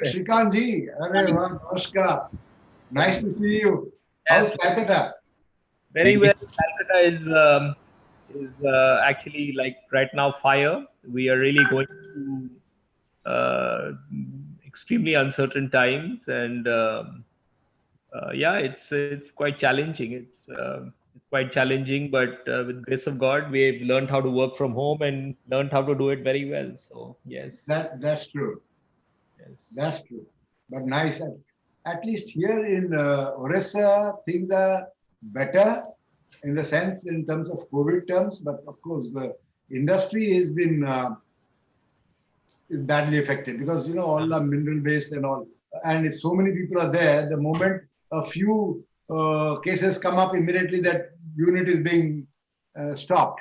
Shrikant ji, namaskar. Nice to see you. How's Yes, Calcutta? very well. Calcutta is actually like right now fire. We are really going through extremely uncertain times, and yeah, it's quite challenging. It's quite challenging, but with grace of God, we've learned how to work from home and learned how to do it very well. So yes, That's true. yes, That's true. But nice. At least here in Orissa, things are better in the sense in terms of COVID terms. But of course, the industry has been is badly affected because all the mineral based and all, and if so many people are there, the moment a few cases come up, immediately that unit is being stopped.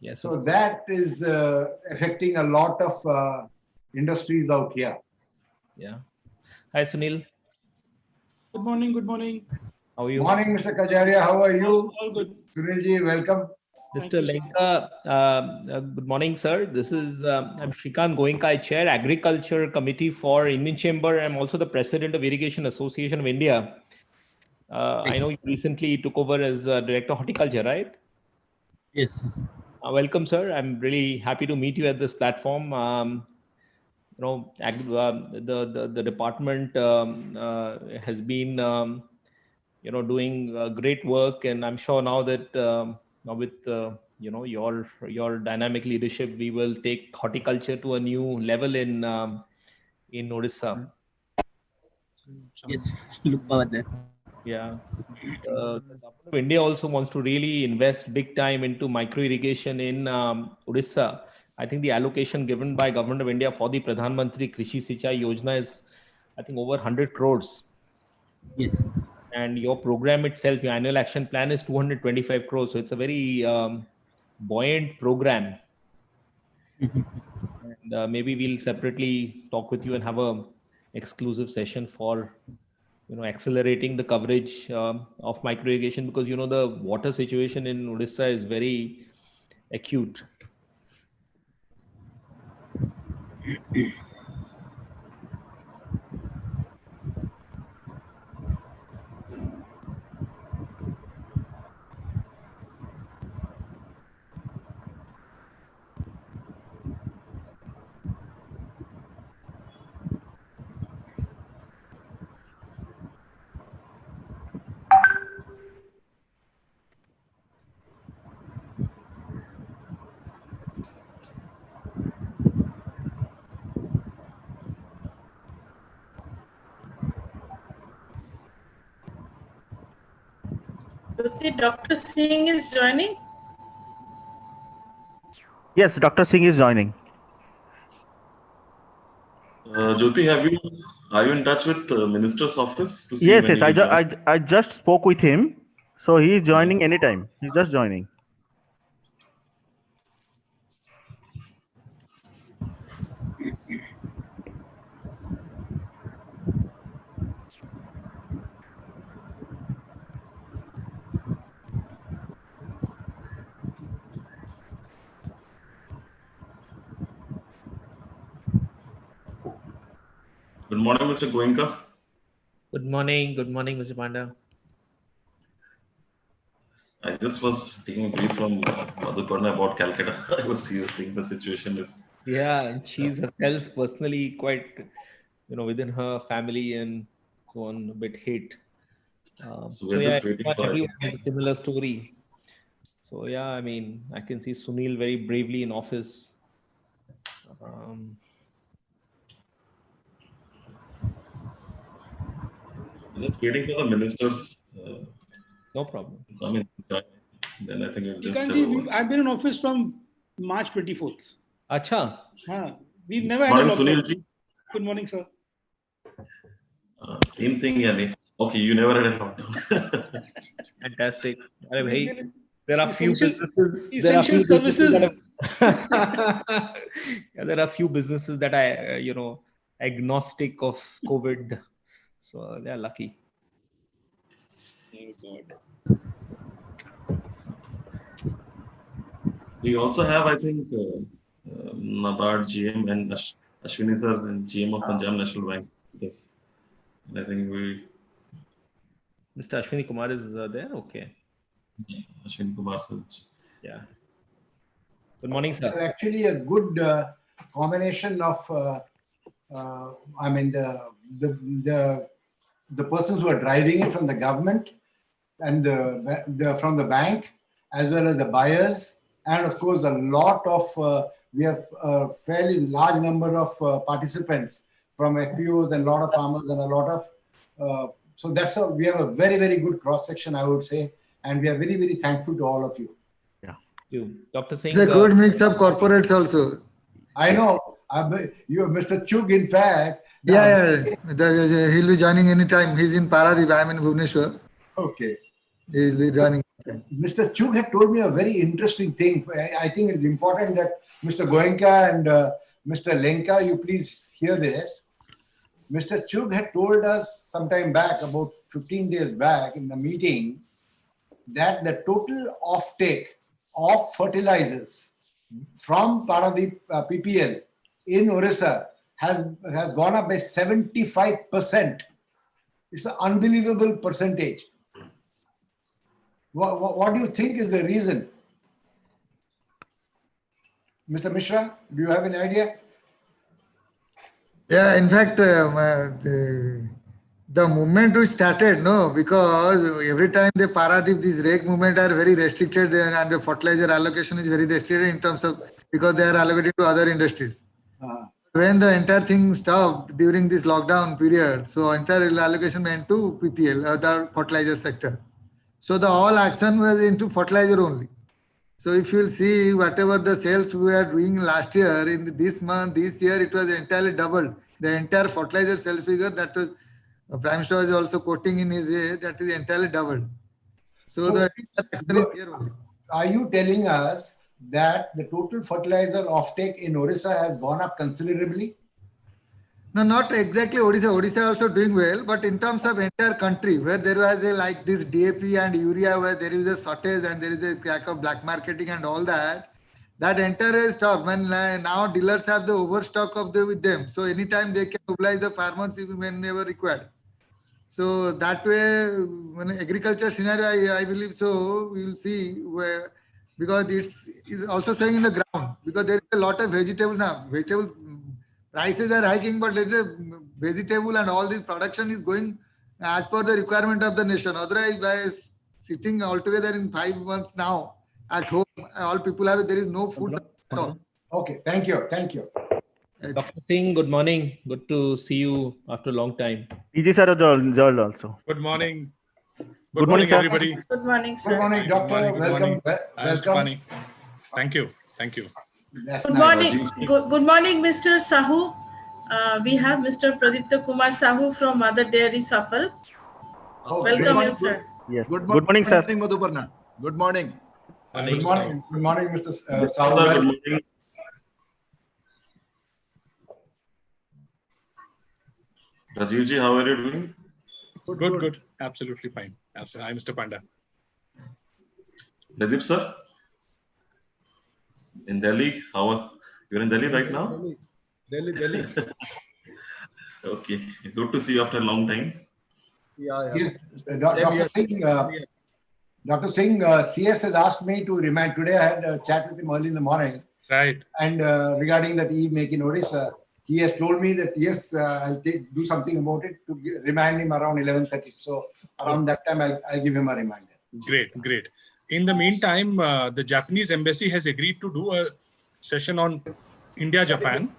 yes, of So course. that is affecting a lot of industries out here. Yeah. Hi, Sunil. Good morning. Good morning. How are you? Morning, Mr. Kajaria. How are you? All good. Sunilji, welcome. Thank Mr. you, sir. Lenka, good morning, sir. This is I'm Shrikant Goenka. I chair Agriculture Committee for Indian Chamber. I'm also the president of Irrigation Association of India. I know you recently took over as director of horticulture, right? Yes. Welcome, sir. I'm really happy to meet you at this platform. The department has been doing great work, and I'm sure now that now with your dynamic leadership, we will take horticulture to a new level in Odisha. Yes. Look forward there. Yeah. The government of India also wants to really invest big time into micro irrigation in Odisha. I think the allocation given by government of India for the Pradhan Mantri Krishi Sinchai Yojana is, I think, over 100 crores. Yes. And your program itself, your annual action plan is 225 crores. So it's a very buoyant program. And maybe we'll separately talk with you and have a exclusive session for accelerating the coverage of micro irrigation, because the water situation in Odisha is very acute. Dr. Singh is joining. Yes, Dr. Singh is joining. Jyoti, are you in touch with the minister's office to see Yes, when yes. he will join? I just spoke with him, so he is joining anytime. He's just joining. Good morning, Mr. Goenka. Good morning, Mr. Panda. I just was taking a brief from Madhuparna about Calcutta. I was seeing the situation is. Yeah, and she's herself personally quite, within her family and so on, a bit hate. So we're just waiting for everyone has a similar story. So yeah, I mean, I can see Sunil very bravely in office. Just waiting for the ministers. No problem. I mean, then I think we'll just. I've been in office from March 24th. Acha. We've never Morning, had a lockdown. Sunilji. Good morning, sir. Same thing, yani. Okay, you never had a lockdown. Fantastic. There are few businesses. Essential services. Yeah, there are few businesses that I, agnostic of COVID. So they are lucky. Oh God. We also have, I think, Nabard GM and Ashwini sir, and GM of Punjab National Bank. Yes. And I think Mr. Ashwini Kumar is there. Okay. Ashwini Kumar sir. Yeah. Good morning, sir. Actually, a good combination of, I mean, the persons who are driving it from the government and from the bank, as well as the buyers, and of course, a lot of, we have a fairly large number of participants from FPOs and a lot of farmers and a lot of, so that's how we have a very, very good cross section, I would say, and we are very, very thankful to all of you. You, Dr. Singh. It's a good mix of corporates also. I know, you, Mr. Chug, in fact. Yeah. He'll be joining anytime. He's in Paradip. I'm in Bhubaneswar. Okay. He'll be joining. Mr. Chug had told me a very interesting thing. I think it's important that Mr. Goenka and Mr. Lenka, you please hear this. Mr. Chug had told us sometime back, about 15 days back in the meeting, that the total offtake of fertilizers from Paradip PPL in Orissa has gone up by 75%. It's an unbelievable percentage. What do you think is the reason? Mr. Mishra, do you have any idea? Yeah, in fact, the movement we started, no, because every time the Paradip, these rake movement are very restricted and the fertilizer allocation is very restricted in terms of, because they are allocated to other industries. When the entire thing stopped during this lockdown period, so entire allocation went to PPL, the fertilizer sector. So the all action was into fertilizer only. So if you will see whatever the sales we are doing last year, in this month, this year, it was entirely doubled. The entire fertilizer sales figure that was, Prime Minister is also quoting in his that is entirely doubled. So the action is here only. Are you telling us that the total fertilizer offtake in Orissa has gone up considerably? No, not exactly Odisha. Odisha also doing well, but in terms of entire country, where there was a like this DAP and urea, where there is a shortage and there is a crack of black marketing and all that, that entire stock. When now dealers have the overstock of with them, so anytime they can mobilize the farmers whenever required. So that way, when agriculture scenario, I believe so, we will see where, because it's also showing in the ground, because there is a lot of vegetable now. Vegetables prices are hiking, but let's say vegetable and all this production is going as per the requirement of the nation. Otherwise, by sitting altogether in 5 months now at home, all people have, there is no food at all. Okay, thank you, thank you. Dr. Singh, good morning. Good to see you after a long time. PG sir joined also. Good morning. Good morning, sir. Everybody. Good morning, Good sir. morning, doctor. Welcome. Welcome. Thank you. Thank you. That's Good nice. morning. Good morning, Mr. Sahu. We have Mr. Pradipta Kumar Sahu from Mother Dairy Safal. Welcome you, sir. Yes. Good morning, sir. Madhuparna. Good morning. Good morning. Good morning, Mr. Sir, Sahu. good morning. Rajiv ji, how are you doing? Good. Absolutely fine. Absolutely. Hi, Mr. Panda. Nadeep sir? In Delhi, you're in Delhi right now? Delhi. Okay, good to see you after a long time. Yeah. Yes, Dr. Singh, CS has asked me to remind, today I had a chat with him early in the morning. Right. And regarding that e-make in Odisha, he has told me that yes, I'll do something about it to remind him around 11:30. So around that time, I'll give him a reminder. Great. In the meantime, the Japanese embassy has agreed to do a session on India-Japan,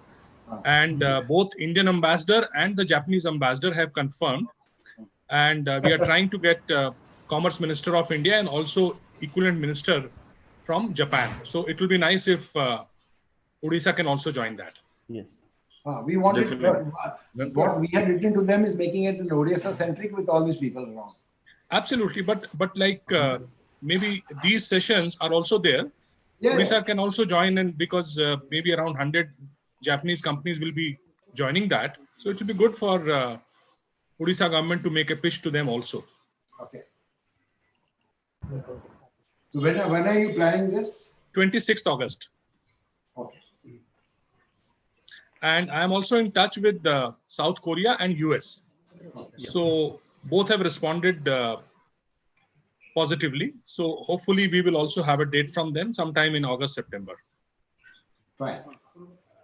and both Indian ambassador and the Japanese ambassador have confirmed. And we are trying to get Commerce Minister of India and also equivalent minister from Japan. So it will be nice if Odisha can also join that. Yes. We wanted, what we had written to them is making it an Odisha centric with all these people around. Absolutely, but like maybe these sessions are also there. Yeah. Odisha can also join in, because maybe around 100 Japanese companies will be joining that. So it will be good for Odisha government to make a pitch to them also. Okay. So when are you planning this? 26th August. Okay. and I am also in touch with South Korea and US. So both have responded positively. So hopefully we will also have a date from them sometime in August, September. Fine.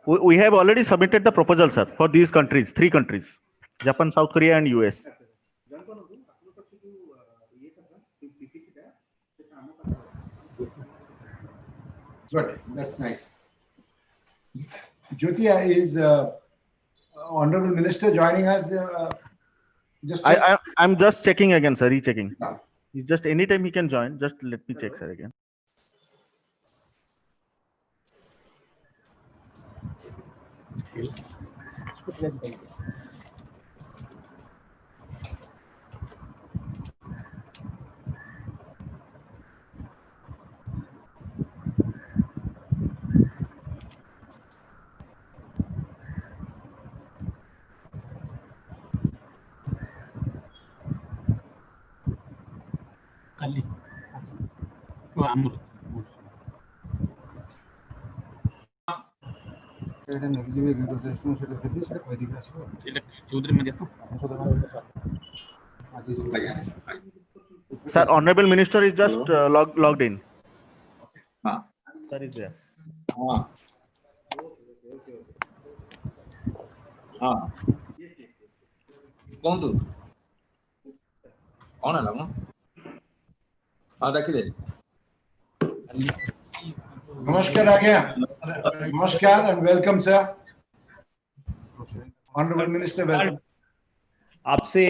We have already submitted the proposal, sir, for these countries, 3 countries, Japan, South Korea, and US. Good. That's nice. Jyotia, is Honorable Minister joining us? Just check. I'm just checking again, sir, rechecking. Yeah. He's just anytime he can join. Just let me check, sir, again. Kali. Oh, Amrut. Sir, Honorable Minister is just logged in. Sir is there. କୁହନ୍ତୁ କଣ ହେଲା ମ ହଁ ଡାକିଦେ Namaskar, Agya. Namaskar and welcome, sir. Honorable Minister, welcome. आपसे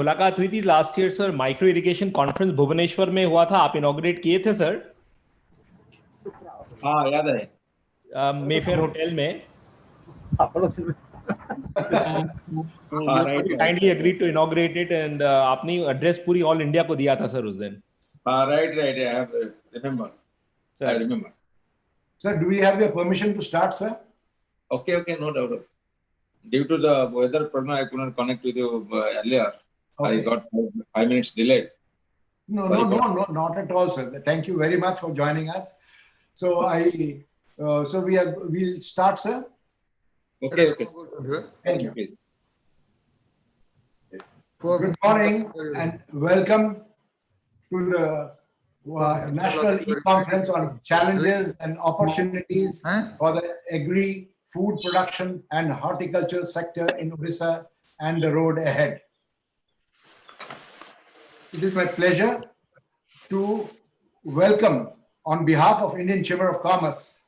मुलाकात हुई थी last year sir, micro irrigation conference Bhubaneswar में हुआ था, आप इनॉग्रेट किए थे सर। हाँ याद है, मेफेयर होटल में। Kindly agreed to inaugurate it and आपने एड्रेस पूरी ऑल इंडिया को दिया था सर उस दिन। right, I have remember. Sir. I remember. Sir, do we have your permission to start, sir? Okay, no doubt. Due to the weather problem, I couldn't connect with you earlier. Okay. I got 5 minutes delayed. No, not at all, sir. Thank you very much for joining us. So we'll start, sir. Okay. Thank you. Please. Good morning and welcome to the National E-Conference on Challenges and Opportunities for the Agri, Food Production and Horticulture sector in Odisha and the road ahead. It is my pleasure to welcome on behalf of Indian Chamber of Commerce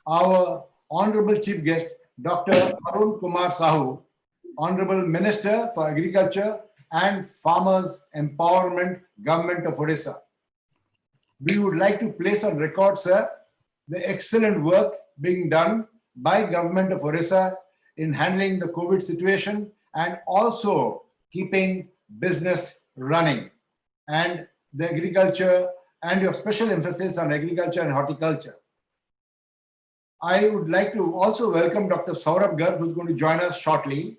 our Honorable Chief Guest, Dr. Arun Kumar Sahu, Honorable Minister for Agriculture and Farmers Empowerment, Government of Odisha. We would like to place on record, sir, the excellent work being done by Government of Odisha in handling the COVID situation and also keeping business running, and the agriculture and your special emphasis on agriculture and horticulture. I would like to also welcome Dr. Saurabh Garg, who's going to join us shortly.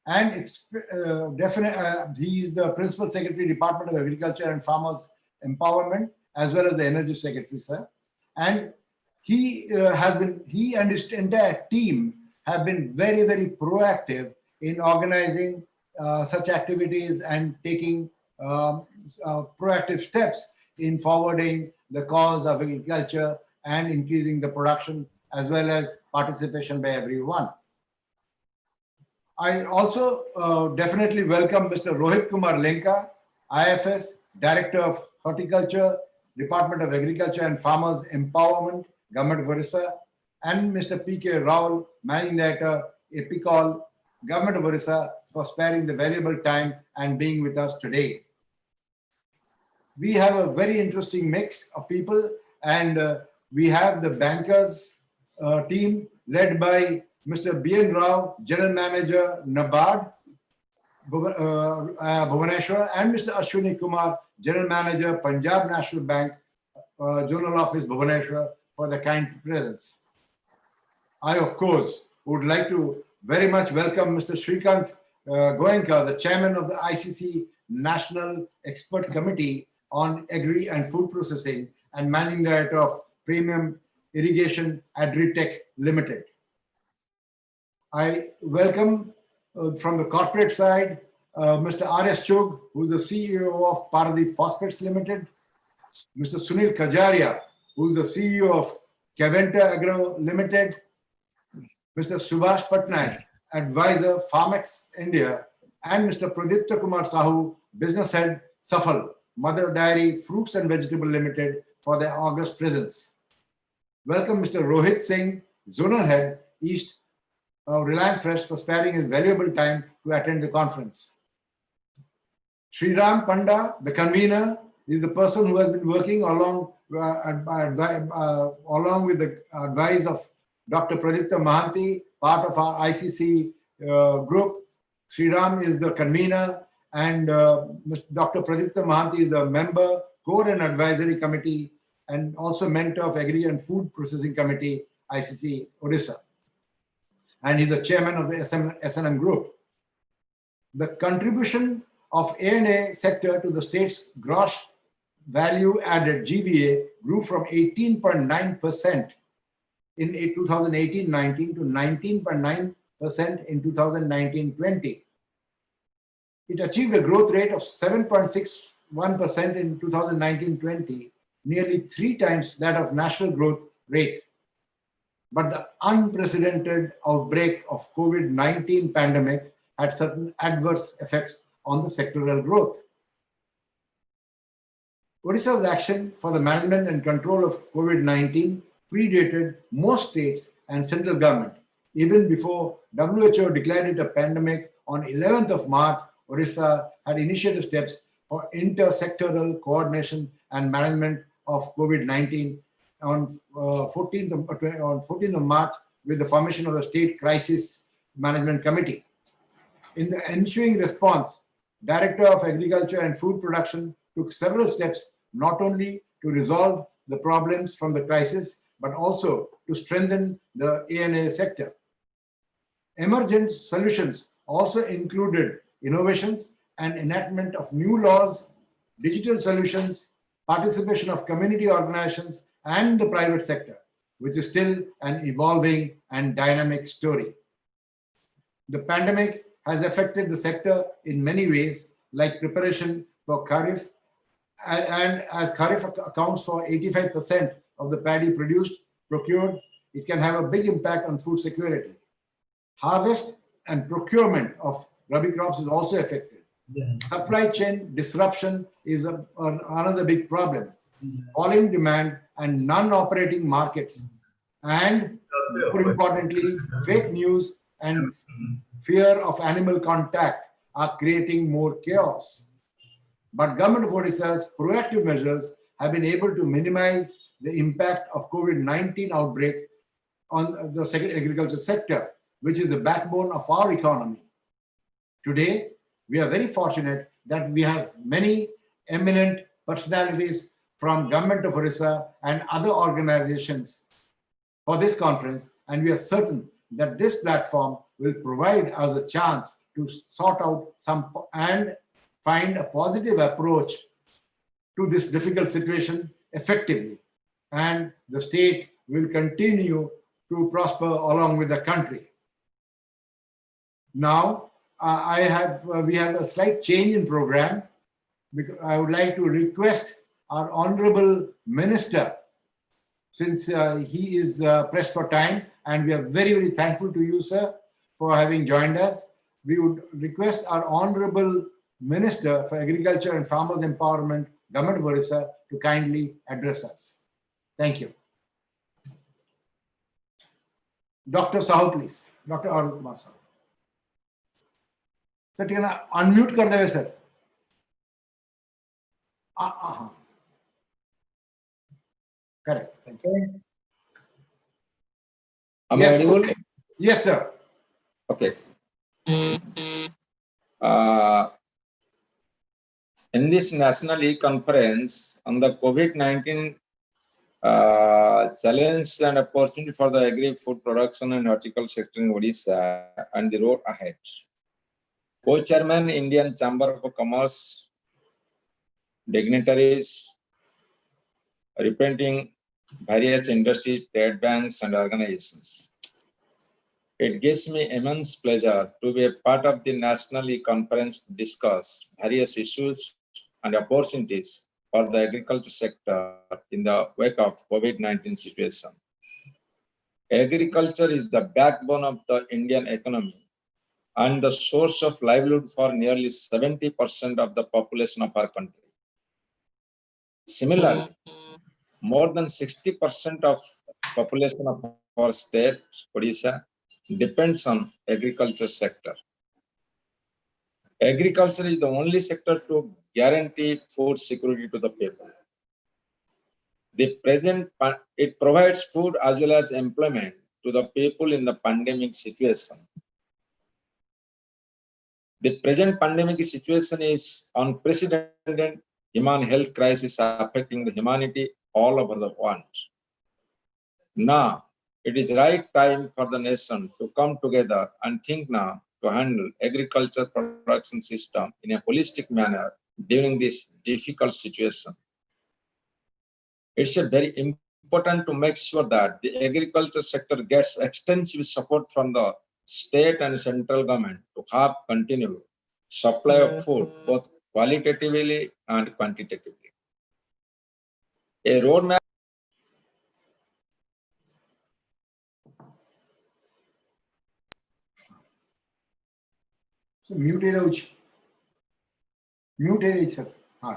And it's he is the Principal Secretary, Department of Agriculture and Farmers Empowerment, as well as the Energy Secretary, sir. And he and his entire team have been very, very proactive in organizing such activities and taking proactive steps in forwarding the cause of agriculture and increasing the production as well as participation by everyone. I also definitely welcome Mr. Rohit Kumar Lenka, IFS, Director of Horticulture, Department of Agriculture and Farmers Empowerment, Government of Odisha, and Mr. P.K. Rao, Managing Director, Epicol, Government of Odisha, for sparing the valuable time and being with us today. We have a very interesting mix of people, and we have the bankers team led by Mr. B.N. Rao, General Manager, NABARD, Bhubaneswar, and Mr. Ashwini Kumar, General Manager, Punjab National Bank, Zonal Office, Bhubaneswar, for the kind presence. I, of course, would like to very much welcome Mr. Shrikant Goenka, the Chairman of the ICC National Expert Committee on Agri and Food Processing and Managing Director of Premium Irrigation Agri-Tech Limited. I welcome from the corporate side, Mr. R.S. Chugh, who is the CEO of Paradeep Phosphates Limited, Mr. Sunil Kajaria, who is the CEO of Caventa Agro Limited, Mr. Subhash Patnaik, advisor, Farmex India, and Mr. Pradipta Kumar Sahu, business head, Safal, Mother Dairy Fruits and Vegetable Limited, for their august presence. Welcome Mr. Rohit Singh, zonal head, East of Reliance Fresh, for sparing his valuable time to attend the conference. Sriram Panda, the convener, is the person who has been working along with the advice of Dr. Pradipta Mahanti, part of our ICC group. Sriram is the convener, and Dr. Pradipta Mahanti is the member, core and advisory committee, and also mentor of Agri and Food Processing Committee, ICC Odisha. And he's the chairman of the SNM group. The contribution of A&A sector to the state's gross value added GVA grew from 18.9% in 2018-19 to 19.9% in 2019-20. It achieved a growth rate of 7.61% in 2019-20, nearly 3 times that of national growth rate. But the unprecedented outbreak of COVID-19 pandemic had certain adverse effects on the sectoral growth. Odisha's action for the management and control of COVID-19 predated most states and central government. Even before WHO declared it a pandemic on 11th of March, Odisha had initiated steps for inter-sectoral coordination and management of COVID-19 on 14th of March with the formation of the State Crisis Management Committee. In the ensuing response, Director of Agriculture and Food Production took several steps not only to resolve the problems from the crisis, but also to strengthen the A&A sector. Emergent solutions also included innovations and enactment of new laws, digital solutions, participation of community organizations, and the private sector, which is still an evolving and dynamic story. The pandemic has affected the sector in many ways, like preparation for Kharif, and as Kharif accounts for 85% of the paddy procured, it can have a big impact on food security. Harvest and procurement of Rabi crops is also affected. Supply chain disruption is another big problem. Falling demand and non-operating markets, and more importantly, fake news and fear of animal contact are creating more chaos. But Government of Odisha's proactive measures have been able to minimize the impact of COVID-19 outbreak on the agriculture sector, which is the backbone of our economy. Today, we are very fortunate that we have many eminent personalities from Government of Odisha and other organizations for this conference, and we are certain that this platform will provide us a chance to sort out some and find a positive approach to this difficult situation effectively, and the state will continue to prosper along with the country. Now, we have a slight change in program, because I would like to request our Honorable Minister, since he is pressed for time, and we are very, very thankful to you, sir, for having joined us. We would request our Honorable Minister for Agriculture and Farmers Empowerment, Government of Odisha, to kindly address us. Thank you. Dr. Sahu, please. Dr. Arun Kumar Sahu. Sir, ठीक है ना, unmute कर देवे sir. Correct. Thank you. Am I audible? Okay. Yes, sir. Okay. In this national e-conference on the COVID-19 challenge and opportunity for the agri food production and horticulture sector in Odisha and the road ahead, Co-Chairman, Indian Chamber of Commerce, dignitaries representing various industries, trade banks, and organizations, It gives me immense pleasure to be a part of the National Conference to discuss various issues and opportunities for the agriculture sector in the wake of COVID-19 situation. Agriculture is the backbone of the Indian economy and the source of livelihood for nearly 70% of the population of our country. Similarly, more than 60% of population of our state, Odisha, depends on agriculture sector. Agriculture is the only sector to guarantee food security to the people. It provides food as well as employment to the people in the pandemic situation. The present pandemic situation is unprecedented human health crisis affecting the humanity all over the world. Now, it is right time for the nation to come together and think now to handle agriculture production system in a holistic manner during this difficult situation. It's a very important to make sure that the agriculture sector gets extensive support from the state and central government to have continued supply of food, both qualitatively and quantitatively. A roadmap. So mute it, sir.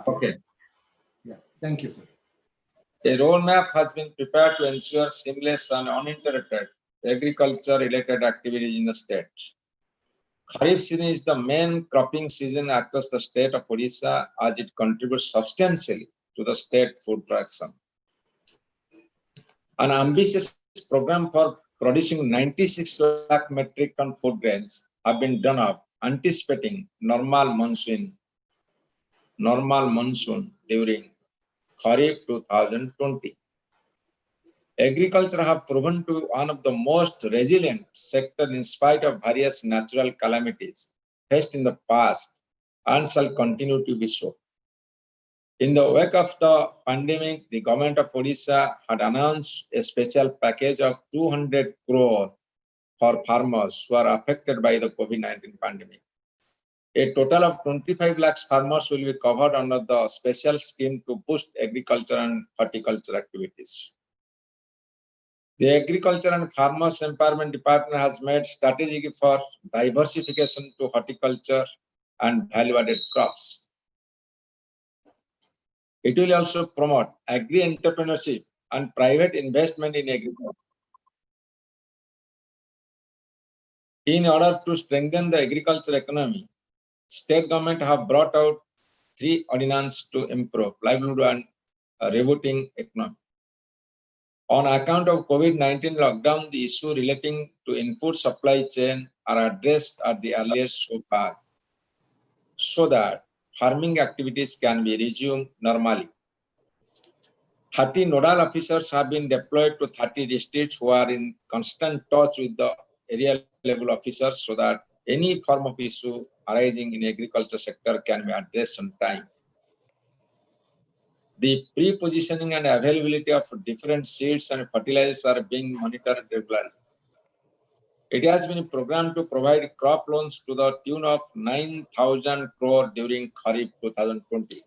Okay. Yeah, thank you, sir. A roadmap has been prepared to ensure seamless and uninterrupted agriculture-related activities in the state. Kharif season is the main cropping season across the state of Odisha as it contributes substantially to the state food production. An ambitious program for producing 96 lakh metric ton food grains have been done up, anticipating normal monsoon during Kharif 2020. Agriculture have proven to be one of the most resilient sectors in spite of various natural calamities faced in the past and shall continue to be so. In the wake of the pandemic, the government of Odisha had announced a special package of 200 crore for farmers who are affected by the COVID-19 pandemic. A total of 25 lakhs farmers will be covered under the special scheme to boost agriculture and horticulture activities. The Agriculture and Farmers Empowerment Department has made strategy for diversification to horticulture and value-added crops. It will also promote agri-entrepreneurship and private investment in agriculture. In order to strengthen the agriculture economy, state government have brought out 3 ordinances to improve livelihood and rebooting economy. On account of COVID-19 lockdown, the issue relating to input supply chain are addressed at the earliest so that farming activities can be resumed normally. 30 nodal officers have been deployed to 30 districts who are in constant touch with the area level officers so that any form of issue arising in agriculture sector can be addressed on time. The pre-positioning and availability of different seeds and fertilizers are being monitored regularly. It has been programmed to provide crop loans to the tune of 9,000 crore during Kharif 2020.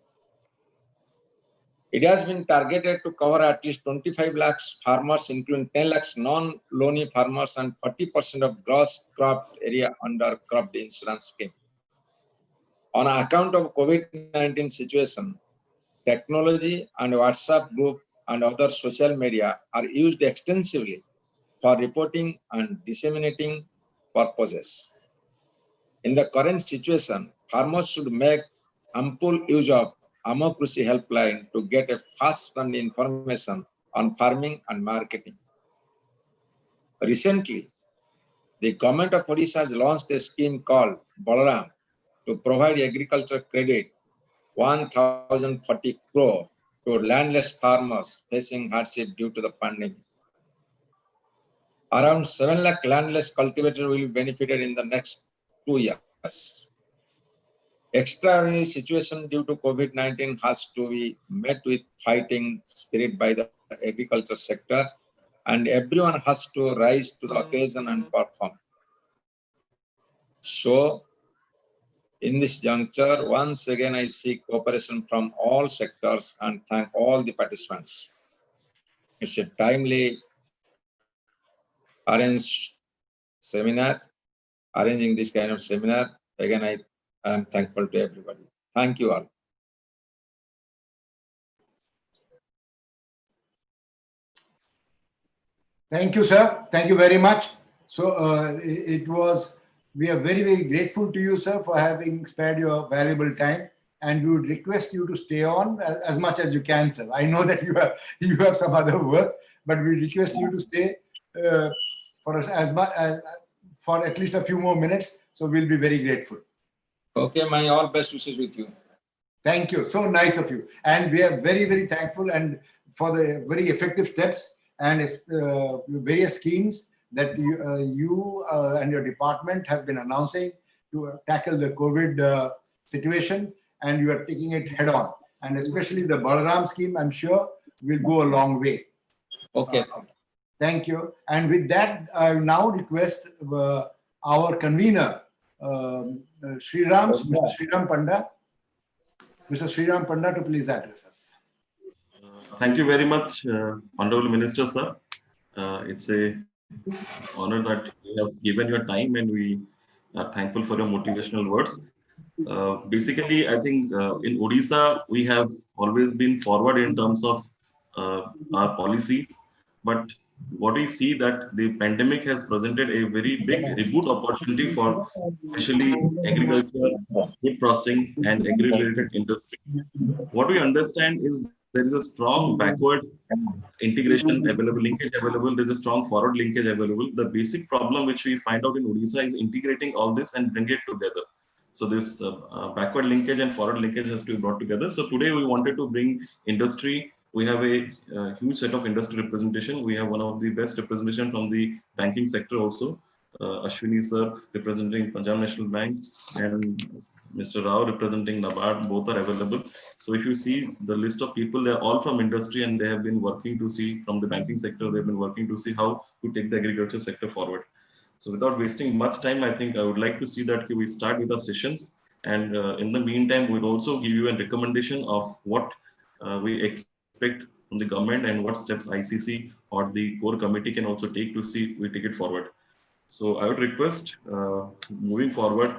It has been targeted to cover at least 25 lakhs farmers, including 10 lakhs non-loany farmers and 40% of gross cropped area under crop insurance scheme. On account of COVID-19 situation, technology and WhatsApp group and other social media are used extensively for reporting and disseminating purposes. In the current situation, farmers should make ample use of Amokrushi helpline to get a fast-turn information on farming and marketing. Recently, the government of Odisha has launched a scheme called Balaram to provide agriculture credit 1,040 crore to landless farmers facing hardship due to the pandemic. Around 7 lakh landless cultivators will be benefited in the next 2 years. Extraordinary situation due to COVID-19 has to be met with fighting spirit by the agriculture sector, and everyone has to rise to the occasion and perform. So, in this juncture, once again, I seek cooperation from all sectors and thank all the participants. It's a timely arranged seminar, arranging this kind of seminar. Again, I am thankful to everybody. Thank you all. Thank you, sir. Thank you very much. So we are very, very grateful to you, sir, for having spared your valuable time. And we would request you to stay on as much as you can, sir. I know that you have some other work, but we request you to stay for at least a few more minutes. So we'll be very grateful. Okay, my all best wishes with you. Thank you. So nice of you. And we are very, very thankful and for the very effective steps and various schemes that you and your department have been announcing to tackle the COVID situation, and you are taking it head on. And especially the Balaram scheme, I'm sure, will go a long way. Okay. Thank you. And with that, I now request our convener, Mr. Sriram Panda, to please address us. Thank you very much, Honorable Minister, sir. It's a honor that you have given your time, and we are thankful for your motivational words. Basically, I think in Odisha, we have always been forward in terms of our policy, but what we see that the pandemic has presented a very big reboot opportunity for especially agriculture, food processing, and agri-related industry. What we understand is there is a strong backward integration available, linkage available. There's a strong forward linkage available. The basic problem which we find out in Odisha is integrating all this and bring it together. So this backward linkage and forward linkage has to be brought together. So today we wanted to bring industry. We have a huge set of industry representation. We have one of the best representation from the banking sector also. Ashwini sir representing Punjab National Bank and Mr. Rao representing NABARD, both are available. So if you see the list of people, they're all from industry and they have been working to see from the banking sector, they've been working to see how to take the agriculture sector forward. So without wasting much time, I think I would like to see that we start with our sessions. And in the meantime, we'll also give you a recommendation of what we expect from the government and what steps ICC or the core committee can also take to see we take it forward. So I would request, moving forward,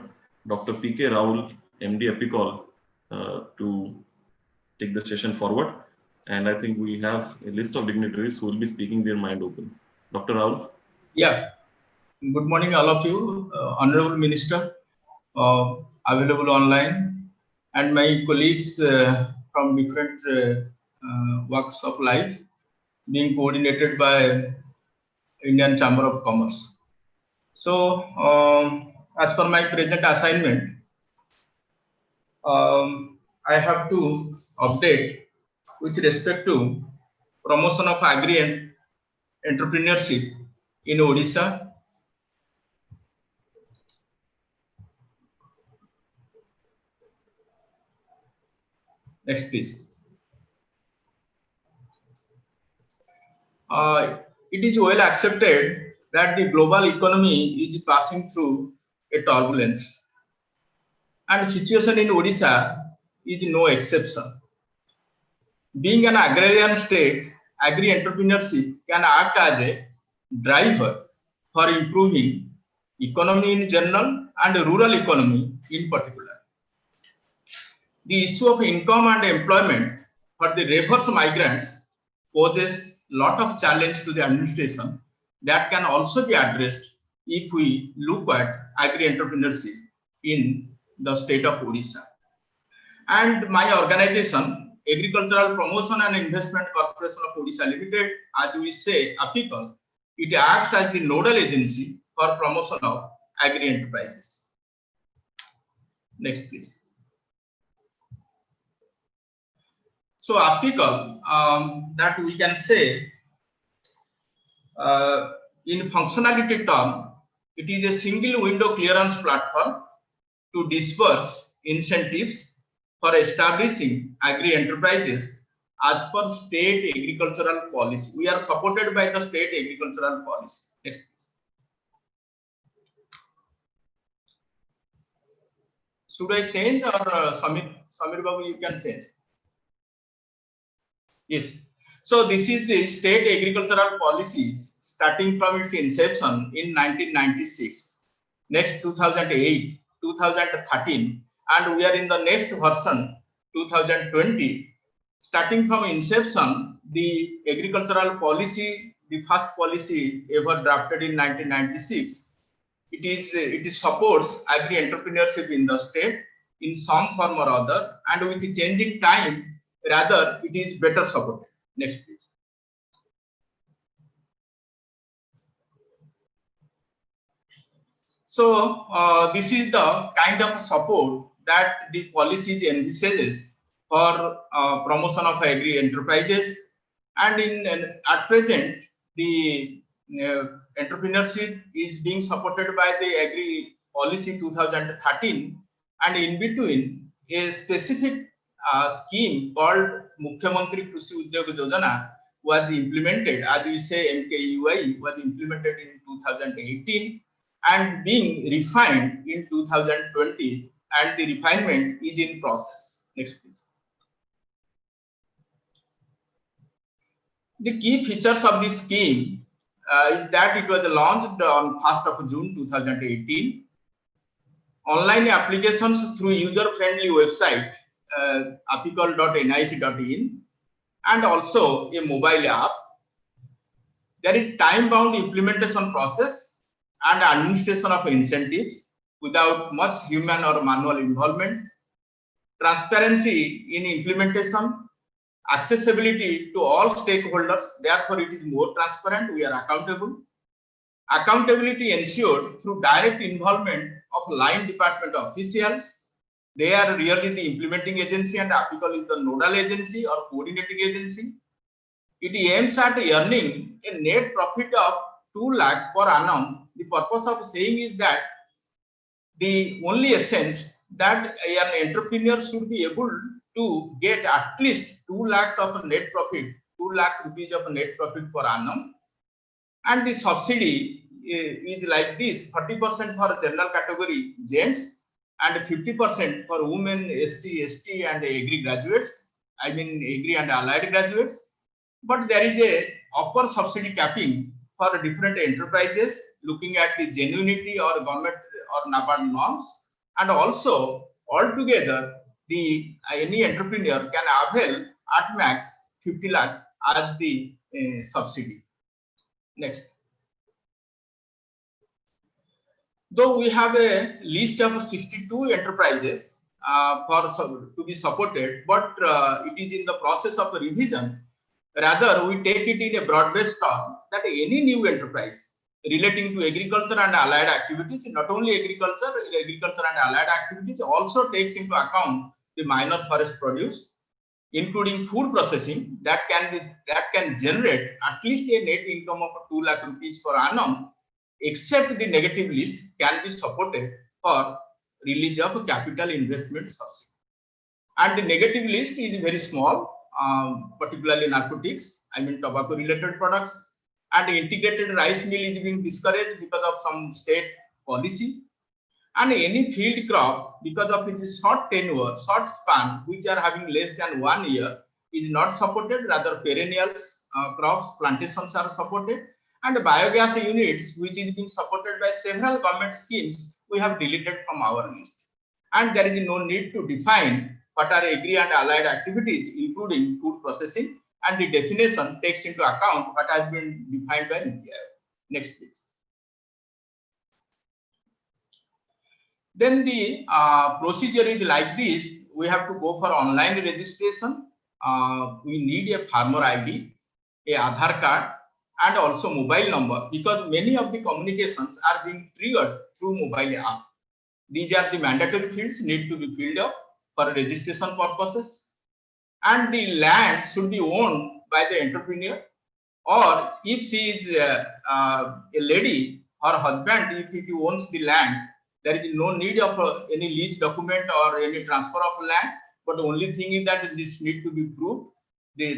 Dr. P.K. Rahul, MD Epicol, to take the session forward. And I think we have a list of dignitaries who will be speaking their mind open. Dr. Rahul? Yeah. Good morning, all of you. Honorable Minister, available online, and my colleagues from different walks of life, being coordinated by Indian Chamber of Commerce. So, as per my present assignment, I have to update with respect to promotion of agri and entrepreneurship in Odisha. Next, please. It is well accepted that the global economy is passing through a turbulence, and the situation in Odisha is no exception. Being an agrarian state, agri entrepreneurship can act as a driver for improving economy in general and rural economy in particular. The issue of income and employment for the reverse migrants poses a lot of challenge to the administration that can also be addressed if we look at agri entrepreneurship in the state of Odisha. And my organization, Agricultural Promotion and Investment Corporation of Odisha Limited, as we say, APICL, it acts as the nodal agency for promotion of agri enterprises. Next, please. So APICL, that we can say, in functionality term, it is a single window clearance platform to disperse incentives for establishing agri enterprises as per state agricultural policy. We are supported by the state agricultural policy. Next, please. Should I change or Samir Babu, you can change? Yes. So this is the state agricultural policies starting from its inception in 1996, next 2008, 2013, and we are in the next version 2020. Starting from inception, the agricultural policy, the first policy ever drafted in 1996, it supports agri entrepreneurship in the state in some form or other, and with the changing time, rather it is better supported. Next, please. So this is the kind of support that the policies envisages for promotion of agri enterprises, and at present the entrepreneurship is being supported by the Agri Policy 2013, and in between a specific scheme called Mukhyamantri Krishi Udyog Yojana was implemented, as we say MKUI was implemented in 2018 and being refined in 2020, and the refinement is in process. Next, please. The key features of this scheme is that it was launched on 1st of June 2018. Online applications through user-friendly website apical.nic.in, and also a mobile app. There is time-bound implementation process and administration of incentives without much human or manual involvement. Transparency in implementation, accessibility to all stakeholders, therefore it is more transparent, we are accountable. Accountability ensured through direct involvement of line department officials. They are really the implementing agency and Apical is the nodal agency or coordinating agency. It aims at earning a net profit of 2 lakh per annum. The purpose of saying is that the only essence that an entrepreneur should be able to get at least 2 lakhs of net profit, 2 lakh rupees of net profit per annum. And the subsidy is like this: 40% for general category gents and 50% for women, SC, ST and Agri graduates, I mean Agri and allied graduates. But there is a upper subsidy capping for different enterprises looking at the genuinity or government or NABARD norms, and also altogether any entrepreneur can avail at max 50 lakh as the subsidy. Next. Though we have a list of 62 enterprises to be supported, but it is in the process of revision. Rather, we take it in a broad-based term that any new enterprise relating to agriculture and allied activities, not only agriculture and allied activities, also takes into account the minor forest produce, including food processing, that can generate at least a net income of 2 lakh rupees per annum, except the negative list can be supported for release of capital investment subsidy. And the negative list is very small, particularly narcotics, I mean tobacco related products, and integrated rice mill is being discouraged because of some state policy. And any field crop, because of its short tenure, short span, which are having less than 1 year, is not supported. Rather, perennials crops, plantations are supported. And biogas units, which is being supported by several government schemes, we have deleted from our list. And there is no need to define what are agri and allied activities, including food processing, and the definition takes into account what has been defined by Niti Aayog. Next, please. Then the procedure is like this: we have to go for online registration. We need a farmer ID, a Aadhaar card, and also mobile number, because many of the communications are being triggered through mobile app. These are the mandatory fields need to be filled up for registration purposes. And the land should be owned by the entrepreneur, or if she is a lady, her husband, if he owns the land, there is no need of any lease document or any transfer of land, but the only thing is that this need to be proved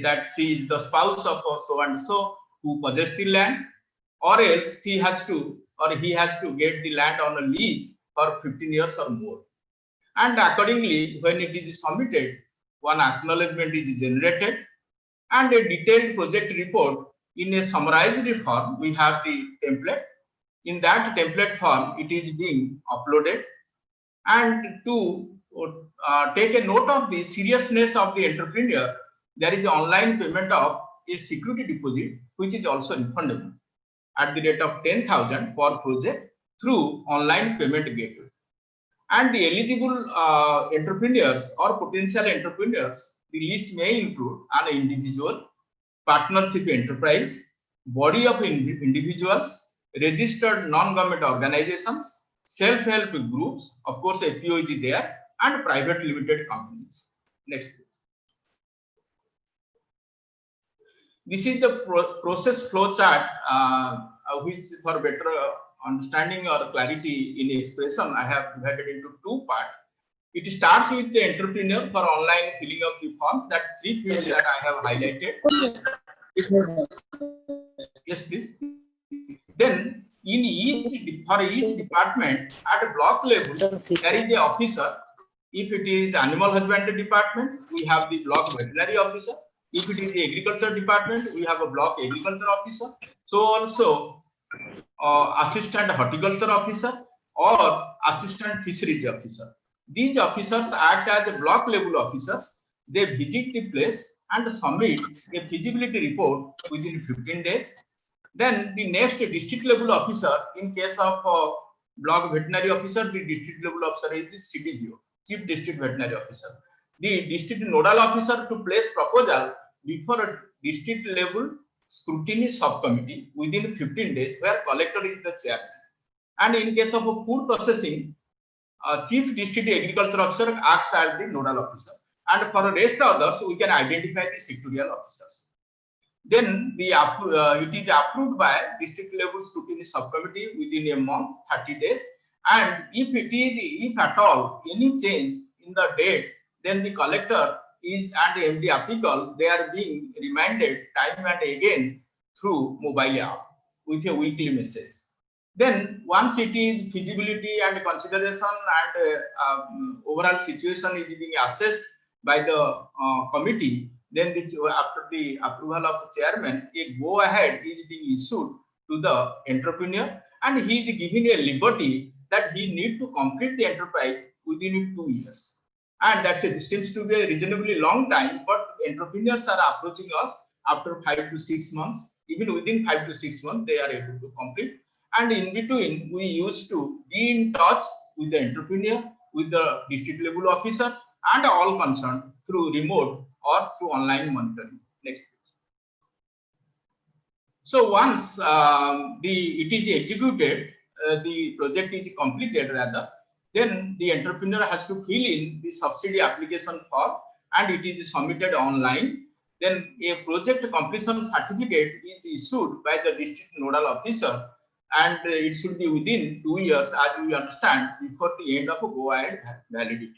that she is the spouse of so and so who possess the land, or else she has to or he has to get the land on a lease for 15 years or more. And accordingly, when it is submitted, one acknowledgement is generated and a detailed project report in a summarized form. We have the template. In that template form, it is being uploaded. And to take a note of the seriousness of the entrepreneur, there is online payment of a security deposit, which is also refundable at the rate of 10,000 per project through online payment gateway. And the eligible entrepreneurs or potential entrepreneurs, the list may include an individual, partnership enterprise, body of individuals, registered non-government organizations, self-help groups, of course FPO is there, and private limited companies. Next please. This is the process flow chart, which for better understanding or clarity in expression, I have divided into two parts. It starts with the entrepreneur for online filling of the forms, that three fields that I have highlighted. Yes, please. Then for each department at a block level, there is a officer. If it is animal husbandry department, we have the block veterinary officer. If it is the agriculture department, we have a block agriculture officer. So also assistant horticulture officer or assistant fisheries officer. These officers act as block level officers. They visit the place and submit a feasibility report within 15 days. Then the next district level officer, in case of block veterinary officer, the district level officer is the CDVO, Chief District Veterinary Officer. The district nodal officer to place proposal before a district level scrutiny subcommittee within 15 days, where collector is the chairman. And in case of a food processing, Chief District Agriculture Officer acts as the nodal officer. And for the rest others, we can identify the sectorial officers. Then it is approved by district level scrutiny subcommittee within a month, 30 days. And if at all any change in the date, then the collector is and MD applicable, they are being reminded time and again through mobile app with a weekly message. Then once it is feasibility and consideration and overall situation is being assessed by the committee, then after the approval of the chairman, a go ahead is being issued to the entrepreneur, and he is given a liberty that he need to complete the enterprise within 2 years. And that's it. It seems to be a reasonably long time, but entrepreneurs are approaching us after 5 to 6 months. Even within 5 to 6 months, they are able to complete. And in between, we used to be in touch with the entrepreneur, with the district level officers, and all concerned through remote or through online monitoring. Next please. So once it is executed, the project is completed rather, then the entrepreneur has to fill in the subsidy application form and it is submitted online. Then a project completion certificate is issued by the district nodal officer, and it should be within 2 years, as we understand, before the end of a go ahead validity.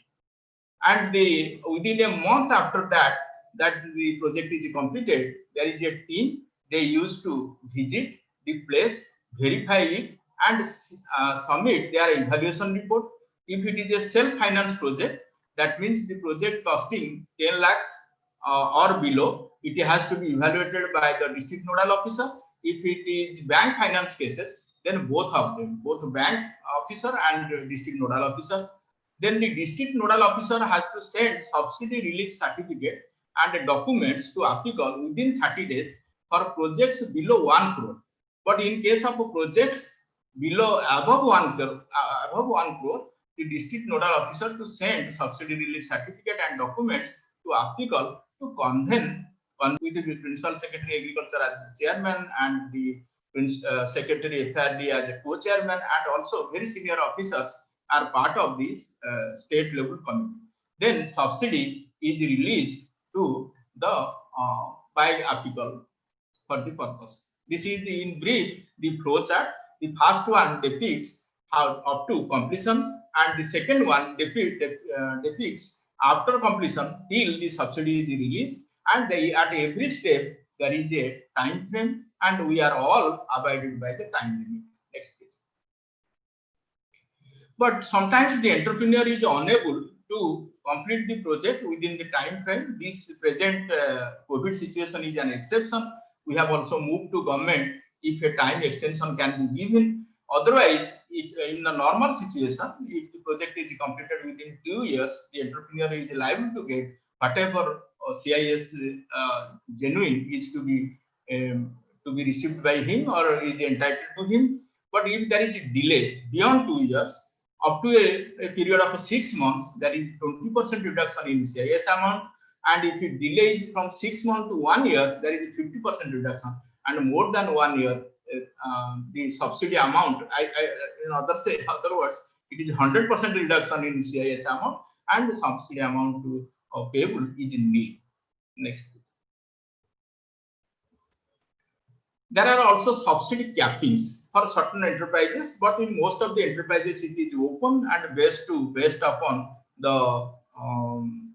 And within a month after that the project is completed, there is a team. They used to visit the place, verify it, and submit their evaluation report. If it is a self-finance project, that means the project costing 10 lakhs or below, it has to be evaluated by the district nodal officer. If it is bank finance cases, then both of them, both bank officer and district nodal officer. Then the district nodal officer has to send subsidy release certificate and documents to applicable within 30 days for projects below 1 crore. But in case of projects above 1 crore, the district nodal officer to send subsidy release certificate and documents to applicable to convene with the principal secretary agriculture as the chairman and the secretary FRD as a co-chairman, and also very senior officers are part of this state level committee. Then subsidy is released to the by applicable for the purpose. This is in brief the flow chart. The first one depicts how up to completion, and the second one depicts after completion till the subsidy is released, and at every step there is a time frame, and we are all abided by the time limit. Next please. But sometimes the entrepreneur is unable to complete the project within the time frame. This present COVID situation is an exception. We have also moved to government if a time extension can be given. Otherwise, in a normal situation, if the project is completed within 2 years, the entrepreneur is liable to get whatever CIS genuine is to be received by him or is entitled to him. But if there is a delay beyond 2 years, up to a period of 6 months, there is 20% reduction in CIS amount. And if it delays from 6 months to 1 year, there is a 50% reduction. And more than 1 year, the subsidy amount, in other words, it is 100% reduction in CIS amount, and the subsidy amount to payable is in nil. Next, please. There are also subsidy cappings for certain enterprises, but in most of the enterprises it is open and based upon the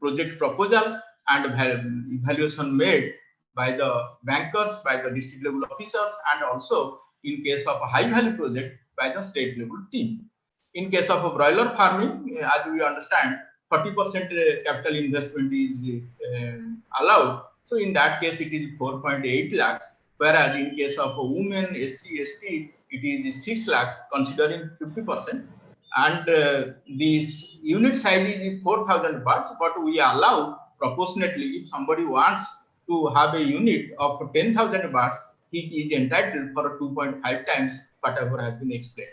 project proposal and evaluation made by the bankers, by the district level officers, and also in case of a high value project by the state level team. In case of a broiler farming, as we understand, 40% capital investment is allowed. So in that case, it is 4.8 lakhs. Whereas in case of a women, SC, ST, it is 6 lakhs considering 50%. And this unit size is 4,000 birds, but we allow proportionately if somebody wants to have a unit of 10,000 birds, he is entitled for 2.5 times whatever has been explained.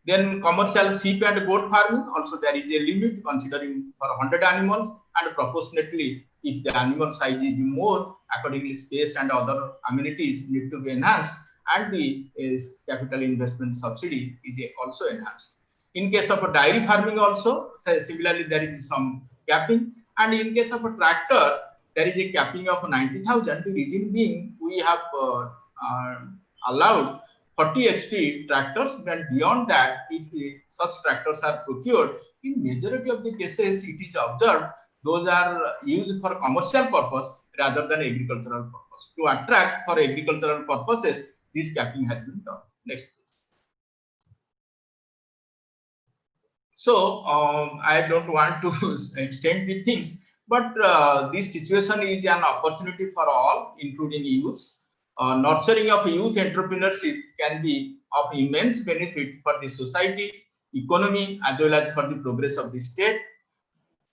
Then commercial sheep and goat farming, also there is a limit considering for 100 animals, and proportionately if the animal size is more, accordingly space and other amenities need to be enhanced, and the capital investment subsidy is also enhanced. In case of a dairy farming also, similarly there is some capping, and in case of a tractor, there is a capping of 90,000. The reason being we have allowed 40 HP tractors, and beyond that, if such tractors are procured, in majority of the cases it is observed those are used for commercial purpose rather than agricultural purpose. To attract for agricultural purposes, this capping has been done. Next. So I don't want to extend the things, but this situation is an opportunity for all, including youths. Nurturing of youth entrepreneurship can be of immense benefit for the society, economy, as well as for the progress of the state.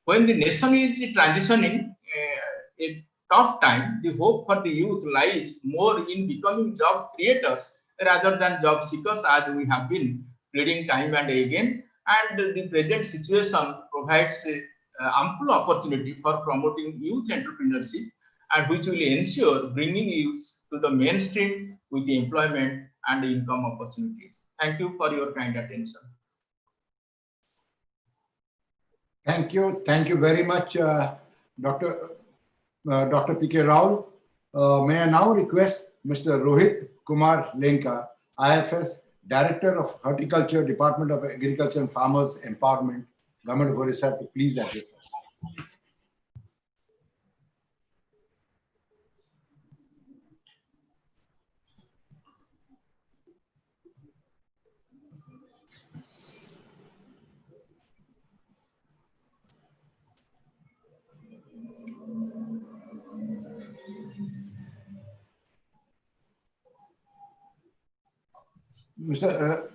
When the nation is transitioning a tough time, the hope for the youth lies more in becoming job creators rather than job seekers, as we have been reading time and again. And the present situation provides ample opportunity for promoting youth entrepreneurship, and which will ensure bringing youth to the mainstream with the employment and income opportunities. Thank you for your kind attention. Thank you very much, Dr. P.K. Rao. May I now request Mr. Rohit Kumar Lenka, IFS, Director of Horticulture, Department of Agriculture and Farmers Empowerment, Government of Orissa, to please address us.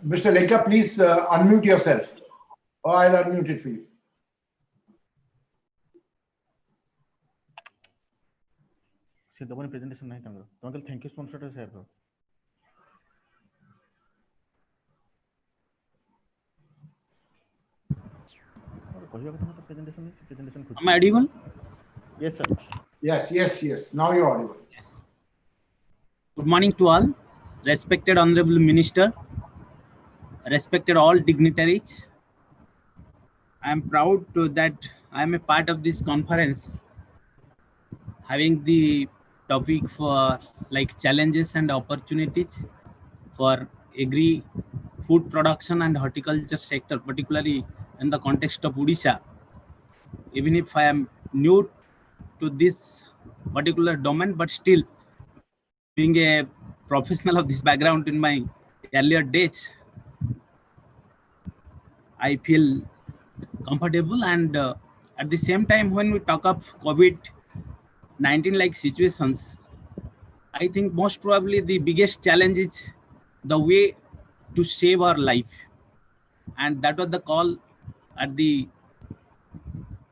Mr. Lenka, please unmute yourself, or I'll unmute it for you. Presentation nahi tanga. Uncle, thank you sponsor as well. Am I audible? Yes, sir. Yes. Now you're audible. Good morning to all. Respected Honorable Minister, respected all dignitaries. I am proud that I am a part of this conference, having the topic for like challenges and opportunities for agri, food production and horticulture sector, particularly in the context of Odisha. Even if I am new to this particular domain, but still being a professional of this background in my earlier days, I feel comfortable. And at the same time, when we talk of COVID-19 like situations, I think most probably the biggest challenge is the way to save our life. And that was the call at the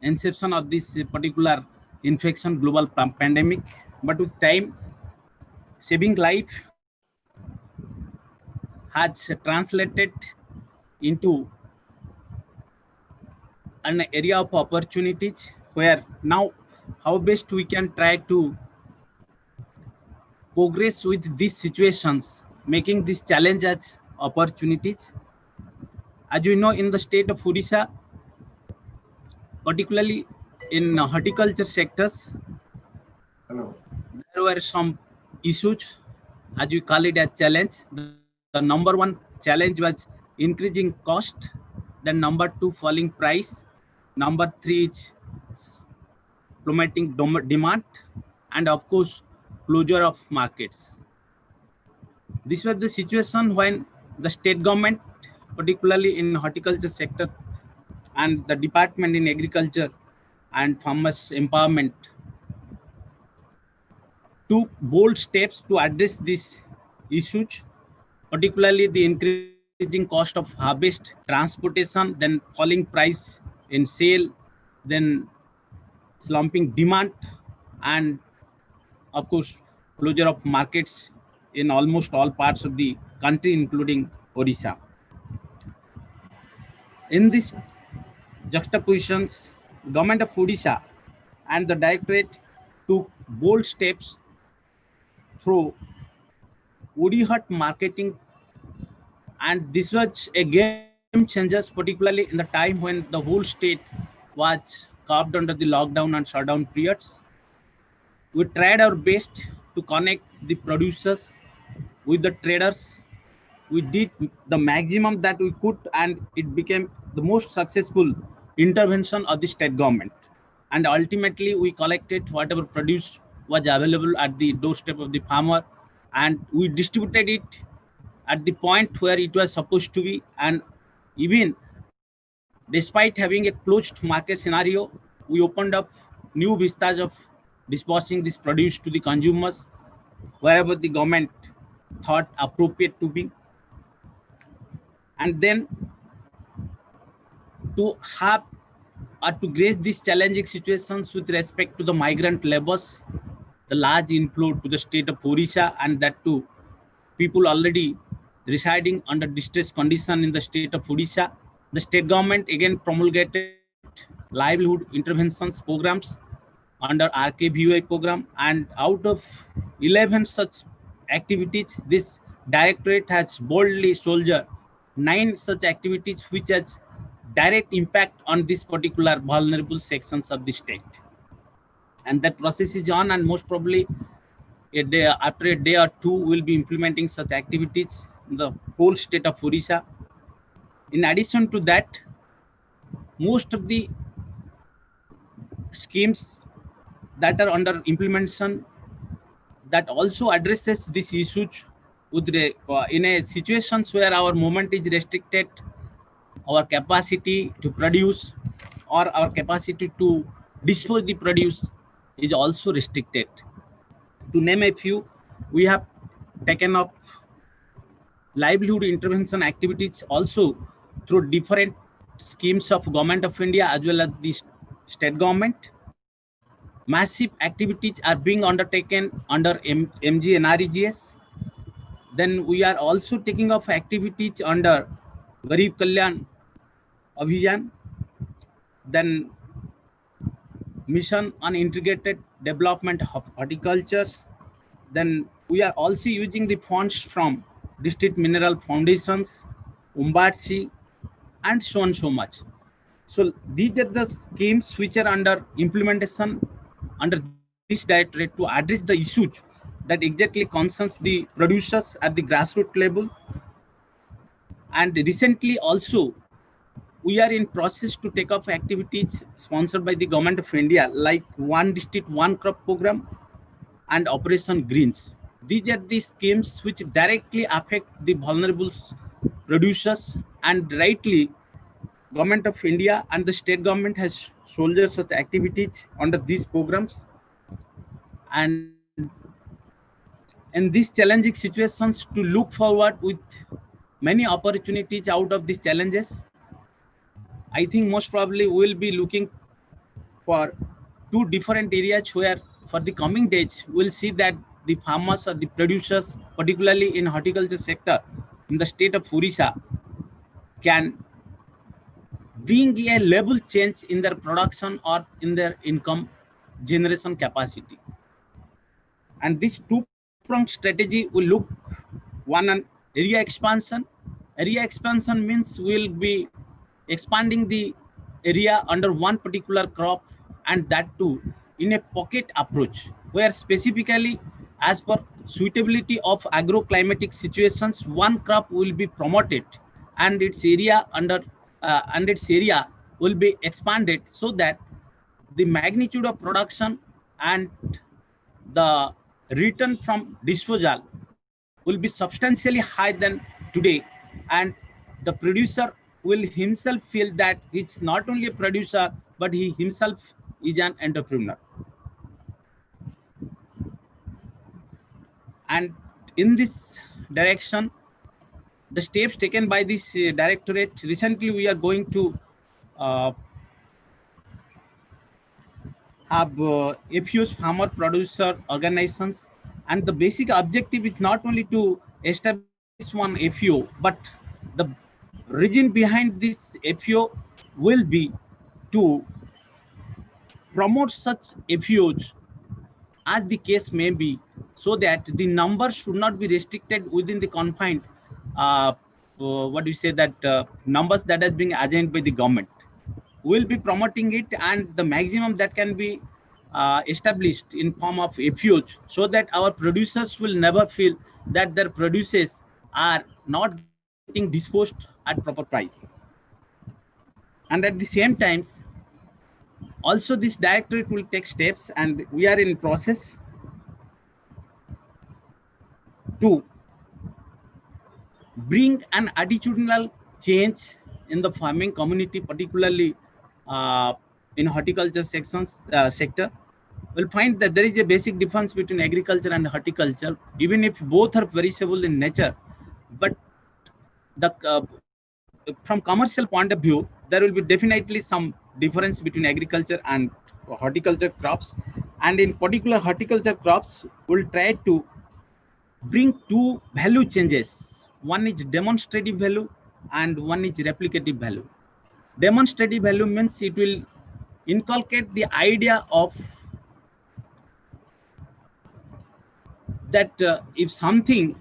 inception of this particular infection, global pandemic. But with time, saving life has translated into an area of opportunities where now how best we can try to progress with these situations, making this challenge as opportunities. As you know, in the state of Odisha, particularly in horticulture sectors, there were some issues, as we call it, a challenge. The number one challenge was increasing cost. Then number two, falling price. Number three is plummeting demand, and of course, closure of markets. This was the situation when the state government, particularly in horticulture sector, and the department in agriculture and farmers empowerment, took bold steps to address these issues, particularly the increasing cost of harvest, transportation, then falling price in sale, then slumping demand, and of course closure of markets in almost all parts of the country, including Odisha. In this juxtapositions, government of Odisha and the directorate took bold steps through Odihut marketing, and this was a game changer, particularly in the time when the whole state was carved under the lockdown and shutdown periods. We tried our best to connect the producers with the traders. We did the maximum that we could, and it became the most successful intervention of the state government. And ultimately, we collected whatever produce was available at the doorstep of the farmer, and we distributed it at the point where it was supposed to be. And even despite having a closed market scenario, we opened up new vistas of dispersing this produce to the consumers wherever the government thought appropriate to be. And then to have or to grace these challenging situations with respect to the migrant laborers, the large inflow to the state of Odisha, and that too people already residing under distress condition in the state of Odisha, the state government again promulgated livelihood interventions programs under RKVY program, and out of 11 such activities, this directorate has boldly soldiered 9 such activities which has direct impact on this particular vulnerable sections of the state. And that process is on, and most probably after a day or two we'll be implementing such activities in the whole state of Odisha. In addition to that, most of the schemes that are under implementation that also addresses these issues with the, in a situations where our movement is restricted, our capacity to produce or our capacity to dispose the produce is also restricted. To name a few, we have taken up livelihood intervention activities also through different schemes of Government of India as well as the state government. Massive activities are being undertaken under MGNREGS. Then we are also taking up activities under Garib Kalyan Abhiyan, then Mission on Integrated Development of Horticulture. Then we are also using the funds from District Mineral Foundations, Umbarsi, and so on so much. So these are the schemes which are under implementation under this directorate to address the issues that exactly concerns the producers at the grassroots level. And recently also, we are in process to take up activities sponsored by the Government of India, like One District, One Crop program and Operation Greens. These are the schemes which directly affect the vulnerable producers, and rightly Government of India and the state government has shouldered such activities under these programs. And in these challenging situations, to look forward with many opportunities out of these challenges, I think most probably we'll be looking for two different areas where for the coming days, we'll see that the farmers or the producers, particularly in horticulture sector in the state of Odisha, can bring a level change in their production or in their income generation capacity. And this two-pronged strategy will look one on area expansion. Area expansion means we'll be expanding the area under one particular crop, and that too in a pocket approach, where specifically as per suitability of agroclimatic situations, one crop will be promoted and its area will be expanded, so that the magnitude of production and the return from disposal will be substantially higher than today, and the producer will himself feel that it's not only a producer, but he himself is an entrepreneur. And in this direction, the steps taken by this directorate, recently we are going to have FUs, farmer producer organizations, and the basic objective is not only to establish one FU, but the reason behind this FU will be to promote such FUs as the case may be, so that the numbers should not be restricted within the confined numbers that has been assigned by the government. We'll be promoting it, and the maximum that can be established in form of FUs, so that our producers will never feel that their produces are not getting disposed at proper price. And at the same time, also this directorate will take steps, and we are in process to bring an attitudinal change in the farming community, particularly in horticulture sector. We'll find that there is a basic difference between agriculture and horticulture, even if both are perishable in nature. But from commercial point of view, there will be definitely some difference between agriculture and horticulture crops. And in particular horticulture crops, we'll try to bring two value changes. One is demonstrative value and one is replicative value. Demonstrative value means it will inculcate the idea of that if something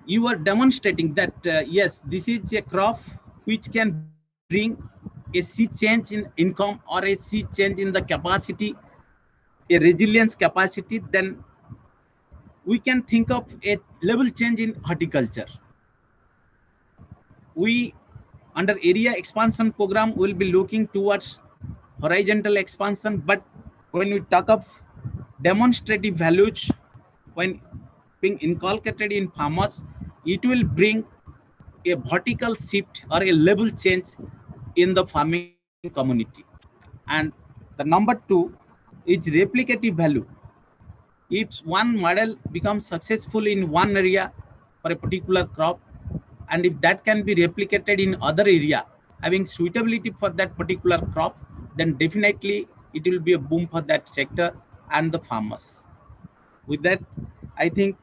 you are demonstrating that yes, this is a crop which can bring a sea change in income or a sea change in the capacity, a resilience capacity, then we can think of a level change in horticulture. We, under area expansion program, will be looking towards horizontal expansion, but when we talk of demonstrative values, when being inculcated in farmers, it will bring a vertical shift or a level change in the farming community. And the number two is replicative value. If one model becomes successful in one area for a particular crop, and if that can be replicated in other area having suitability for that particular crop, then definitely it will be a boom for that sector and the farmers. With that, I think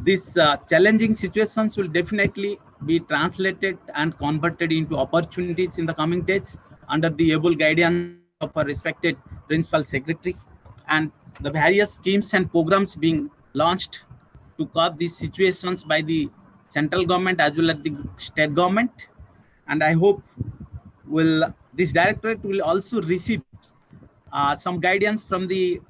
these challenging situations will definitely be translated and converted into opportunities in the coming days under the able guidance of our respected Principal Secretary, and the various schemes and programs being launched to curb these situations by the central government as well as the state government. And I hope this directorate will also receive some guidance from the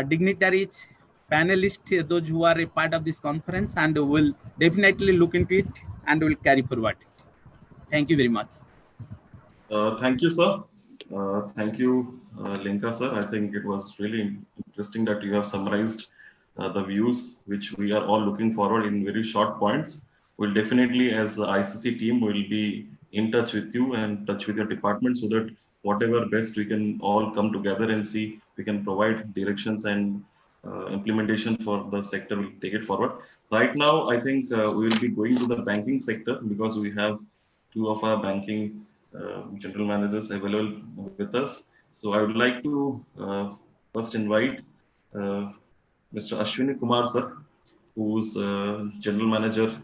dignitaries, panelists, those who are a part of this conference, and will definitely look into it and will carry forward. Thank you very much. Thank you, sir. Thank you, Linka, sir. I think it was really interesting that you have summarized the views which we are all looking forward in very short points. We'll definitely, as the ICC team, will be in touch with you and touch with your department so that whatever best we can all come together and see, we can provide directions and implementation for the sector. We'll take it forward. Right now, I think we will be going to the banking sector because we have two of our banking general managers available with us. So I would like to first invite Mr. Ashwini Kumar sir, who's General Manager,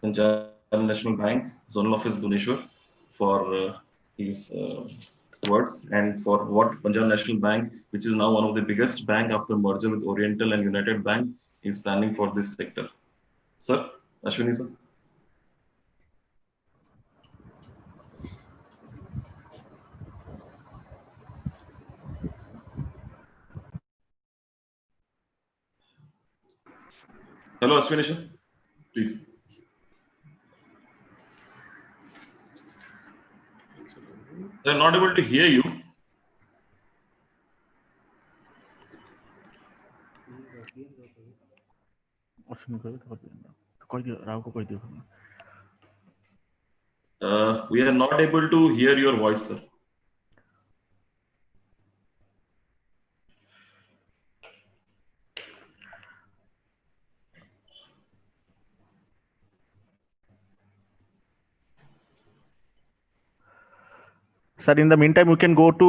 Punjab National Bank, Zonal Office Bhubaneswar, for his words and for what Punjab National Bank, which is now one of the biggest bank after merger with Oriental and United Bank, is planning for this sector. Sir, Ashwini sir. Hello, Ashwini sir, please. They're not able to hear you. We are not able to hear your voice, sir. Sir, in the meantime, we can go to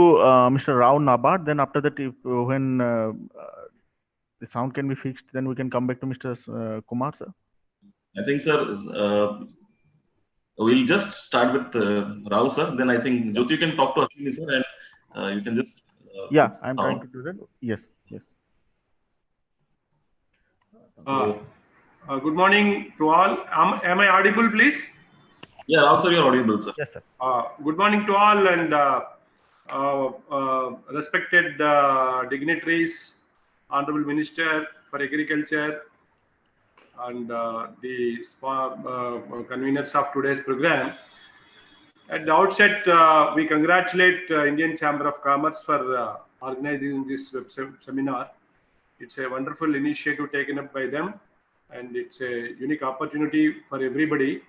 Mr. Rao Nabad. Then after that, if, when the sound can be fixed, then we can come back to Mr. Kumar, sir. I think, sir, we'll just start with Rao, sir. Then I think, Jyoti, you can talk to Ashwini, sir, and you can just... yeah, I'm trying to do that. Yes, yes. Good morning to all. Am I audible, please? Yeah, Rao, sir, you're audible, sir. Yes, sir. Good morning to all and respected dignitaries, Honorable Minister for Agriculture, and the conveners of today's program. At the outset, we congratulate Indian Chamber of Commerce for organizing this seminar. It's a wonderful initiative taken up by them, and it's a unique opportunity for everybody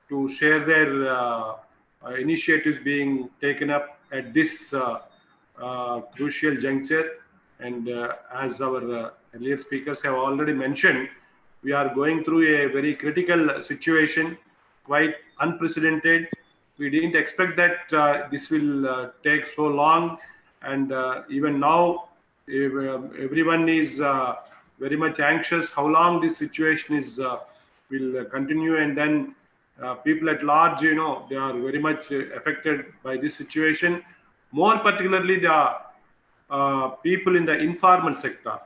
to share their initiatives being taken up at this crucial juncture. And as our earlier speakers have already mentioned, we are going through a very critical situation, quite unprecedented. We didn't expect that this will take so long, and even now everyone is very much anxious how long this situation is will continue, and then people at large, they are very much affected by this situation. More particularly, the people in the informal sector,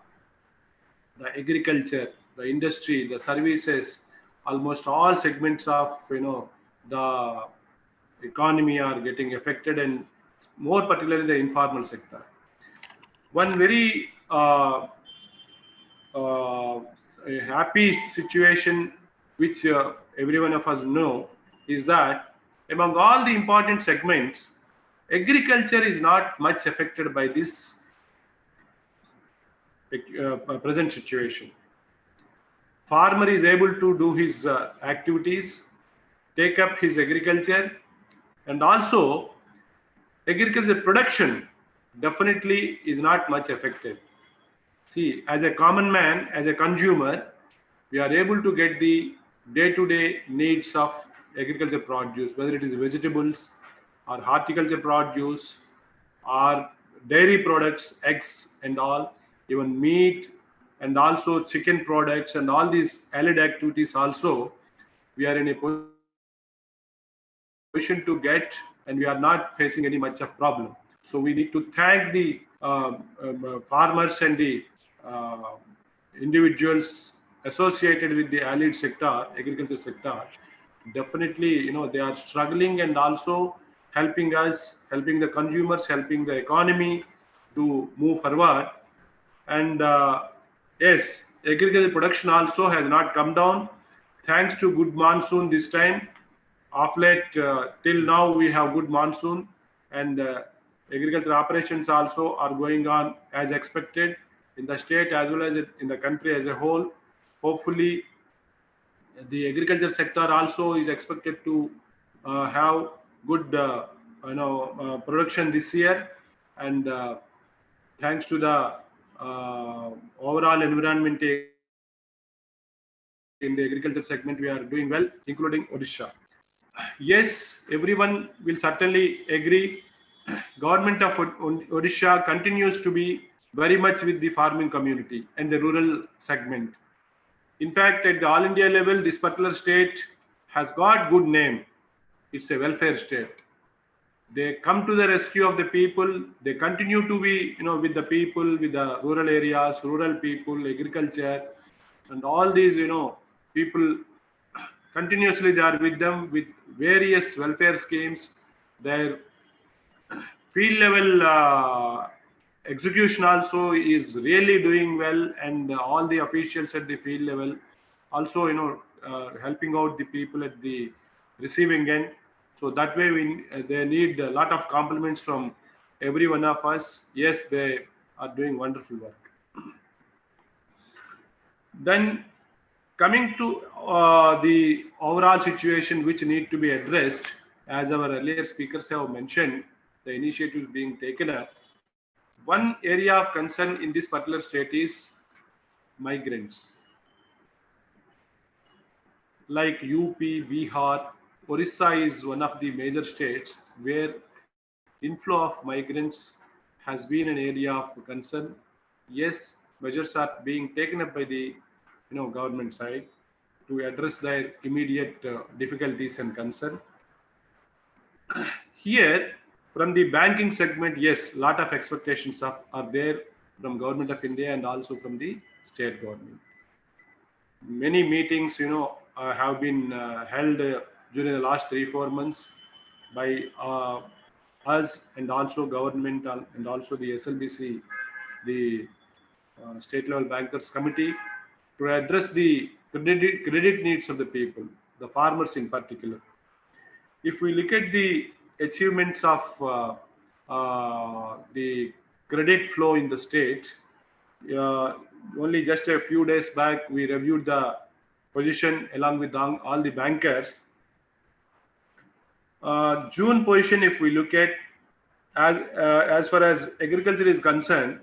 the agriculture, the industry, the services, almost all segments of the economy are getting affected, and more particularly the informal sector. One very a happy situation which every one of us know is that among all the important segments, agriculture is not much affected by this present situation. Farmer is able to do his activities, take up his agriculture, and also agriculture production definitely is not much affected. See, as a common man, as a consumer, we are able to get the day-to-day needs of agriculture produce, whether it is vegetables or horticulture produce or dairy products, eggs and all, even meat, and also chicken products, and all these allied activities also, we are in a position to get, and we are not facing any much of problem. So we need to thank the farmers and the individuals associated with the allied sector, agriculture sector. Definitely, they are struggling and also helping us, helping the consumers, helping the economy to move forward. And yes, agriculture production also has not come down thanks to good monsoon this time. Of late, till now we have good monsoon, and agriculture operations also are going on as expected in the state as well as in the country as a whole. Hopefully, the agriculture sector also is expected to have good production this year, and thanks to the overall environment in the agriculture segment, we are doing well, including Odisha. Yes, everyone will certainly agree. Government of Odisha continues to be very much with the farming community and the rural segment. In fact, at the all India level, this particular state has got good name. It's a welfare state. They come to the rescue of the people. They continue to be, with the people, with the rural areas, rural people, agriculture, and all these, people continuously they are with them with various welfare schemes. Their field level execution also is really doing well, and all the officials at the field level also, helping out the people at the receiving end. So that way they need a lot of compliments from every one of us. Yes, they are doing wonderful work. Then coming to the overall situation which need to be addressed, as our earlier speakers have mentioned, the initiatives being taken up. One area of concern in this particular state is migrants. Like UP, Bihar, Orissa is one of the major states where inflow of migrants has been an area of concern. Yes, measures are being taken up by the government side to address their immediate difficulties and concern. Here, from the banking segment, yes, lot of expectations are there from Government of India and also from the state government. Many meetings, have been held during the last 3-4 months by us and also government and also the SLBC, the State Level Bankers Committee, to address the credit needs of the people, the farmers in particular. If we look at the achievements of the credit flow in the state, only just a few days back, we reviewed the position along with all the bankers. June position, if we look at, as far as agriculture is concerned,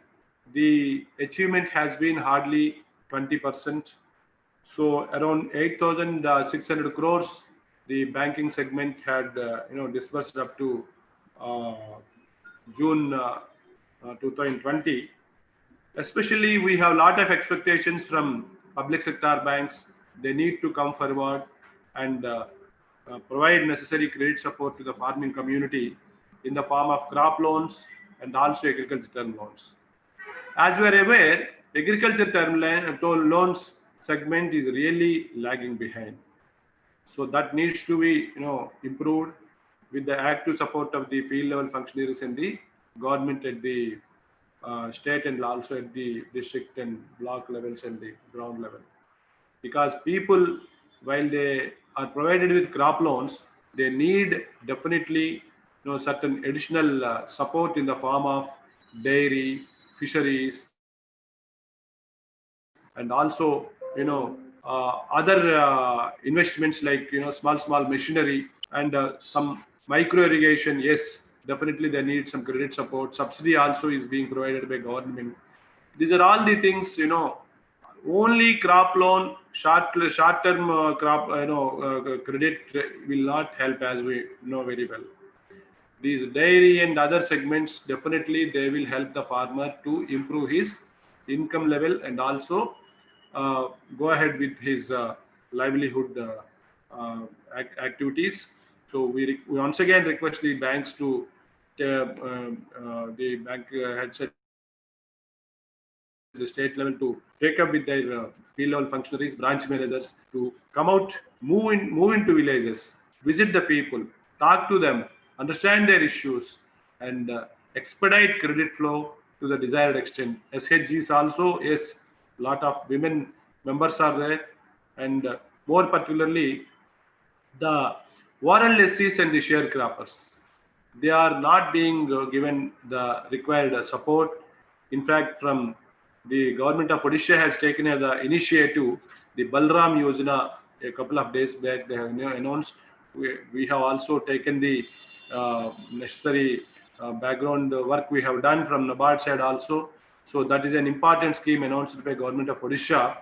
the achievement has been hardly 20%. So around 8,600 crores, the banking segment had disbursed up to June 2020. Especially, we have a lot of expectations from public sector banks. They need to come forward and provide necessary credit support to the farming community in the form of crop loans and also agriculture term loans. As we are aware, agriculture term loans segment is really lagging behind. So that needs to be improved with the active support of the field level functionaries and the government at the state and also at the district and block levels and the ground level. Because people, while they are provided with crop loans, they need definitely certain additional support in the form of dairy, fisheries, and also other investments like small machinery and some micro irrigation. Yes, definitely they need some credit support. Subsidy also is being provided by government. These are all the things, only crop loan, short-term crop, credit will not help, as we know very well. These dairy and other segments, definitely they will help the farmer to improve his income level and also go ahead with his livelihood activities. So we once again request the banks to the bank heads at the state level to take up with their field level functionaries, branch managers to come out, move into villages, visit the people, talk to them, understand their issues, and expedite credit flow to the desired extent. SHGs also, yes, a lot of women members are there, and more particularly the warren lessees and the sharecroppers. They are not being given the required support. In fact, from the government of Odisha has taken the initiative, the Balram Yojana, a couple of days back, they have announced we have also taken the necessary background work we have done from NABARD side also. So that is an important scheme announced by Government of Odisha.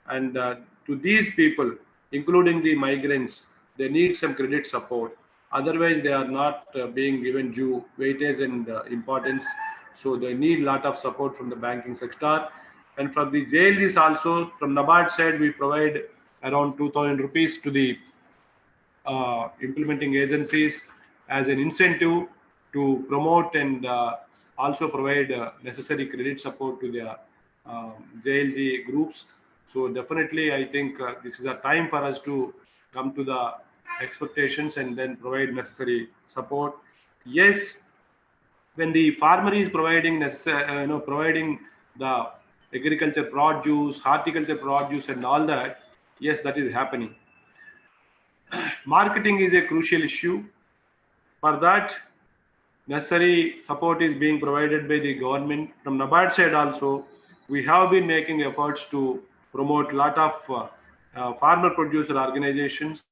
And to these people, including the migrants, they need some credit support. Otherwise, they are not being given due weightage and importance. So they need a lot of support from the banking sector. And from the JLGs also, from NABARD side, we provide around 2,000 rupees to the implementing agencies as an incentive to promote and also provide necessary credit support to the JLG groups. So definitely, I think this is a time for us to come to the expectations and then provide necessary support. Yes, when the farmer is providing providing the agriculture produce, horticulture produce, and all that, yes, that is happening. Marketing is a crucial issue. For that, necessary support is being provided by the government. From NABARD side also, we have been making efforts to promote a lot of farmer producer organizations.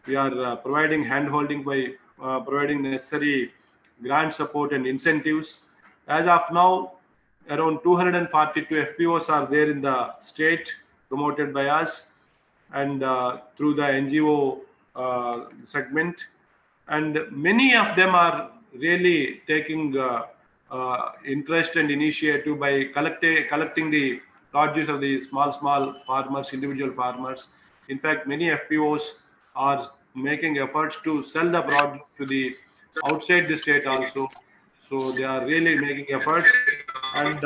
We are providing hand-holding by providing necessary grant support and incentives. As of now, around 242 FPOs are there in the state promoted by us and through the NGO segment. And many of them are really taking interest and initiative by collecting the produce of the small farmers, individual farmers. In fact, many FPOs are making efforts to sell the product to the outside the state also. So they are really making efforts. And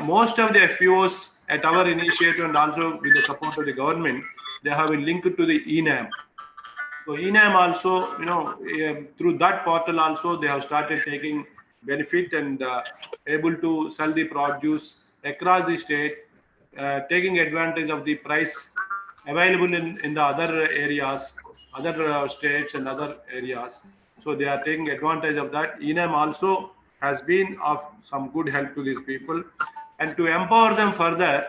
most of the FPOs at our initiative and also with the support of the government, they have been linked to the ENAM. So ENAM also, through that portal also, they have started taking benefit and able to sell the produce across the state, taking advantage of the price available in the other areas, other states and other areas. So they are taking advantage of that. ENAM also has been of some good help to these people. And to empower them further,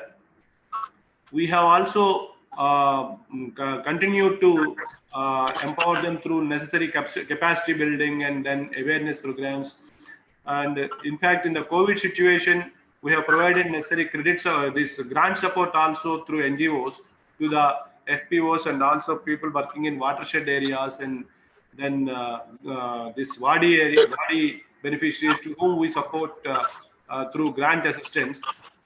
we have also continued to empower them through necessary capacity building and then awareness programs. And in fact, in the COVID situation, we have provided necessary credits, this grant support also through NGOs to the FPOs and also people working in watershed areas, and then this WADI beneficiaries to whom we support through grant assistance.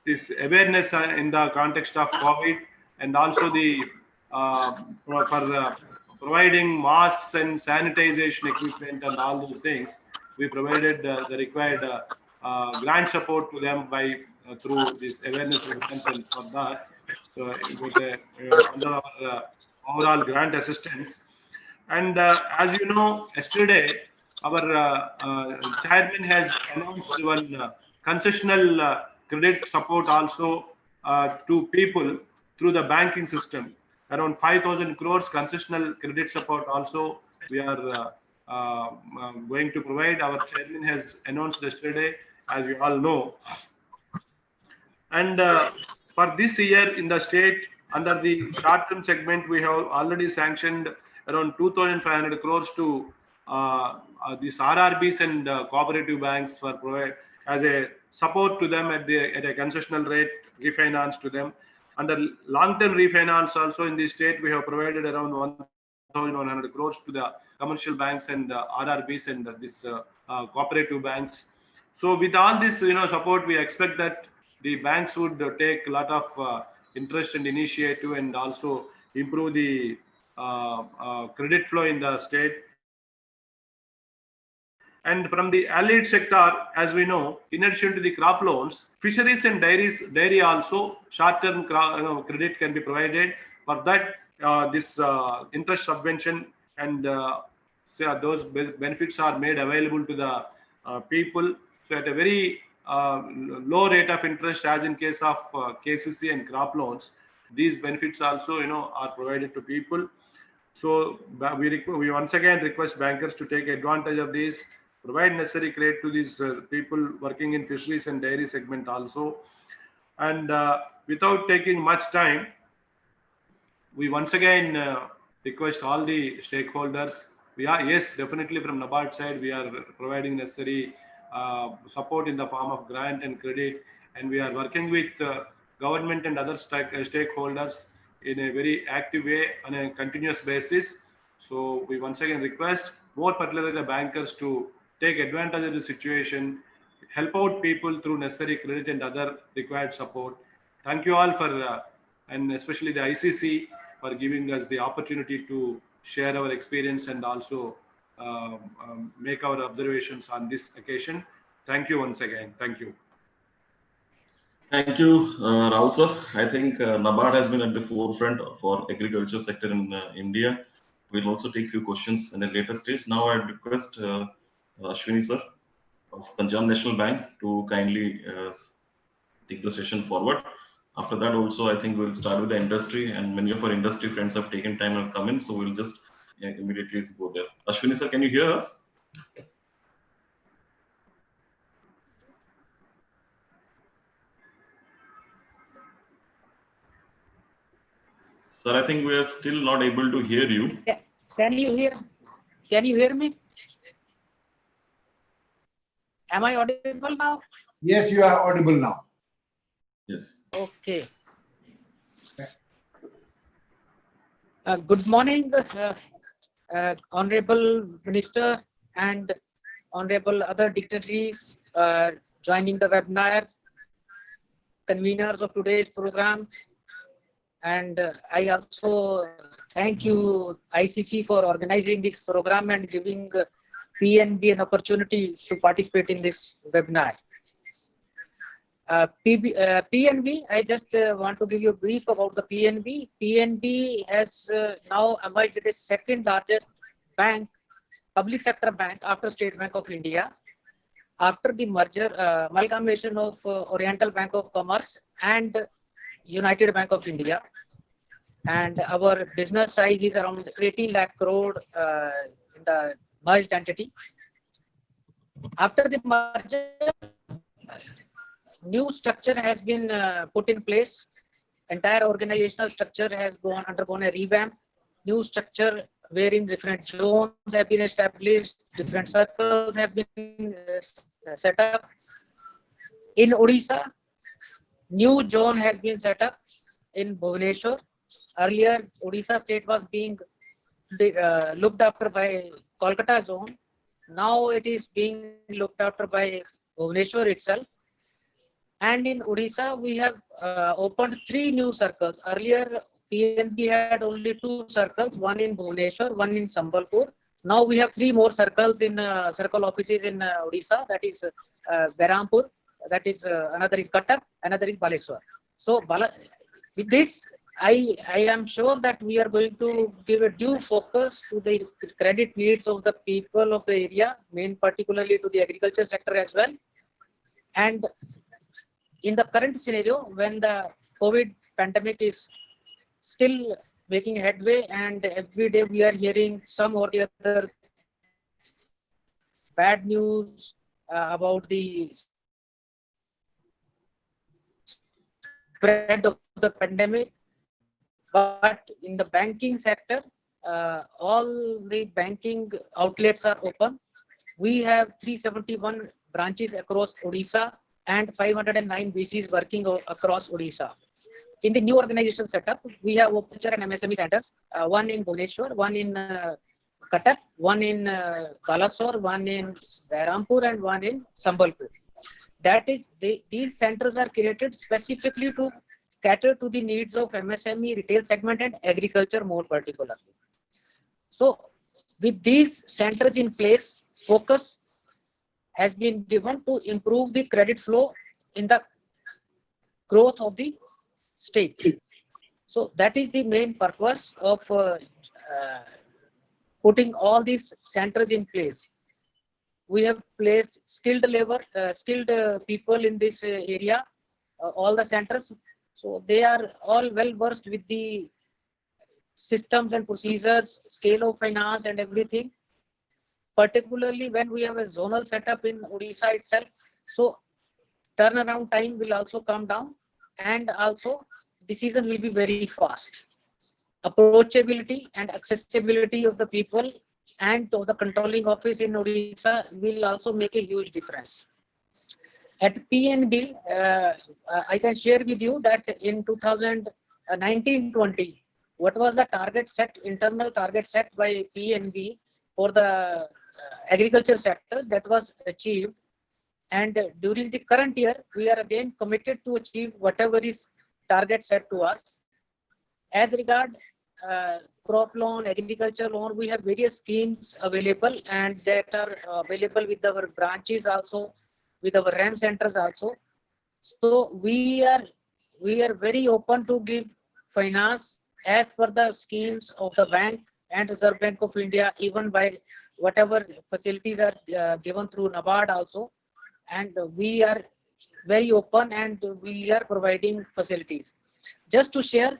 This awareness in the context of COVID, and also the for providing masks and sanitization equipment and all those things, we provided the required grant support to them by through this awareness programs, and for that under our overall grant assistance. And as you know, yesterday our chairman has announced one concessional credit support also to people through the banking system. Around 5,000 crores concessional credit support also we are going to provide. Our chairman has announced yesterday, as you all know. And for this year in the state, under the short-term segment, we have already sanctioned around 2,500 crores to these RRBs and cooperative banks for provide as a support to them at a concessional rate refinance to them. Under long-term refinance also in the state, we have provided around 1,100 crores to the commercial banks and RRBs and this cooperative banks. So with all this support, we expect that the banks would take a lot of interest and initiative and also improve the credit flow in the state. And from the allied sector, as we know, in addition to the crop loans, fisheries and dairy also short-term credit can be provided. For that, this interest subvention and those benefits are made available to the people. So at a very low rate of interest, as in case of KCC and crop loans, these benefits also are provided to people. So we once again request bankers to take advantage of this, provide necessary credit to these people working in fisheries and dairy segment also. And without taking much time, we once again request all the stakeholders. We are, yes, definitely from NABARD side, we are providing necessary support in the form of grant and credit, and we are working with government and other stakeholders in a very active way on a continuous basis. So we once again request more particularly the bankers to take advantage of the situation, help out people through necessary credit and other required support. Thank you all for, and especially the ICC for giving us the opportunity to share our experience and also make our observations on this occasion. Thank you once again. Thank you. Thank you, Rao sir. I think NABARD has been at the forefront for agriculture sector in India. We'll also take few questions in a later stage. Now I request Ashwini sir of Punjab National Bank to kindly take the session forward. After that also, I think we'll start with the industry, and many of our industry friends have taken time and come in, so we'll just immediately go there. Ashwini sir, can you hear us? Sir, I think we are still not able to hear you. Yeah. Can you hear me? Am I audible now? Yes, you are audible now. Yes. Okay. Good morning, Honorable Minister and Honorable other dignitaries joining the webinar, conveners of today's program. And I also thank you, ICC, for organizing this program and giving PNB an opportunity to participate in this webinar. PNB, I just want to give you a brief about the PNB. PNB has now emerged as second largest bank, public sector bank after State Bank of India, after the merger, amalgamation of Oriental Bank of Commerce and United Bank of India. And our business size is around 18 lakh crore in the merged entity. After the merger, new structure has been put in place. Entire organizational structure has undergone a revamp. New structure wherein different zones have been established, different circles have been set up. In Odisha, new zone has been set up in Bhubaneswar. Earlier, Odisha state was being looked after by Kolkata zone. Now it is being looked after by Bhubaneswar itself. And in Odisha, we have opened 3 new circles. Earlier, PNB had only 2 circles, one in Bhubaneswar, one in Sambalpur. Now we have 3 more circles in circle offices in Odisha, that is Berhampur, that is another is Cuttack, another is Baleswar. So with this, I am sure that we are going to give a due focus to the credit needs of the people of the area, particularly to the agriculture sector as well. And in the current scenario, when the COVID pandemic is still making headway and every day we are hearing some or the other bad news about the spread of the pandemic, but in the banking sector, all the banking outlets are open. We have 371 branches across Odisha and 509 BCs working across Odisha. In the new organization setup, we have Horticulture and MSME centers, one in Bhubaneswar, one in Cuttack, one in Baleswar, one in Berhampur, and one in Sambalpur. That is, these centers are created specifically to cater to the needs of MSME, retail segment, and agriculture more particularly. So, with these centers in place, focus has been given to improve the credit flow in the growth of the state. So that is the main purpose of putting all these centers in place. We have placed skilled labor, skilled people in this area, all the centers. So they are all well versed with the systems and procedures, scale of finance and everything. Particularly when we have a zonal setup in Odisha itself, so turnaround time will also come down and also decision will be very fast. approachability and accessibility of the people and to the controlling office in Odisha will also make a huge difference. At PNB, I can share with you that in 2019-20, what was the target set, internal target set by PNB for the agriculture sector, that was achieved. And during the current year, we are again committed to achieve whatever is target set to us. As regard crop loan, agriculture loan, we have various schemes available, and that are available with our branches also, with our RAM centers also. So we are very open to give finance as per the schemes of the bank and Reserve Bank of India, even by whatever facilities are given through NABARD also. And we are very open and we are providing facilities. Just to share,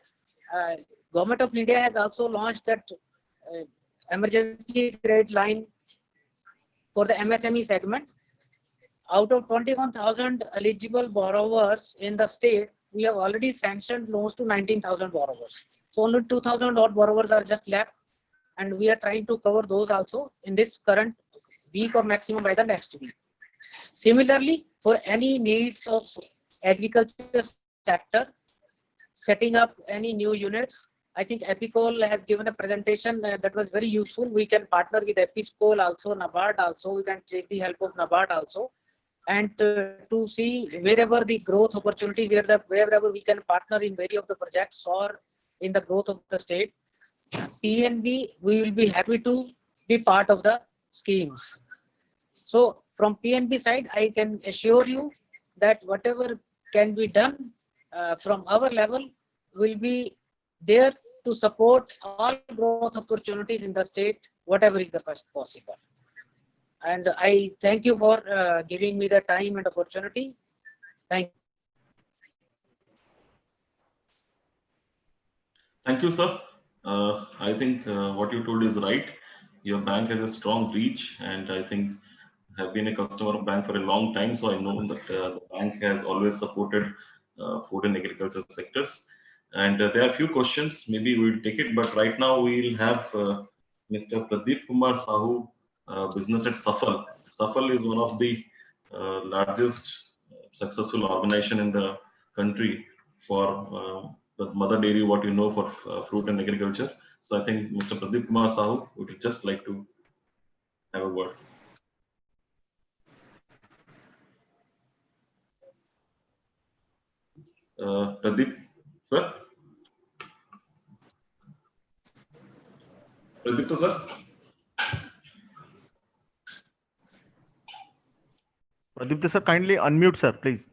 Government of India has also launched that emergency credit line for the MSME segment. Out of 21,000 eligible borrowers in the state, we have already sanctioned loans to 19,000 borrowers. So only 2,000 odd borrowers are just left, and we are trying to cover those also in this current week or maximum by the next week. Similarly, for any needs of agriculture sector, setting up any new units, I think Epicol has given a presentation that was very useful. We can partner with Episcol also, NABARD also. We can take the help of NABARD also, and to see wherever the growth opportunities, wherever we can partner in various of the projects or in the growth of the state. PNB, we will be happy to be part of the schemes. So from PNB side, I can assure you that whatever can be done from our level will be there to support all growth opportunities in the state, whatever is the best possible. And I thank you for giving me the time and opportunity. Thank you. Thank you, sir. I think what you told is right. Your bank has a strong reach, and I think have been a customer of bank for a long time, so I know that the bank has always supported food and agriculture sectors. And there are a few questions, maybe we'll take it, but right now we'll have Mr. Pradeep Kumar Sahu, business at Safal. Safal is one of the largest successful organization in the country for the mother dairy, what you know, for fruit and agriculture. So I think Mr. Pradeep Kumar Sahu would just like to have a word. Pradeep, sir? Pradeep, sir? Pradeep, sir, kindly unmute, sir, please.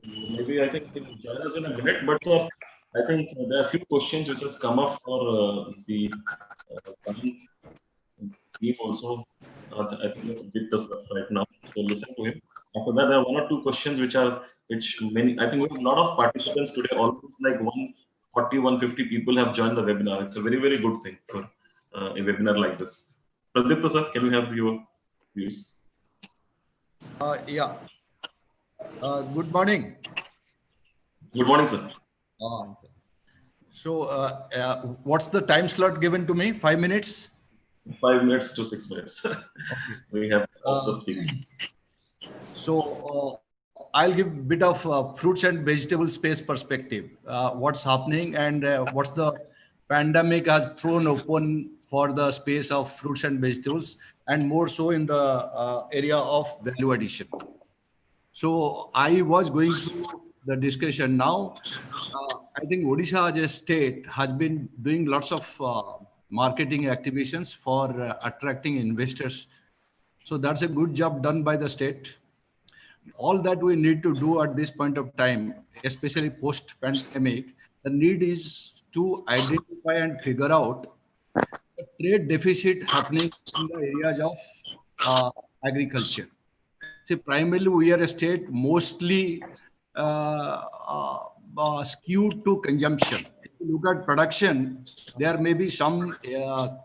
Maybe I think he'll join us in a minute, but I think there are a few questions which has come up for the team also. I think we have to get this right now, so listen to him. After that, there are one or two questions which many, I think we have a lot of participants today, almost like 140, 150 people have joined the webinar. It's a very, very good thing for a webinar like this. Pradeep, sir, can we have your views? Yeah. Good morning. Good morning, sir. So, what's the time slot given to me? 5 minutes? 5 minutes to 6 minutes. Okay. We have to speak. So, I'll give a bit of fruits and vegetable space perspective. What's happening and what's the pandemic has thrown open for the space of fruits and vegetables, and more so in the area of value addition. So I was going through the discussion now. I think Odisha as a state has been doing lots of marketing activations for attracting investors. So that's a good job done by the state. All that we need to do at this point of time, especially post-pandemic, the need is to identify and figure out the trade deficit happening in the areas of agriculture. See, primarily we are a state mostly skewed to consumption. If you look at production, there may be some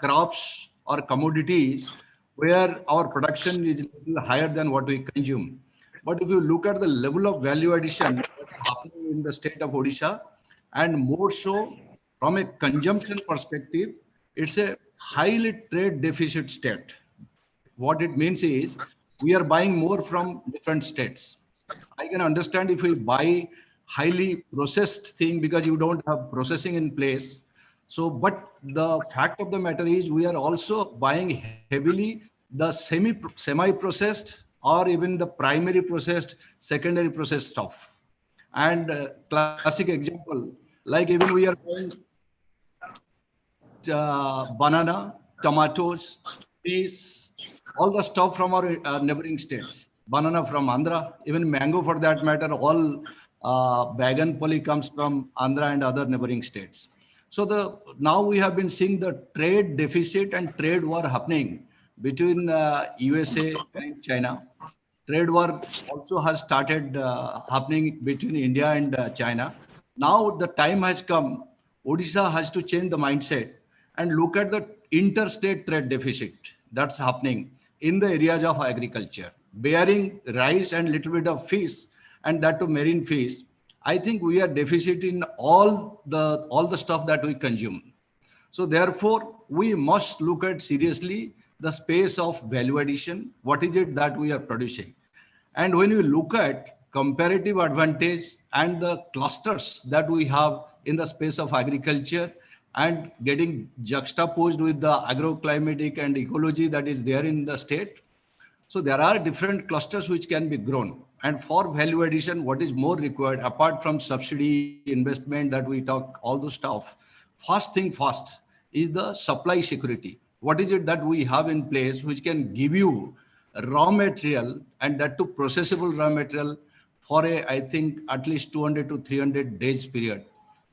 crops or commodities where our production is a little higher than what we consume. But if you look at the level of value addition that's happening in the state of Odisha, and more so from a consumption perspective, it's a highly trade deficit state. What it means is we are buying more from different states. I can understand if we buy highly processed thing because you don't have processing in place. So, but the fact of the matter is we are also buying heavily the semi-processed or even the primary processed, secondary processed stuff. And classic example, like even we are buying banana, tomatoes, peas, all the stuff from our neighboring states. Banana from Andhra, even mango for that matter, all bagan poli comes from Andhra and other neighboring states. So now we have been seeing the trade deficit and trade war happening between USA and China. Trade war also has started happening between India and China. Now the time has come, Odisha has to change the mindset and look at the interstate trade deficit that's happening in the areas of agriculture, bearing rice and little bit of fish, and that to marine fish. I think we are deficit in all the stuff that we consume. So therefore, we must look at seriously the space of value addition. What is it that we are producing? And when you look at comparative advantage and the clusters that we have in the space of agriculture and getting juxtaposed with the agroclimatic and ecology that is there in the state. So there are different clusters which can be grown. And for value addition, what is more required apart from subsidy investment that we talk, all the stuff, first thing first is the supply security. What is it that we have in place which can give you raw material and that to processable raw material for I think at least 200 to 300 days period,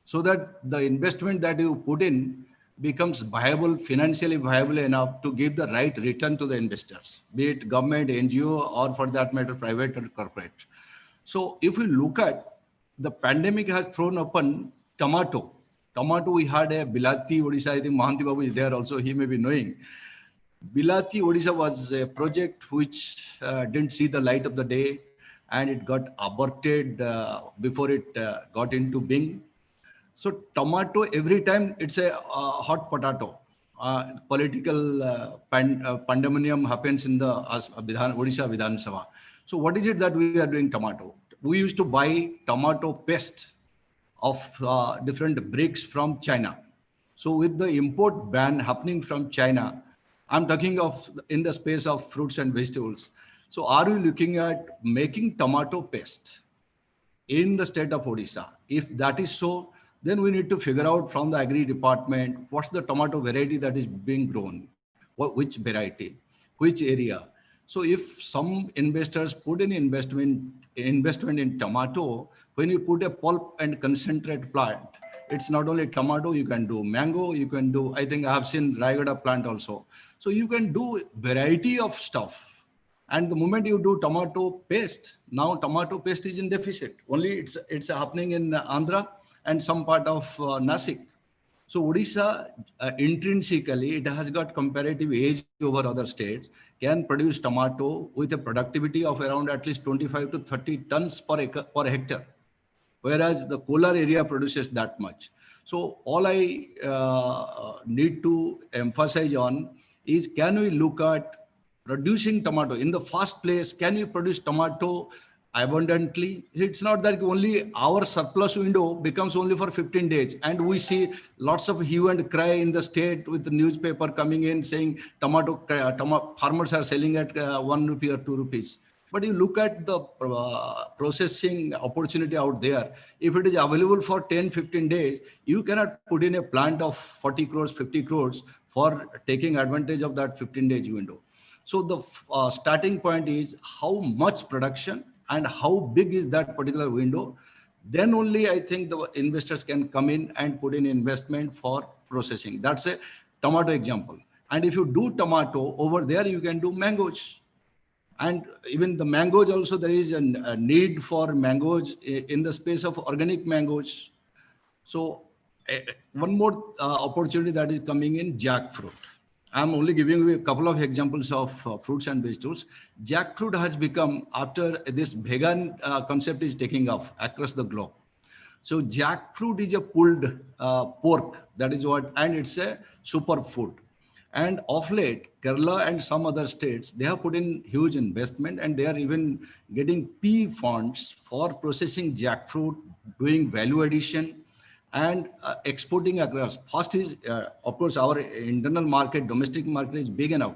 so that the investment that you put in becomes viable, financially viable enough to give the right return to the investors, be it government, NGO, or for that matter, private or corporate. So if we look at the pandemic has thrown open tomato. Tomato, we had a Bilati Odisha, I think Mahanti Babu is there also, he may be knowing. Bilati Odisha was a project which didn't see the light of the day and it got aborted before it got into being. So tomato, every time it's a hot potato. Political pandemonium happens in the Odisha Vidhan Sabha. So what is it that we are doing tomato? We used to buy tomato paste of different bricks from China. So with the import ban happening from China, I'm talking of in the space of fruits and vegetables. So are we looking at making tomato paste in the state of Odisha? If that is so, then we need to figure out from the Agri department, what's the tomato variety that is being grown, which variety, which area. So if some investors put in investment in tomato, when you put a pulp and concentrate plant, it's not only tomato, you can do mango, you can do, I think I have seen Raigada plant also. So you can do variety of stuff. And the moment you do tomato paste, now tomato paste is in deficit. Only it's happening in Andhra and some part of Nasik. So Odisha, intrinsically, it has got comparative edge over other states, can produce tomato with a productivity of around at least 25 to 30 tons per hectare, whereas the Kolar area produces that much. So all I need to emphasize on is, can we look at producing tomato? In the first place, can you produce tomato abundantly? It's not that only our surplus window becomes only for 15 days. And we see lots of hue and cry in the state with the newspaper coming in saying tomato farmers are selling at 1 rupee or 2 rupees. But you look at the processing opportunity out there. If it is available for 10, 15 days, you cannot put in a plant of 40 crores, 50 crores for taking advantage of that 15 days window. So the starting point is how much production and how big is that particular window. Then only I think the investors can come in and put in investment for processing. That's a tomato example. And if you do tomato over there, you can do mangoes. And even the mangoes also, there is a need for mangoes in the space of organic mangoes. So one more opportunity that is coming in, jackfruit. I'm only giving you a couple of examples of fruits and vegetables. Jackfruit has become, after this vegan concept is taking off across the globe. So jackfruit is a pulled pork, that is what, and it's a superfood. And of late, Kerala and some other states, they have put in huge investment, and they are even getting P funds for processing jackfruit, doing value addition, and exporting across. First is, of course, our internal market, domestic market is big enough.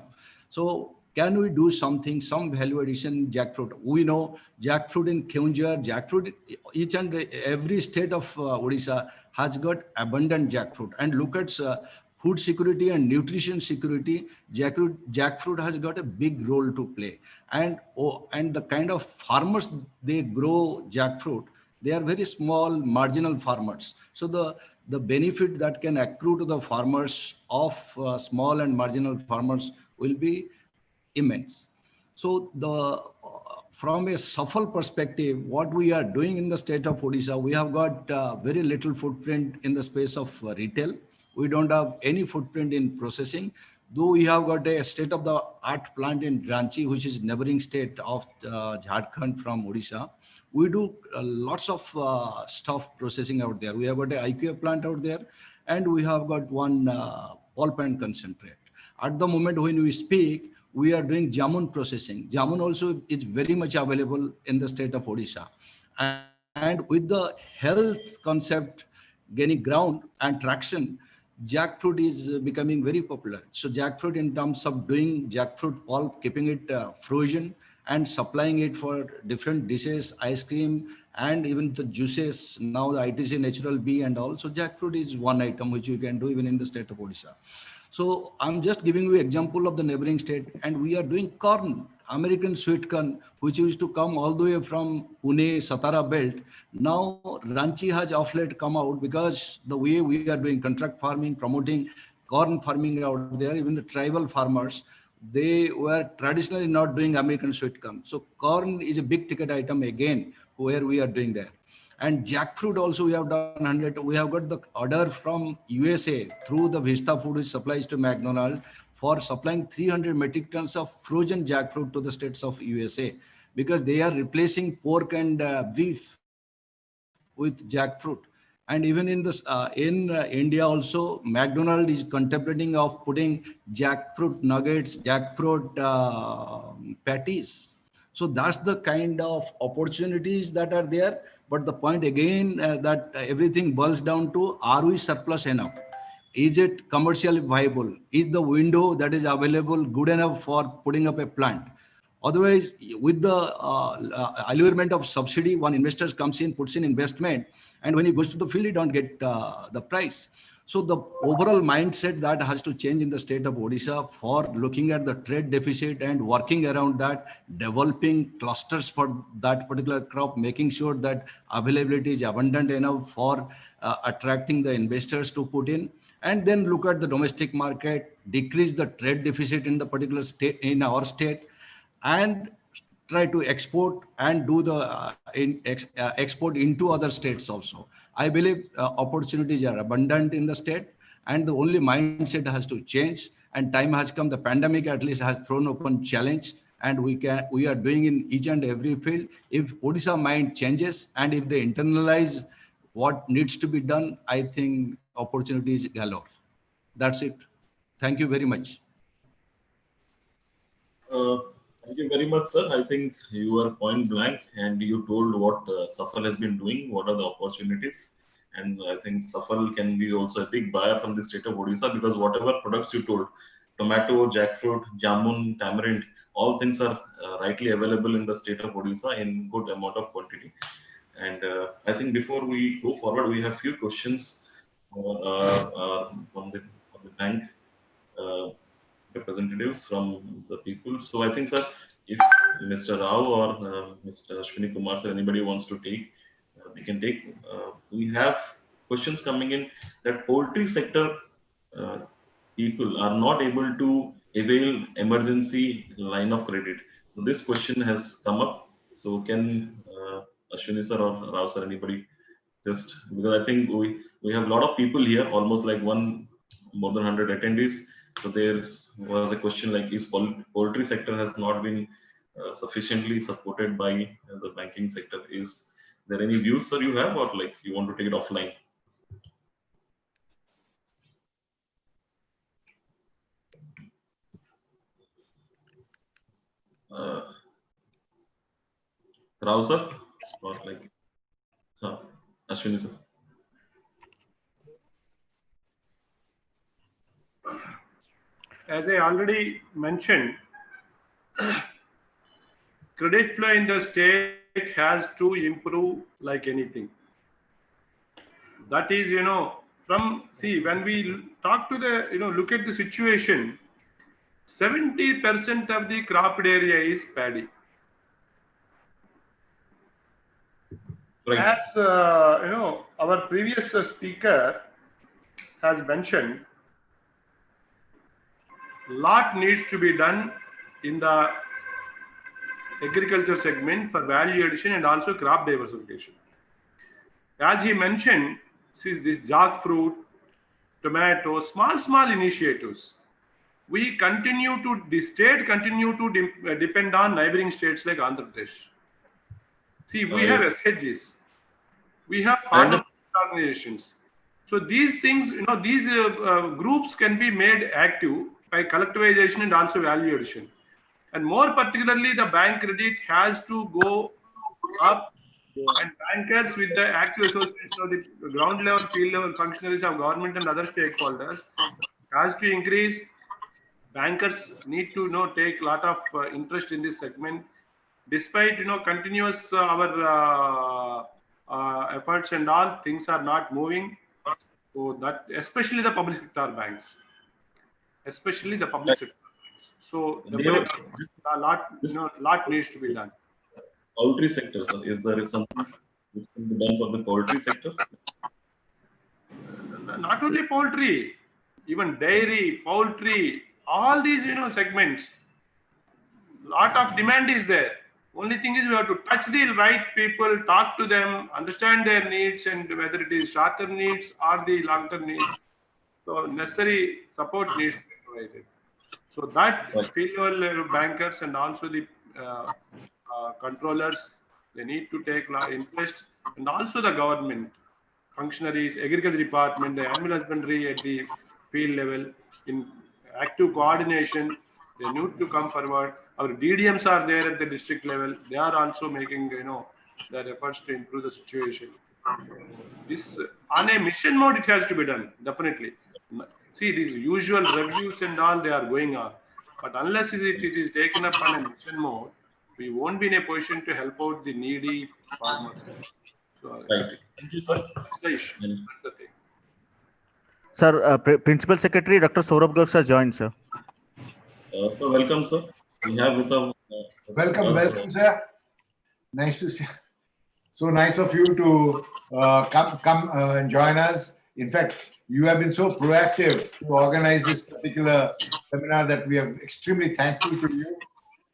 So can we do something, some value addition in jackfruit? We know jackfruit in Keonjhar, jackfruit, each and every state of Odisha has got abundant jackfruit. And look at food security and nutrition security, jackfruit has got a big role to play. And the kind of farmers they grow jackfruit, they are very small marginal farmers. So the benefit that can accrue to the farmers of small and marginal farmers will be immense. So from a SAFAL perspective, what we are doing in the state of Odisha, we have got very little footprint in the space of retail. We don't have any footprint in processing, though we have got a state-of-the-art plant in Ranchi, which is neighboring state of Jharkhand from Odisha. We do lots of stuff processing out there. We have got an IQF plant out there, and we have got one pulp and concentrate. At the moment when we speak, we are doing jamun processing. Jamun also is very much available in the state of Odisha. And with the health concept gaining ground and traction, jackfruit is becoming very popular. So jackfruit, in terms of doing jackfruit pulp, keeping it frozen and supplying it for different dishes, ice cream, and even the juices, now the ITC natural bee and all. So jackfruit is one item which you can do even in the state of Odisha. So I'm just giving you an example of the neighboring state, and we are doing corn, American sweet corn, which used to come all the way from Pune, Satara belt. Now Ranchi has of late come out because the way we are doing contract farming, promoting corn farming out there, even the tribal farmers, they were traditionally not doing American sweet corn. So corn is a big ticket item again, where we are doing that. And jackfruit also we have done 100. We have got the order from USA through the Vista Food, which supplies to McDonald's, for supplying 300 metric tons of frozen jackfruit to the states of USA, because they are replacing pork and beef with jackfruit. And even in this in India also, McDonald's is contemplating of putting jackfruit nuggets, jackfruit patties. So that's the kind of opportunities that are there. But the point again, that everything boils down to, are we surplus enough? Is it commercially viable? Is the window that is available good enough for putting up a plant? Otherwise, with the allurement of subsidy, one investor comes in, puts in investment, and when he goes to the field, he don't get the price. So the overall mindset that has to change in the state of Odisha for looking at the trade deficit and working around that, developing clusters for that particular crop, making sure that availability is abundant enough for attracting the investors to put in, and then look at the domestic market, decrease the trade deficit in the particular state, in our state, and try to export and do the export into other states also. I believe opportunities are abundant in the state, and the only mindset has to change, and time has come. The pandemic at least has thrown open challenge, and we are doing in each and every field. If Odisha mind changes and if they internalize what needs to be done, I think opportunities galore. That's it. Thank you very much. Thank you very much, sir. I think you were point blank and you told what SAFAL has been doing, what are the opportunities. And I think SAFAL can be also a big buyer from the state of Odisha, because whatever products you told, tomato, jackfruit, jamun, tamarind, all things are rightly available in the state of Odisha in good amount of quantity. And I think before we go forward, we have few questions from the bank representatives from the people. So I think, sir, if Mr. Rao or Mr. Ashwini Kumar, sir, anybody wants to take, we can take. We have questions coming in that poultry sector people are not able to avail emergency line of credit. So this question has come up. So can Ashwini sir or Rao sir, anybody, just because I think we have a lot of people here, almost like more than 100 attendees. So there was a question like, is poultry sector has not been sufficiently supported by the banking sector? Is there any views, sir, you have, or like you want to take it offline? Rao sir, or like Ashwini sir? As I already mentioned, credit flow in the state has to improve like anything. That is, when we talk to the, look at the situation, 70% of the cropped area is paddy. Right. As, our previous speaker has mentioned, lot needs to be done in the agriculture segment for value addition and also crop diversification. As he mentioned, see this jackfruit, tomato, small initiatives. The state continue to depend on neighboring states like Andhra Pradesh. See, we have SHGs, we have farmer organizations. So these things, these groups can be made active by collectivization and also value addition. And more particularly, the bank credit has to go up, and bankers with the active association of the ground level, field level functionaries of government and other stakeholders has to increase. Bankers need to take a lot of interest in this segment. Despite continuous our efforts and all, things are not moving. So that especially the public sector banks, So a lot needs to be done. Poultry sector, sir, is there something which can be done for the poultry sector? Not only poultry, even dairy, poultry, all these segments. Lot of demand is there. Only thing is we have to touch the right people, talk to them, understand their needs, and whether it is short-term needs or the long-term needs. So necessary support needs to be provided. So that field level bankers and also the controllers, they need to take interest, and also the government functionaries, agriculture department, the animal husbandry at the field level in active coordination. They need to come forward. Our DDMs are there at the district level. They are also making their efforts to improve the situation. This on a mission mode, it has to be done definitely. See, these usual reviews and all, they are going on, but unless it is taken up on a mission mode, we won't be in a position to help out the needy farmers. So that's the issue. That's the thing. Sir, Principal Secretary Dr. Saurabh Garg has joined, sir. So welcome, sir. We have with us. Welcome, sir. Nice to see. So nice of you to come and join us. In fact, you have been so proactive to organize this particular seminar that we are extremely thankful to you.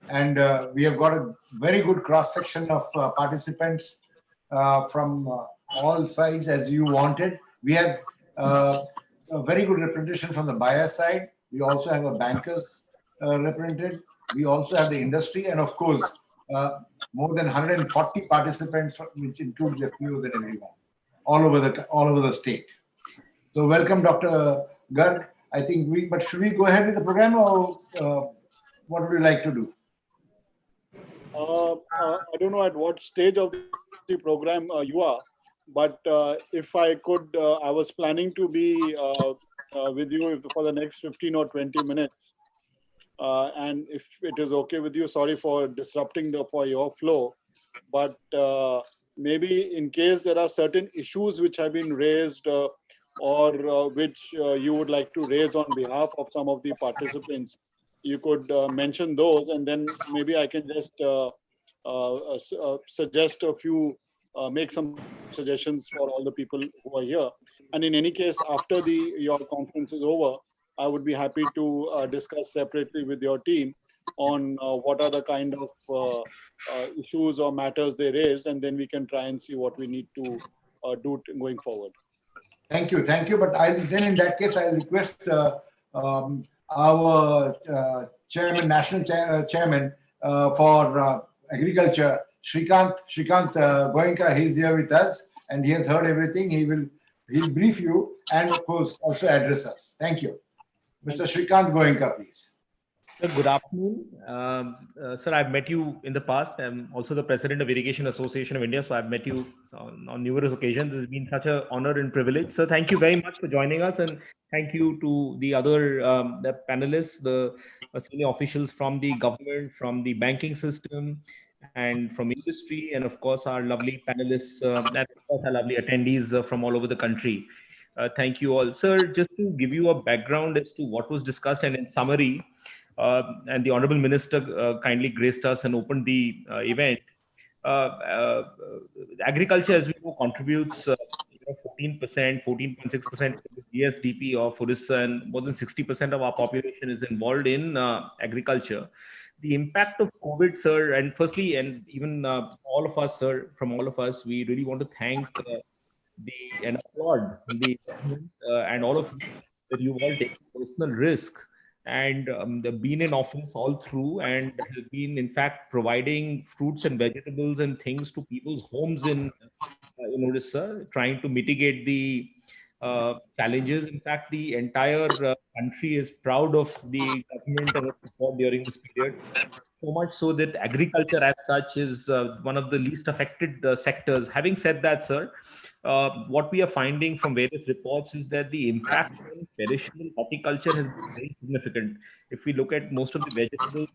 And we have got a very good cross-section of participants from all sides as you wanted. We have a very good representation from the buyer side. We also have a bankers represented. We also have the industry, and of course, more than 140 participants, which includes FPOs and everyone, all over the state. So welcome, Dr. Garg. I think but should we go ahead with the program, or what would you like to do? I don't know at what stage of the program you are, but if I could, I was planning to be with you for the next 15 or 20 minutes. And if it is okay with you, sorry for disrupting for your flow, but maybe in case there are certain issues which have been raised or which you would like to raise on behalf of some of the participants, you could mention those, and then maybe I can just suggest a few, make some suggestions for all the people who are here. And in any case, after your conference is over, I would be happy to discuss separately with your team on what are the kind of issues or matters they raised, and then we can try and see what we need to do going forward. Thank you. But then in that case, I'll request our chairman, national chairman for agriculture, Shrikant Goenka. He's here with us, and he has heard everything. He'll brief you and, of course, also address us. Thank you. Mr. Shrikant Goenka, please. Sir, good afternoon. Sir, I've met you in the past. I'm also the president of Irrigation Association of India, so I've met you on numerous occasions. It's been such an honor and privilege. Sir, thank you very much for joining us, and thank you to the other the panelists, the senior officials from the government, from the banking system, and from industry, and of course our lovely panelists and of course our lovely attendees from all over the country. Thank you all. Sir, just to give you a background as to what was discussed and in summary, and the Honorable Minister kindly graced us and opened the event. Agriculture, as we know, contributes 14%, 14.6% to the GSDP of Orissa, and more than 60% of our population is involved in agriculture. The impact of COVID, sir, and firstly, and even all of us, sir, from all of us, we really want to thank and applaud the government and all of you that you've all taken personal risk and they've been in office all through and have been, in fact, providing fruits and vegetables and things to people's homes in Odisha, trying to mitigate the challenges. In fact, the entire country is proud of the government and its support during this period. So much so that agriculture as such is one of the least affected sectors. Having said that, sir, what we are finding from various reports is that the impact on perishable horticulture has been very significant. If we look at most of the vegetables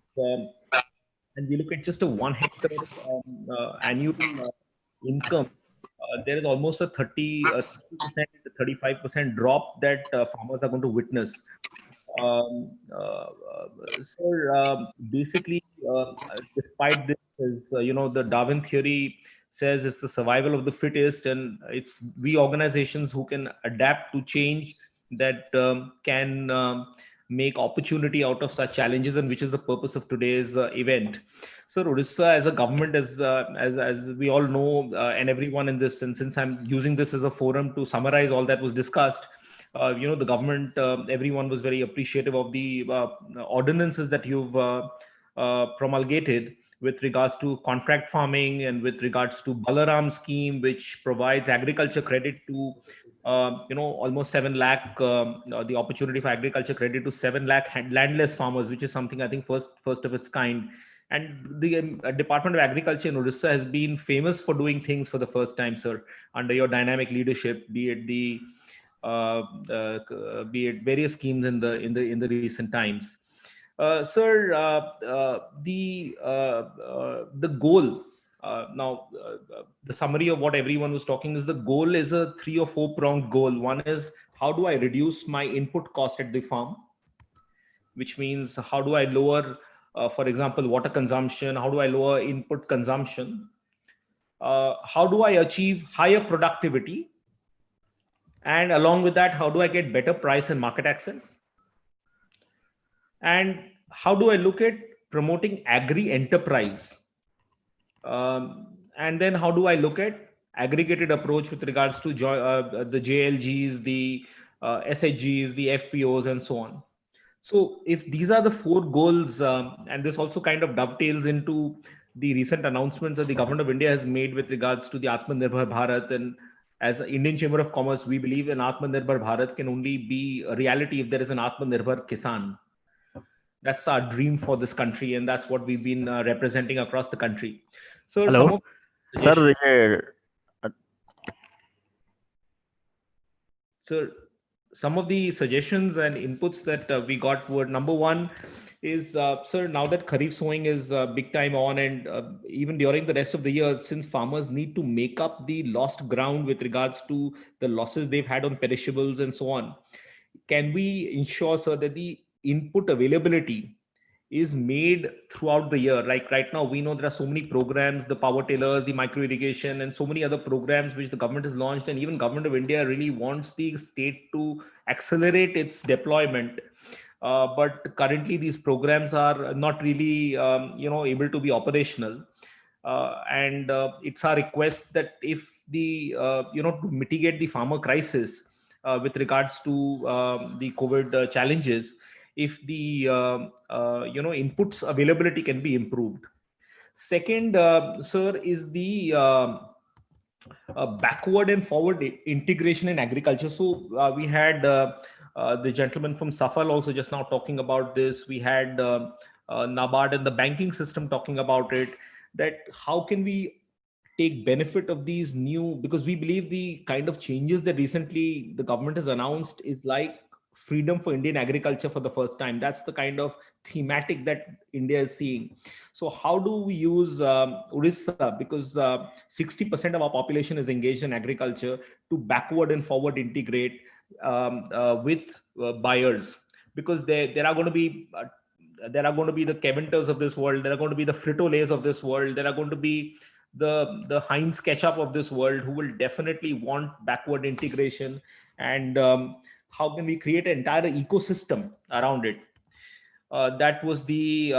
and we look at just a 1 hectare annual income, there is almost a 30%, 35% drop that farmers are going to witness. Sir, basically, despite this, is the Darwin theory says it's the survival of the fittest, and it's we organizations who can adapt to change that can make opportunity out of such challenges, and which is the purpose of today's event. So Odisha as a government, as we all know, and everyone in this, and since I'm using this as a forum to summarize all that was discussed, the government, everyone was very appreciative of the ordinances that you've promulgated with regards to contract farming and with regards to Balaram scheme, which provides agriculture credit to, almost 7 lakh, the opportunity for agriculture credit to 7 lakh landless farmers, which is something I think first of its kind. And the Department of Agriculture in Odisha has been famous for doing things for the first time, sir, under your dynamic leadership, be it various schemes in the recent times. Sir, the goal, now the summary of what everyone was talking is the goal is a 3 or 4 pronged goal. One is, how do I reduce my input cost at the farm, which means how do I lower, for example, water consumption? How do I lower input consumption? How do I achieve higher productivity? And along with that, how do I get better price and market access? And how do I look at promoting agri enterprise? And then how do I look at aggregated approach with regards to the JLGs, the SHGs, the FPOs, and so on. So if these are the 4 goals, and this also kind of dovetails into the recent announcements that the government of India has made with regards to the Atmanirbhar Bharat, and as an Indian Chamber of Commerce, we believe an Atmanirbhar Bharat can only be a reality if there is an Atmanirbhar Kisan. That's our dream for this country, and that's what we've been representing across the country. So, hello, sir. Sir, some of the suggestions and inputs that we got were, number one is, sir, now that Kharif sowing is big time on, and even during the rest of the year, since farmers need to make up the lost ground with regards to the losses they've had on perishables and so on, can we ensure, sir, that the input availability is made throughout the year? Like right now, we know there are so many programs, the power tillers, the micro irrigation, and so many other programs which the government has launched, and even Government of India really wants the state to accelerate its deployment. But currently these programs are not really, able to be operational. And it's our request that if the, to mitigate the farmer crisis with regards to the COVID challenges, if the inputs availability can be improved. Second, sir, is the backward and forward integration in agriculture. So we had the gentleman from Safal also just now talking about this. We had NABARD and the banking system talking about it, that how can we take benefit of these new, because we believe the kind of changes that recently the government has announced is like freedom for Indian agriculture for the first time. That's the kind of thematic that India is seeing. So how do we use Orissa, because 60% of our population is engaged in agriculture, to backward and forward integrate with buyers? Because there are going to be the Kevinters of this world, there are going to be the Frito-Lays of this world, there are going to be the Heinz ketchup of this world, who will definitely want backward integration. And how can we create an entire ecosystem around it? That was the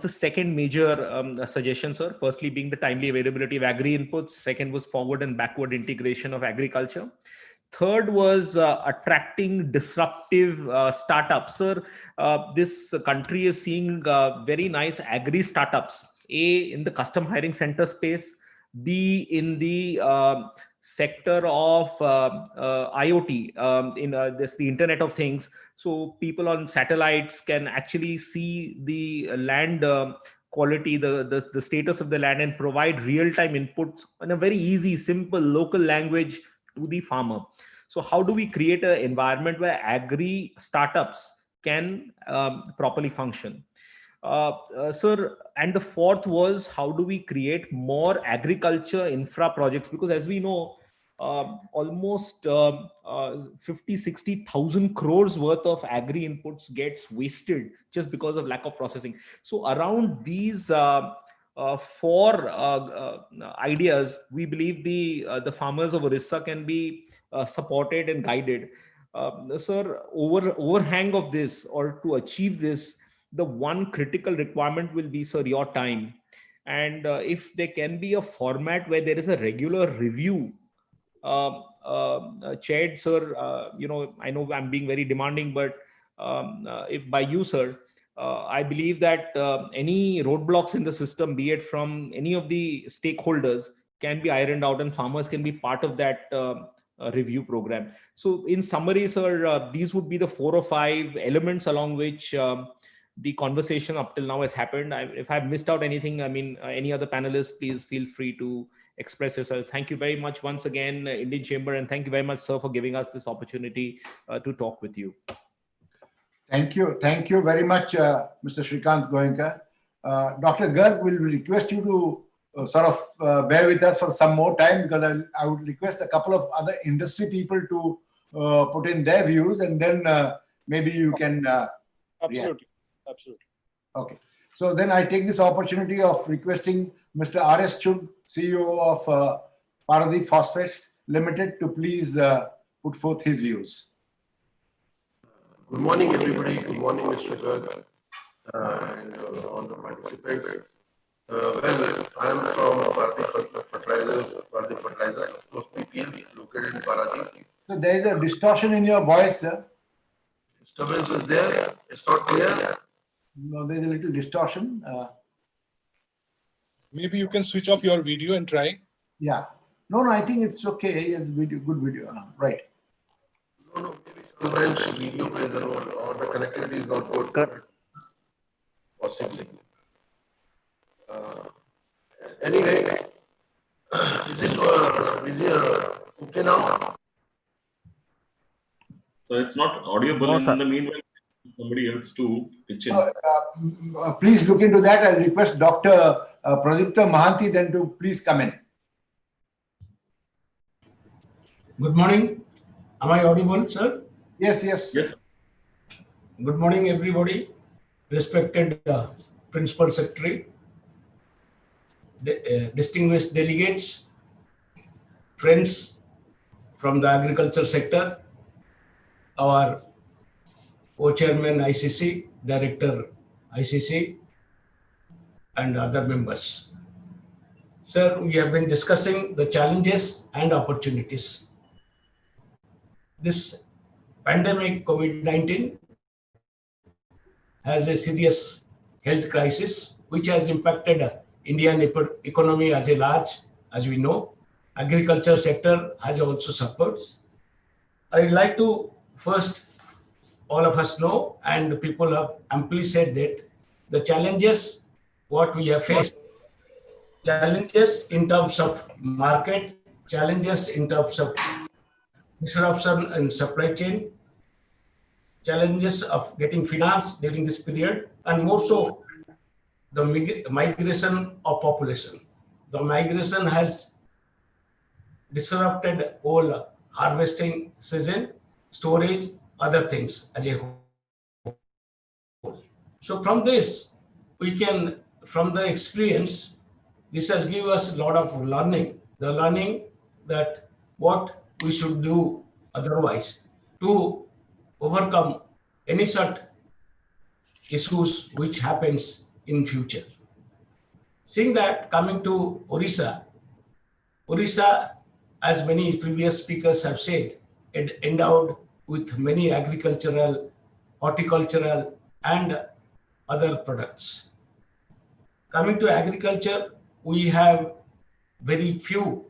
second major suggestion, sir. Firstly, being the timely availability of agri inputs. Second was forward and backward integration of agriculture. Third was attracting disruptive startups. Sir, this country is seeing very nice agri startups. A, in the custom hiring center space. B, in the sector of IoT, in the Internet of Things. So people on satellites can actually see the land quality, the status of the land, and provide real-time inputs in a very easy, simple, local language to the farmer. So how do we create an environment where agri startups can properly function? Sir, and the fourth was, how do we create more agriculture infra projects? Because as we know, almost 50,000-60,000 crores worth of agri inputs gets wasted just because of lack of processing. So around these four ideas, we believe the farmers of Orissa can be supported and guided. Sir, overhang of this, or to achieve this, the one critical requirement will be, sir, your time. And if there can be a format where there is a regular review chaired, sir, I know I'm being very demanding, but if by you, sir, I believe that any roadblocks in the system, be it from any of the stakeholders, can be ironed out, and farmers can be part of that review program. So in summary, sir, these would be the 4 or 5 elements along which the conversation up till now has happened. If I've missed out anything, any other panelists, please feel free to express yourself. Thank you very much once again, Indian Chamber, and thank you very much, sir, for giving us this opportunity to talk with you. Thank you. Thank you very much, Mr. Shrikant Goenka. Dr. Garg, will request you to sort of bear with us for some more time, because I would request a couple of other industry people to put in their views, and then maybe you can Absolutely. react. Absolutely. Okay. So then I take this opportunity of requesting Mr. R.S. Chugh, CEO of Paradeep Phosphates Limited, to please put forth his views. Good morning, everybody. Good morning, Mr. Garg, and all the participants. Well, I am from Paradeep Fertilizer, of course, PPL, located in Paradeep. So there is a distortion in your voice, sir. Disturbance is there. It's not clear. No, there is a little distortion. Maybe you can switch off your video and try. Yeah. No, I think it's okay. It's video, good video. Right. No, maybe sometimes video plays a role, or the connectivity is not good. Possibly. Anyway, is it okay now? So it's not audible. No, in sir. the meanwhile, somebody else to pitch in. So, please look into that. I'll request Dr. Pradipta Mahanti then to please come in. Good morning. Am I audible, sir? Yes, yes. Yes. Good morning, everybody. Respected Principal Secretary, distinguished delegates, friends from the agriculture sector, our Co-Chairman ICC, Director ICC, and other members. Sir, we have been discussing the challenges and opportunities. This pandemic COVID-19 has a serious health crisis, which has impacted Indian economy as a large, as we know. Agriculture sector has also suffered. I'd like to first, all of us know, and people have amply said that the challenges what we have faced, challenges in terms of market, challenges in terms of disruption in supply chain, challenges of getting finance during this period, and more so the migration of population. The migration has disrupted all harvesting season, storage, other things as a whole. So from this, we can, from the experience, this has given us a lot of learning. The learning that what we should do otherwise to overcome any such issues which happens in future. Seeing that, coming to Orissa, as many previous speakers have said, endowed with many agricultural, horticultural, and other products. Coming to agriculture, we have very few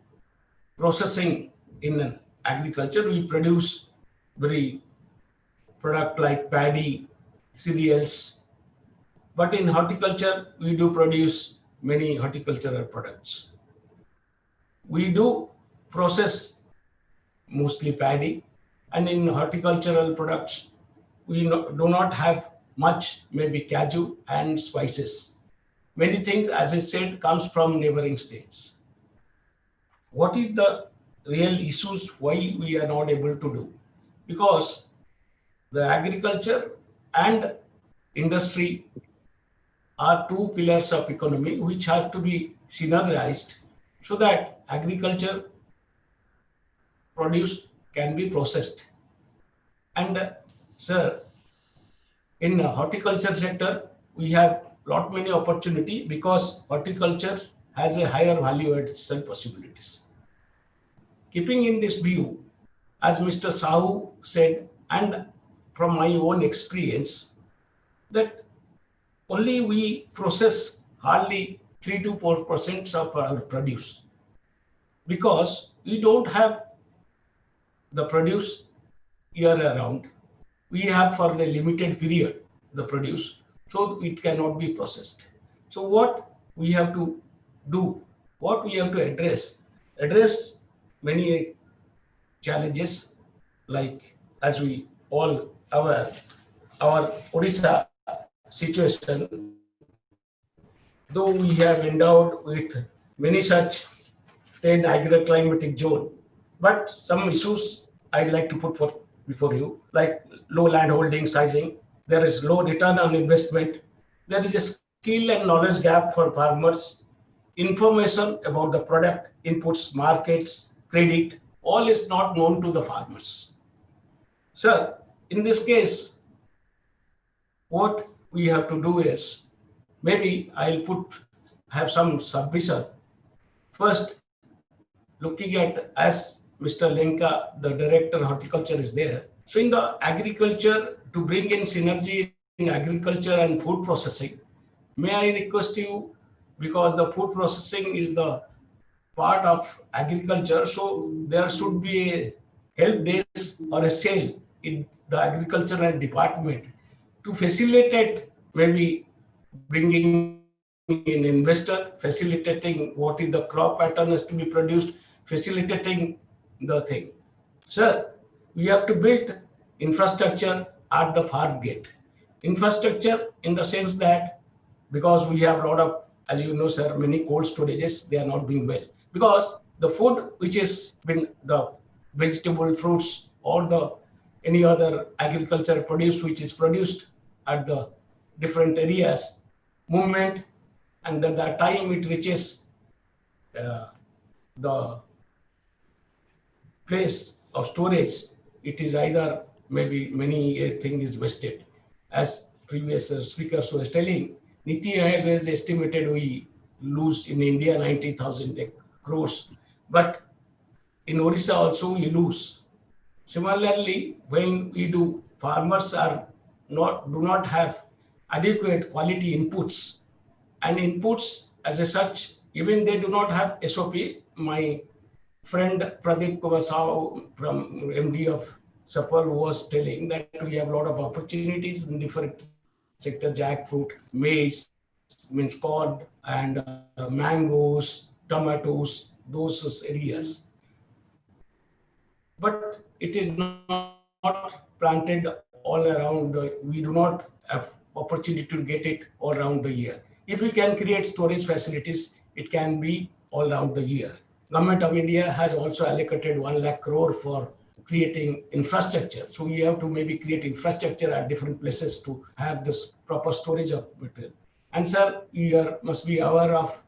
processing in agriculture. We produce very product like paddy, cereals, but in horticulture, we do produce many horticultural products. We do process mostly paddy, and in horticultural products, we do not have much, maybe cashew and spices. Many things, as I said, comes from neighboring states. What is the real issues why we are not able to do? Because the agriculture and industry are two pillars of economy which has to be synergized so that agriculture produce can be processed. And sir, in the horticulture sector, we have lot many opportunity because horticulture has a higher value addition possibilities. Keeping in this view, as Mr. Sahu said, and from my own experience, that only we process hardly 3 to 4% of our produce because we don't have the produce year around. We have for the limited period the produce, so it cannot be processed. So what we have to do, what we have to address many challenges, like as we all our Odisha situation, though we have endowed with many such 10 agroclimatic zone, but some issues I'd like to put forth before you, like low land holding sizing, there is low return on investment, there is a skill and knowledge gap for farmers, information about the product, inputs, markets, credit, all is not known to the farmers. Sir, in this case, what we have to do is, maybe I'll have some submission. First, looking at, as Mr. Lenka, the Director Horticulture is there. So in the agriculture, to bring in synergy in agriculture and food processing, may I request you, because the food processing is the part of agriculture, so there should be a help desk or a cell in the agricultural department to facilitate maybe bringing in investor, facilitating what is the crop pattern has to be produced, facilitating the thing. Sir, we have to build infrastructure at the farm gate. Infrastructure in the sense that, because we have a lot of, as you know, sir, many cold storages, they are not doing well. Because the food which is been the vegetable, fruits, or the any other agriculture produce which is produced at the different areas, movement, and at the time it reaches the place of storage, it is either maybe many thing is wasted. As previous speakers was telling, Niti Aayog is estimated we lose in India 90,000 crores, but in Odisha also we lose. Similarly, when we do, farmers do not have adequate quality inputs. And inputs as such, even they do not have SOP. My friend Pradeep Kumar Sahu from MD of Sapal was telling that we have a lot of opportunities in different sector, jackfruit, maize, means cod, and mangoes, tomatoes, those areas. But it is not planted all around. We do not have opportunity to get it all around the year. If we can create storage facilities, it can be all around the year. Government of India has also allocated 1 lakh crore for creating infrastructure. So we have to maybe create infrastructure at different places to have this proper storage of material. And sir, you must be aware of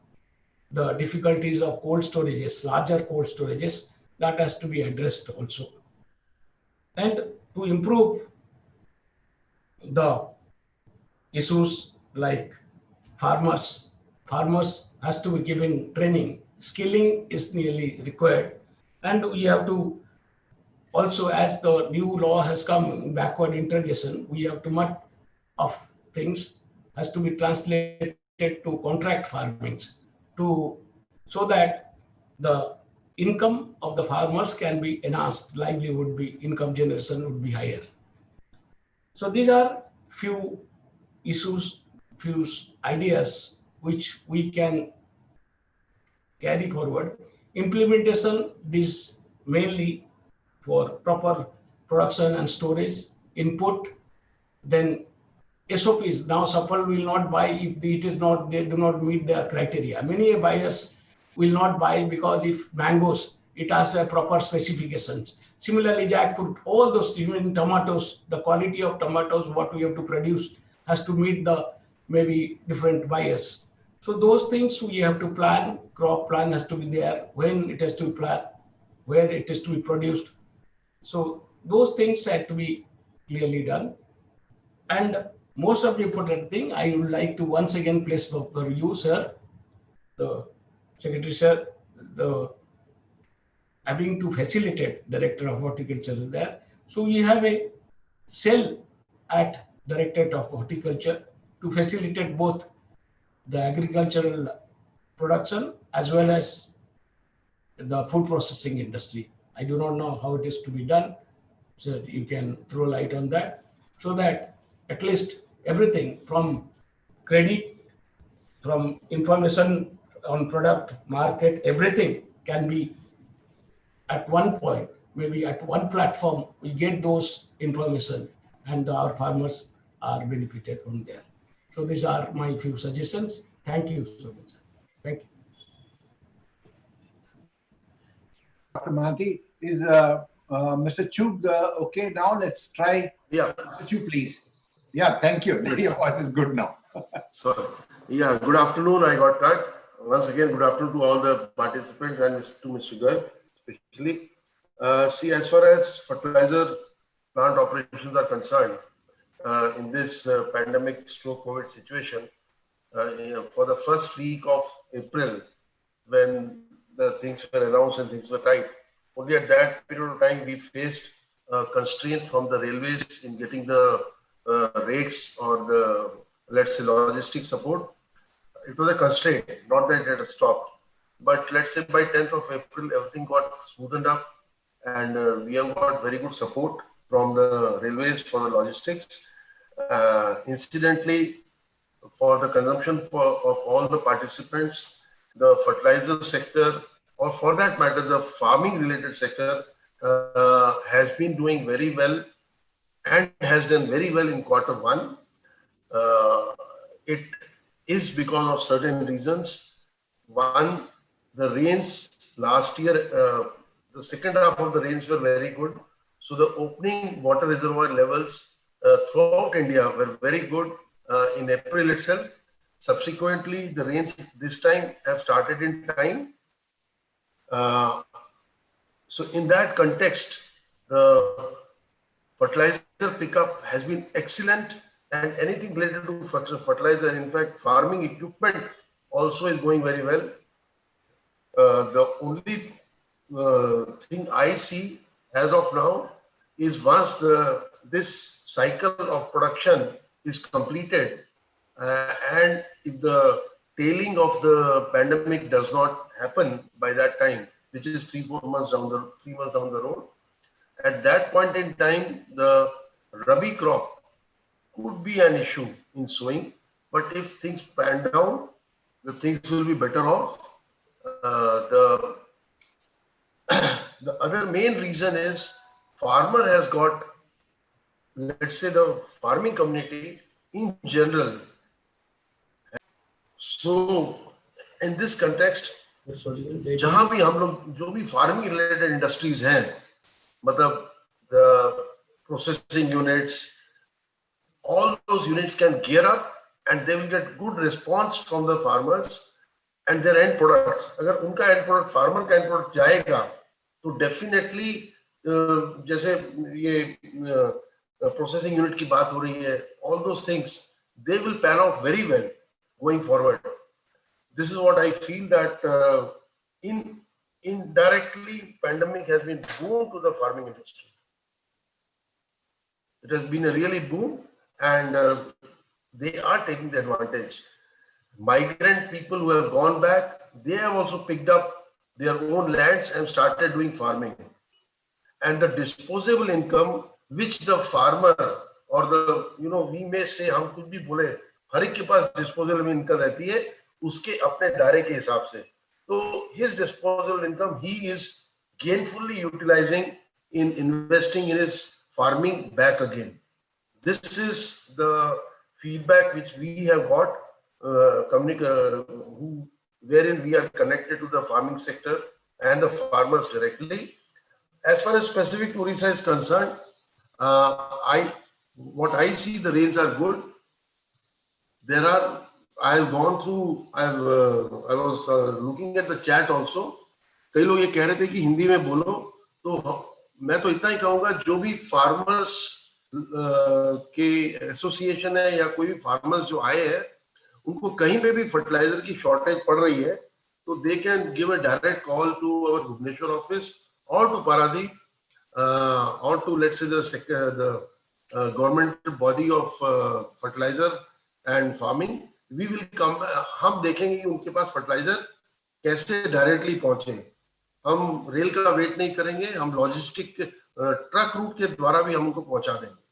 the difficulties of cold storages, larger cold storages, that has to be addressed also. And to improve the issues like farmers has to be given training. Skilling is nearly required. And we have to also, as the new law has come, backward integration, we have too much of things has to be translated to contract farmings so that the income of the farmers can be enhanced, livelihood be, income generation would be higher. So these are few issues, few ideas which we can carry forward. Implementation, this mainly for proper production and storage, input, then SOPs. Now Sapal will not buy if it is not, they do not meet the criteria. Many buyers will not buy because if mangoes, it has a proper specifications. Similarly, jackfruit, all those, even tomatoes, the quality of tomatoes, what we have to produce has to meet the maybe different buyers. So those things we have to plan, crop plan has to be there, when it has to be planned, where it is to be produced. So those things have to be clearly done. And most of the important thing, I would like to once again place for you, sir, the Secretary, sir, the having to facilitate Director of Horticulture is there. So we have a cell at Directorate of Horticulture to facilitate both the agricultural production as well as the food processing industry. I do not know how it is to be done, so you can throw light on that, so that at least everything from credit, from information on product, market, everything can be at one point, maybe at one platform, we get those information and our farmers are benefited from there. So these are my few suggestions. Thank you so much. Thank you. Dr. Mahanti, is Mr. Chug okay now? Let's try. Yeah. Mr. Chug, please. Yeah, thank you. Your voice is good now. So, yeah, good afternoon. I got cut. Once again, good afternoon to all the participants and to Mr. Garg, especially. See, as far as fertilizer plant operations are concerned, in this pandemic stroke COVID situation, for the first week of April, when the things were announced and things were tight, only at that period of time we faced constraints from the railways in getting the rates or the, let's say, logistic support. It was a constraint, not that it had stopped. But let's say by 10th of April, everything got smoothened up and we have got very good support from the railways for the logistics. Incidentally, for the consumption of all the participants, the fertilizer sector, or for that matter, the farming related sector has been doing very well and has done very well in Q1. It is because of certain reasons. One, the rains last year, the second half of the rains were very good. So the opening water reservoir levels throughout India were very good in April itself. Subsequently, the rains this time have started in time. So in that context, the fertilizer pickup has been excellent, and anything related to fertilizer, in fact, farming equipment also is going very well. The only thing I see as of now is once this cycle of production is completed, and if the tailing of the pandemic does not happen by that time, which is 3 months down the road, at that point in time, the Rabi crop could be an issue in sowing. But if things pan down, the things will be better off. The other main reason is farmer has got, let's say, the farming community in general. So in this context, जहां भी हम लोग जो भी farming related industries हैं, मतलब the processing units, all those units can gear up and they will get good response from the farmers and their end products. अगर उनका end product, farmer का end product जाएगा, तो definitely जैसे ये processing unit की बात हो रही है, all those things, they will pan out very well going forward. This is what I feel that indirectly pandemic has been boom to the farming industry. It has been a really boom, and they are taking the advantage. Migrant people who have gone back, they have also picked up their own lands and started doing farming. And the disposable income which the farmer or the, we may say, हम कुछ भी बोले, हर एक के पास disposable income रहती है, उसके अपने दायरे के हिसाब से. So his disposable income, he is gainfully utilizing in investing in his farming back again. This is the feedback which we have got, wherein we are connected to the farming sector and the farmers directly. As far as specific to Odisha is concerned, what I see, the rains are good. I was looking at the chat also. कई लोग ये कह रहे थे कि हिंदी में बोलो, तो मैं तो इतना ही कहूँगा, जो भी फार्मर्स के एसोसिएशन है या कोई भी फार्मर्स जो आए हैं, उनको कहीं पे भी फर्टिलाइजर की शॉर्टेज पड़ रही है, तो they can give a direct call to our Bhubaneswar office or to Paradip or to, let's say, the government body of fertilizer and farming. We will come, हम देखेंगे कि उनके पास फर्टिलाइजर कैसे डायरेक्टली पहुंचे. हम रेल का वेट नहीं करेंगे, हम लॉजिस्टिक ट्रक रूट के द्वारा भी हम उनको पहुंचा देंगे.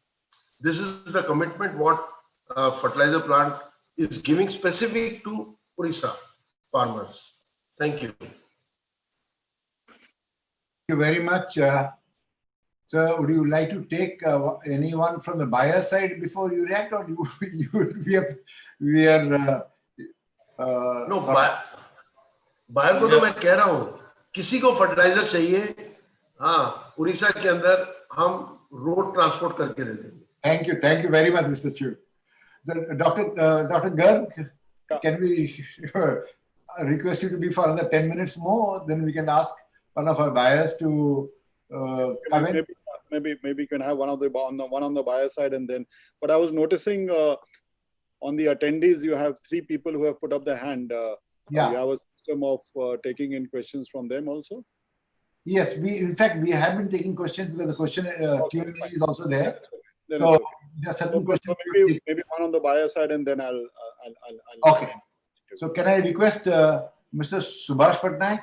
This is the commitment what fertilizer plant is giving specific to Odisha farmers. Thank you. Thank you very much. Sir, would you like to take anyone from the buyer side before you react, or we are no, buyer को तो मैं कह रहा हूँ, किसी को fertiliser चाहिए, हाँ, उड़ीसा के अंदर हम रोड ट्रांसपोर्ट करके दे देंगे. Thank you very much, Mr. Chu. Dr. Garg, can we request you to be for another 10 minutes more? Then we can ask one of our buyers to come in. Maybe you can have one on the buyer side, and then. But I was noticing on the attendees, you have 3 people who have put up their hand. Yeah. You have a system of taking in questions from them also. Yes, in fact we have been taking questions because the question Q&A is also there. Then so okay. there are certain questions. So maybe one on the buyer side, and then I'll okay. So can I request Mr. Subhash Patnaik?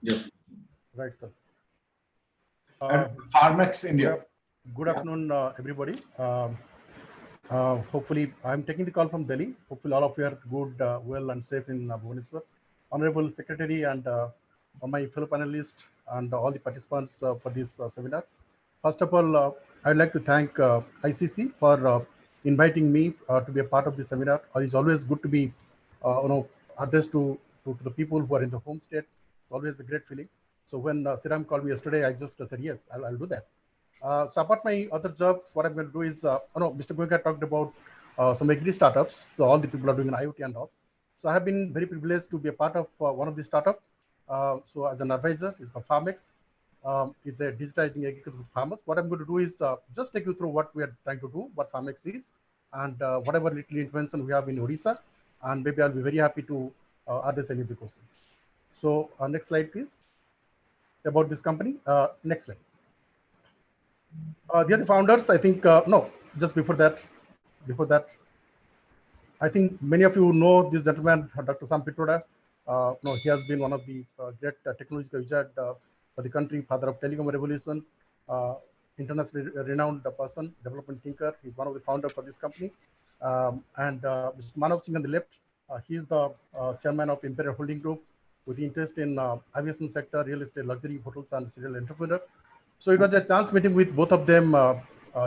Yes. Right, sir. Pharmex India. Good afternoon, everybody. Hopefully, I'm taking the call from Delhi. Hopefully, all of you are good, well, and safe in Bhubaneswar. Honorable Secretary and all my fellow panelists and all the participants for this seminar. First of all, I'd like to thank ICC for inviting me to be a part of this seminar. It's always good to be, addressed to the people who are in the home state. It's always a great feeling. So when Siram called me yesterday, I just said yes, I'll do that. So apart my other job, what I'm going to do is, Mr. Goenka talked about some Agri startups. So all the people are doing an IoT and all. So I have been very privileged to be a part of one of the startups. So as an advisor, it's called Pharmex. It's a digitizing agriculture for farmers. What I'm going to do is just take you through what we are trying to do, what Pharmex is, and whatever little intervention we have in Odisha. And maybe I'll be very happy to address any of the questions. So next slide, please. About this company. Next slide. The other founders, I think, no, just before that. I think many of you know this gentleman, Dr. Sam Pitroda. No, he has been one of the great technological wizard for the country, father of telecom revolution, internationally renowned person, development thinker. He's one of the founders of this company. And Mr. Manav Singh on the left, he is the chairman of Imperial Holding Group with interest in aviation sector, real estate, luxury hotels, and serial entrepreneur. So it was a chance meeting with both of them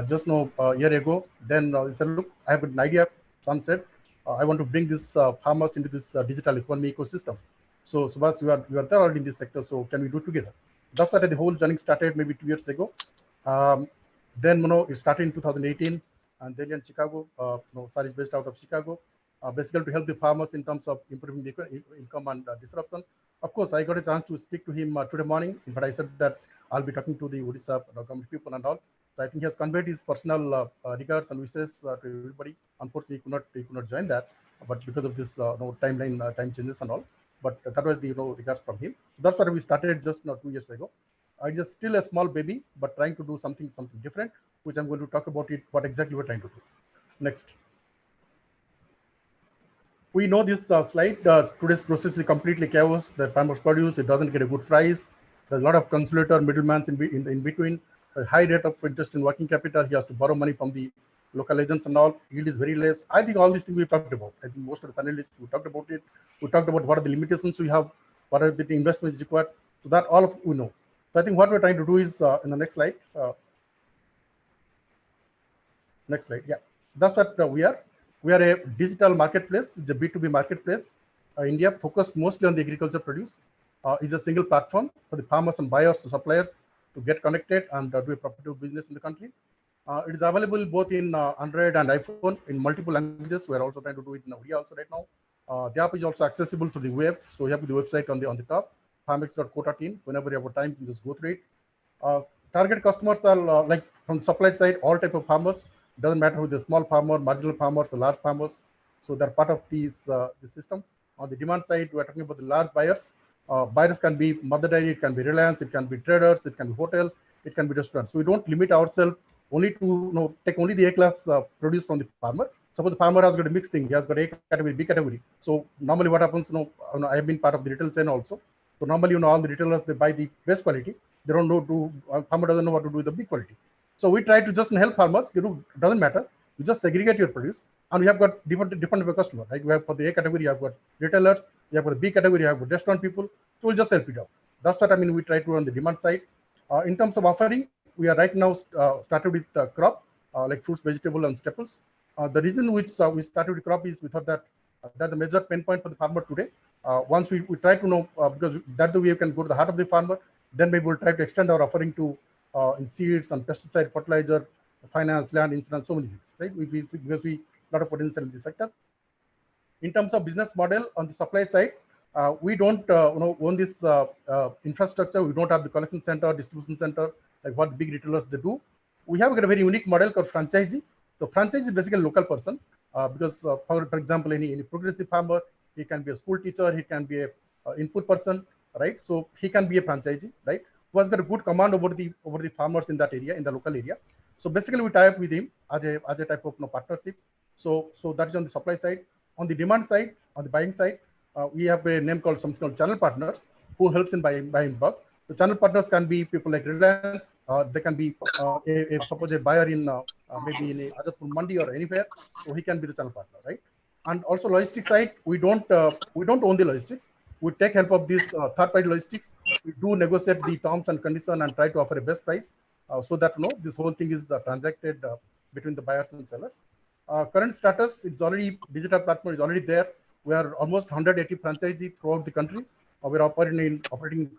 just now a year ago. Then he said, look, I have an idea. Sam said, I want to bring this farmers into this digital economy ecosystem. So Subhas, you are there already in this sector, so can we do it together? That's why the whole journey started maybe 2 years ago. Then it started in 2018, and then in Chicago, Sar is based out of Chicago, basically to help the farmers in terms of improving the income and disruption. Of course, I got a chance to speak to him today morning, but I said that I'll be talking to the Odisha government people and all. So I think he has conveyed his personal regards and wishes to everybody. Unfortunately, he could not join that, but because of this timeline, time changes and all. But that was the regards from him. That's why we started just 2 years ago. It's just still a small baby, but trying to do something different, which I'm going to talk about it. What exactly we're trying to do. Next. We know this slide. Today's process is completely chaos. The farmers produce, it doesn't get a good price. There's a lot of consulator, middlemen in between. A high rate of interest in working capital. He has to borrow money from the local agents and all. Yield is very less. I think all these things we talked about. I think most of the panelists, we talked about it. We talked about what are the limitations we have, what are the investments required. So that all of we know. So I think what we're trying to do is in the next slide. Next slide. Yeah, that's what we are. We are a digital marketplace. It's a B2B marketplace. India focused mostly on the agriculture produce. Is a single platform for the farmers and buyers and suppliers to get connected and do a profitable business in the country. It is available both in Android and iPhone in multiple languages. We're also trying to do it in India also right now. The app is also accessible to the web. So you have the website on the top, farmex.co.in. Whenever you have time, you just go through it. Target customers are like from supply side, all type of farmers. Doesn't matter who the small farmer, marginal farmers, or large farmers. So they're part of the system. On the demand side, we're talking about the large buyers. Buyers can be Mother Dairy, it can be Reliance, it can be traders, it can be hotel, it can be restaurants. So we don't limit ourselves only to take only the A-class produce from the farmer. Suppose the farmer has got a mixed thing, he has got A category, B category. So normally what happens, I have been part of the retail chain also. So normally, all the retailers, they buy the best quality. They don't know farmer doesn't know what to do with the big quality. So we try to just help farmers. Doesn't matter. You just segregate your produce, and we have got different type of customer. Right? We have for the A category, you have got retailers. You have for the B category, you have got restaurant people. So we'll just help it out. That's what we try to do on the demand side. In terms of offering, we are right now started with crop like fruits, vegetable, and staples. The reason which we started with crop is we thought that that's the major pain point for the farmer today. Once we try to know because that's the way you can go to the heart of the farmer. Then maybe we'll try to extend our offering to in seeds and pesticide, fertilizer, finance, land, insurance, so many things, right? Because we lot of potential in this sector. In terms of business model on the supply side, we don't own this infrastructure. We don't have the collection center, distribution center, like what big retailers they do. We have got a very unique model called franchisee. So franchisee is basically a local person because, for example, any progressive farmer, he can be a school teacher, he can be a input person, right? So he can be a franchisee, right? Who has got a good command over the farmers in that area, in the local area. So basically, we tie up with him as a type of partnership. So that is on the supply side. On the demand side, on the buying side, we have a name called something called channel partners who helps in buying bulk. The channel partners can be people like Reliance. They can be suppose a buyer in maybe in Ajatpur Mandi or anywhere. So he can be the channel partner, right? And also logistics side, we don't own the logistics. We take help of this third-party logistics. We do negotiate the terms and conditions and try to offer a best price so that this whole thing is transacted between the buyers and sellers. Current status, it's already digital platform is already there. We are almost 180 franchisees throughout the country. We're operating in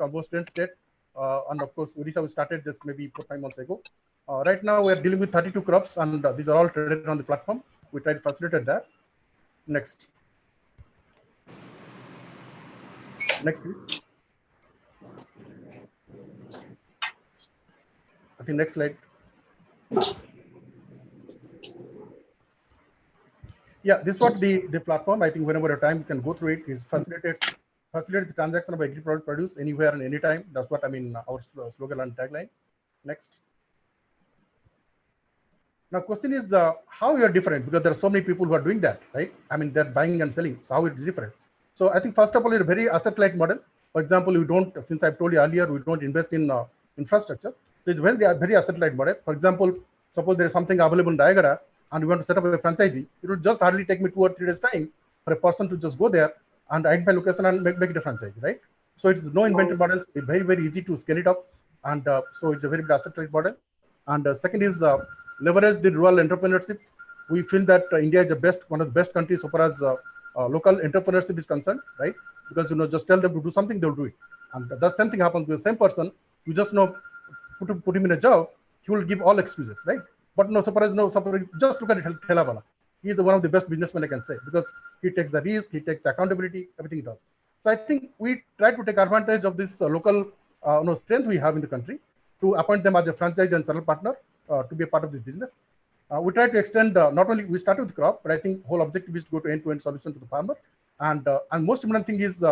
almost 10 states. And of course, Odisha we started just maybe 4-5 months ago. Right now, we are dealing with 32 crops, and these are all traded on the platform. We try to facilitate that. Next. Next, please. I think next slide. Yeah, this is what the platform. I think whenever a time you can go through it is facilitate the transaction of agri product produce anywhere and anytime. That's what our slogan and tagline. Next. Now, question is how you are different, because there are so many people who are doing that, right? I mean, they're buying and selling. So how it is different? So I think first of all, it's a very asset-light model. For example, we don't, since I've told you earlier, we don't invest in infrastructure. So it's very asset-light model. For example, suppose there is something available in Diagara and we want to set up a franchisee, it would just hardly take me 2 or 3 days time for a person to just go there and identify location and make it a franchise, right? So it's no inventory model. It's very, very easy to scale it up. And so it's a very good asset-light model. And second is leverage the rural entrepreneurship. We feel that India is one of the best countries so far as local entrepreneurship is concerned, right? Because just tell them to do something, they'll do it. And the same thing happens with the same person. You just put him in a job, he will give all excuses, right? But no, so far as just look at it, Thelawala. He is one of the best businessmen, I can say, because he takes the risk, he takes the accountability, everything he does. So I think we try to take advantage of this local strength we have in the country to appoint them as a franchise and channel partner to be a part of this business. We try to extend, not only we start with crop, but I think whole objective is to go to end-to-end solution to the farmer. And most important thing is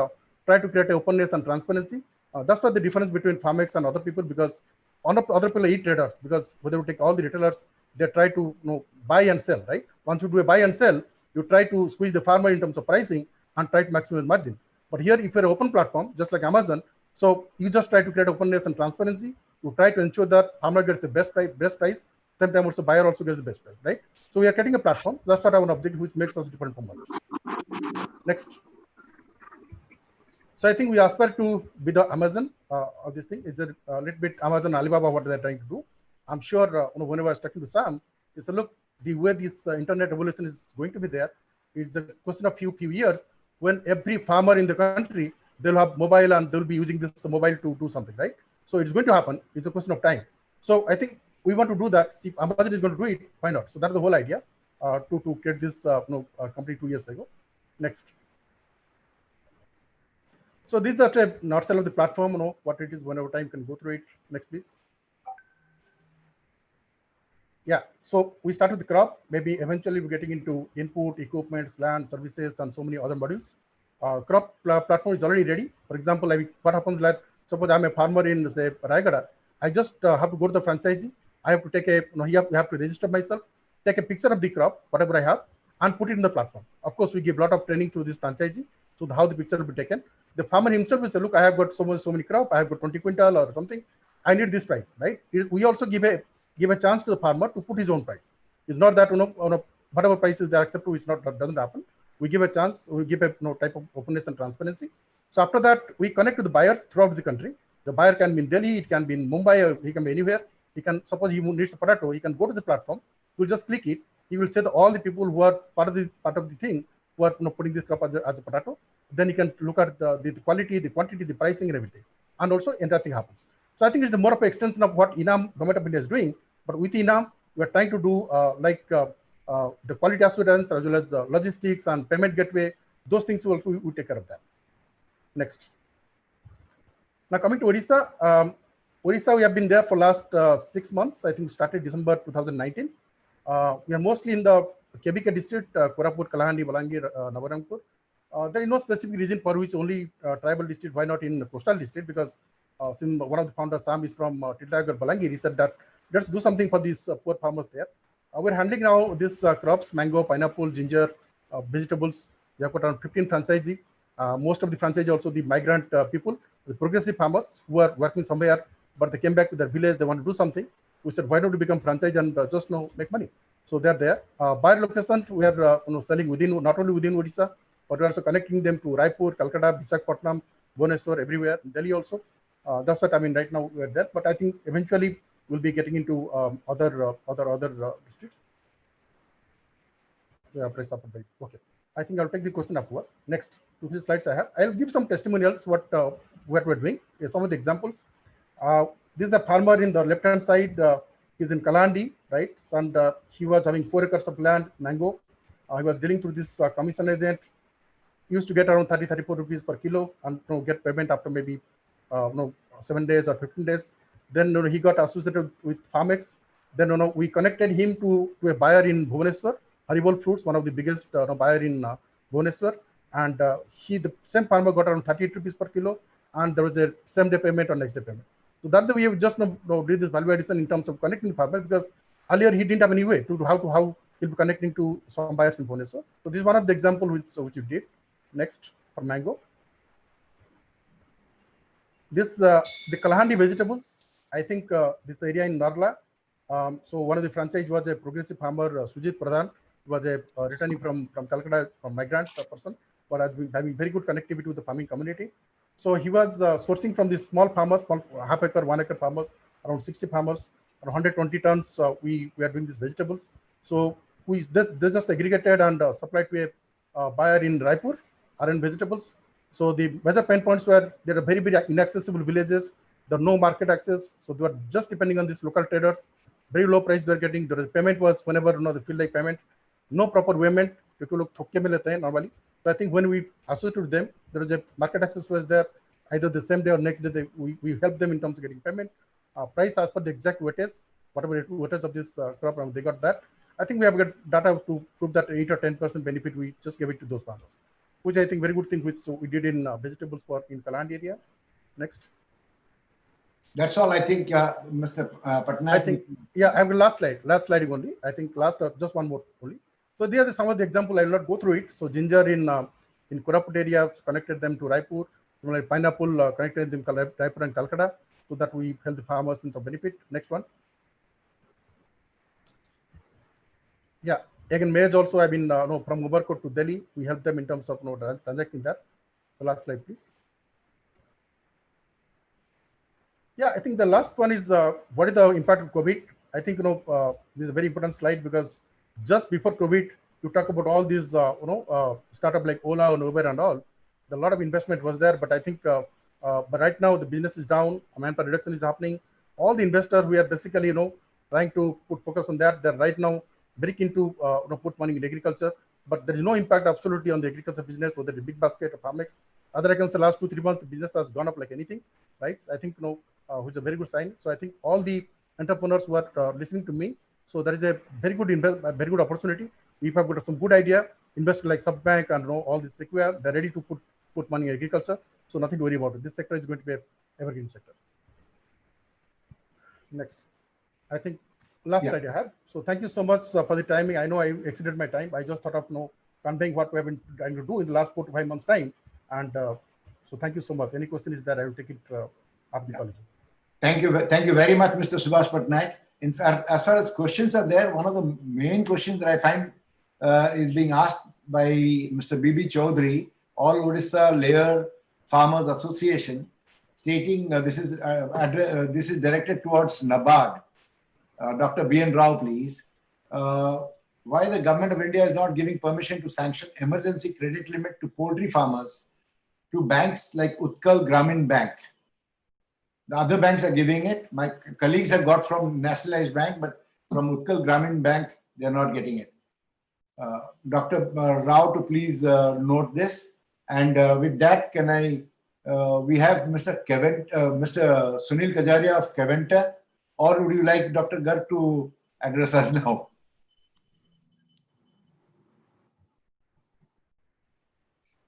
try to create openness and transparency. That's what the difference between Farmex and other people, because other people are e-traders, because when they take all the retailers, they try to buy and sell, right? Once you do a buy and sell, you try to squeeze the farmer in terms of pricing and try to maximize margin. But here, if you're an open platform, just like Amazon, so you just try to create openness and transparency. You try to ensure that farmer gets the best price. Sometimes also buyer also gets the best price, right? So we are creating a platform. That's what our objective, which makes us different from others. Next. So I think we aspire to be the Amazon of this thing. It's a little bit Amazon, Alibaba, what they're trying to do. I'm sure whenever I was talking to Sam, he said, look, the way this internet revolution is going to be there, it's a question of few years when every farmer in the country, they'll have mobile and they'll be using this mobile to do something, right? So it's going to happen. It's a question of time. So I think we want to do that. If Amazon is going to do it, why not? So that's the whole idea to create this company 2 years ago. Next. So these are a nutshell of the platform, what it is, whenever time can go through it. Next, please. Yeah, so we start with the crop. Maybe eventually we're getting into input, equipment, land, services, and so many other modules. Crop platform is already ready. For example, what happens like, suppose I'm a farmer in, say, Raigada. I just have to go to the franchisee. I have to take you have to register myself, take a picture of the crop, whatever I have, and put it in the platform. Of course, we give a lot of training to this franchisee, so how the picture will be taken. The farmer himself will say, look, I have got so many crop, I have got 20 quintal or something. I need this price, right? We also give a chance to the farmer to put his own price. It's not that whatever prices they accept, which doesn't happen. We give a chance. We give a type of openness and transparency. So after that, we connect with the buyers throughout the country. The buyer can be in Delhi, it can be in Mumbai, or he can be anywhere. He can, suppose he needs a potato, he can go to the platform. We'll just click it. He will say that all the people who are part of the thing who are putting this crop as a potato. Then he can look at the quality, the quantity, the pricing, and everything. And also, entire thing happens. So I think it's more of an extension of what Enam Government of India is doing. But with Enam, we are trying to do the quality assurance as well as logistics and payment gateway. Those things also we take care of that. Next. Now coming to Odisha. Odisha, we have been there for last 6 months. I think started December 2019. We are mostly in the KBK district, Koraput, Kalahandi, Balangir, Nabarangpur. There is no specific reason for which only tribal district. Why not in coastal district? Because since one of the founders, Sam, is from Tiltagar, Balangir, he said that let's do something for these poor farmers there. We're handling now these crops: mango, pineapple, ginger, vegetables. We have got around 15 franchisees. Most of the franchisees also the migrant people, the progressive farmers who are working somewhere, but they came back to their village. They want to do something. We said, why don't you become franchise and just make money? So they're there. Buyer locations, we are selling within, not only within Odisha, but we're also connecting them to Raipur, Calcutta, Visakhapatnam, Bhubaneswar, everywhere, Delhi also. That's what I mean. Right now we're there, but I think eventually we'll be getting into other districts. Yeah, press up. Okay. I think I'll take the question afterwards. Next, 2-3 slides I have. I'll give some testimonials what we're doing. Some of the examples. This is a farmer in the left-hand side. He's in Kalandi, right? And he was having 4 acres of land, mango. He was dealing through this commission agent. He used to get around 30-34 rupees per kilo and get payment after maybe 7 days or 15 days. Then he got associated with Farmex. Then we connected him to a buyer in Bhubaneswar, Haribol Fruits, one of the biggest buyer in Bhubaneswar. And the same farmer got around 38 rupees per kilo, and there was a same day payment or next day payment. So that's the way we just did this value addition in terms of connecting the farmer, because earlier he didn't have any way to how he'll be connecting to some buyers in Bhubaneswar. So this is one of the example which you did. Next for mango. This the Kalahandi vegetables. I think this area in Narla. So one of the franchise was a progressive farmer, Sujit Pradhan, was a returning from Calcutta, from migrant person, but has been having very good connectivity with the farming community. So he was sourcing from these small farmers, small half-acre, 1 acre farmers, around 60 farmers, around 120 tons. We are doing these vegetables. So they just aggregated and supplied to a buyer in Raipur, RN vegetables. So the major pain points were there are very, very inaccessible villages. There are no market access. So they were just depending on these local traders. Very low price they were getting. The payment was whenever they feel like payment. No proper payment. Normally. So I think when we associated with them, there was a market access was there. Either the same day or next day, we helped them in terms of getting payment. Price as per the exact weightage, whatever weightage of this crop, they got that. I think we have got data to prove that 8 or 10% benefit. We just gave it to those farmers, which I think very good thing which we did in vegetables in Kalahandi area. Next. That's all I think, Mr. Patnaik. I think, yeah, I have a last slide only. I think just one more only. So these are some of the example. I will not go through it. So ginger in Koraput area connected them to Raipur. Like pineapple connected them to Raipur and Calcutta, so that we help the farmers in the benefit. Next one. Yeah, again, maize also have been from Ubercote to Delhi. We help them in terms of transacting that. The last slide, please. Yeah, I think the last one is what is the impact of COVID? I think this is a very important slide because just before COVID, you talk about all these startup like Ola and Uber and all. A lot of investment was there, but I think but right now the business is down. Manpower reduction is happening. All the investors we are basically trying to put focus on that. They're right now very keen to put money in agriculture, but there is no impact absolutely on the agriculture business, whether the big basket or farmex. Other against the last 2-3 months, the business has gone up like anything, right? I think which is a very good sign. So I think all the entrepreneurs who are listening to me, so there is a very good opportunity. If I've got some good idea, investors like Subbank and all this Sequoia, they're ready to put money in agriculture. So nothing to worry about it. This sector is going to be an evergreen sector. Next, I think last slide I have. So thank you so much for the timing. I know I exceeded my time. I just thought of conveying what we have been trying to do in the last 4 to 5 months time. And so thank you so much. Any question is there, I will take it up the college. Thank you very much, Mr. Subhash Patnaik. In fact, as far as questions are there, one of the main questions that I find is being asked by Mr. B.B. Chaudhary, All Odisha Layer Farmers Association, stating this is directed towards NABARD. Dr. B.N. Rao, please. Why the government of India is not giving permission to sanction emergency credit limit to poultry farmers to banks like Utkal Gramin Bank? The other banks are giving it. My colleagues have got from Nationalized Bank, but from Utkal Gramin Bank, they are not getting it. Dr. Rao to please note this. And with that, can we have Mr. Sunil Kajaria of Keventa, or would you like Dr. Garg to address us now?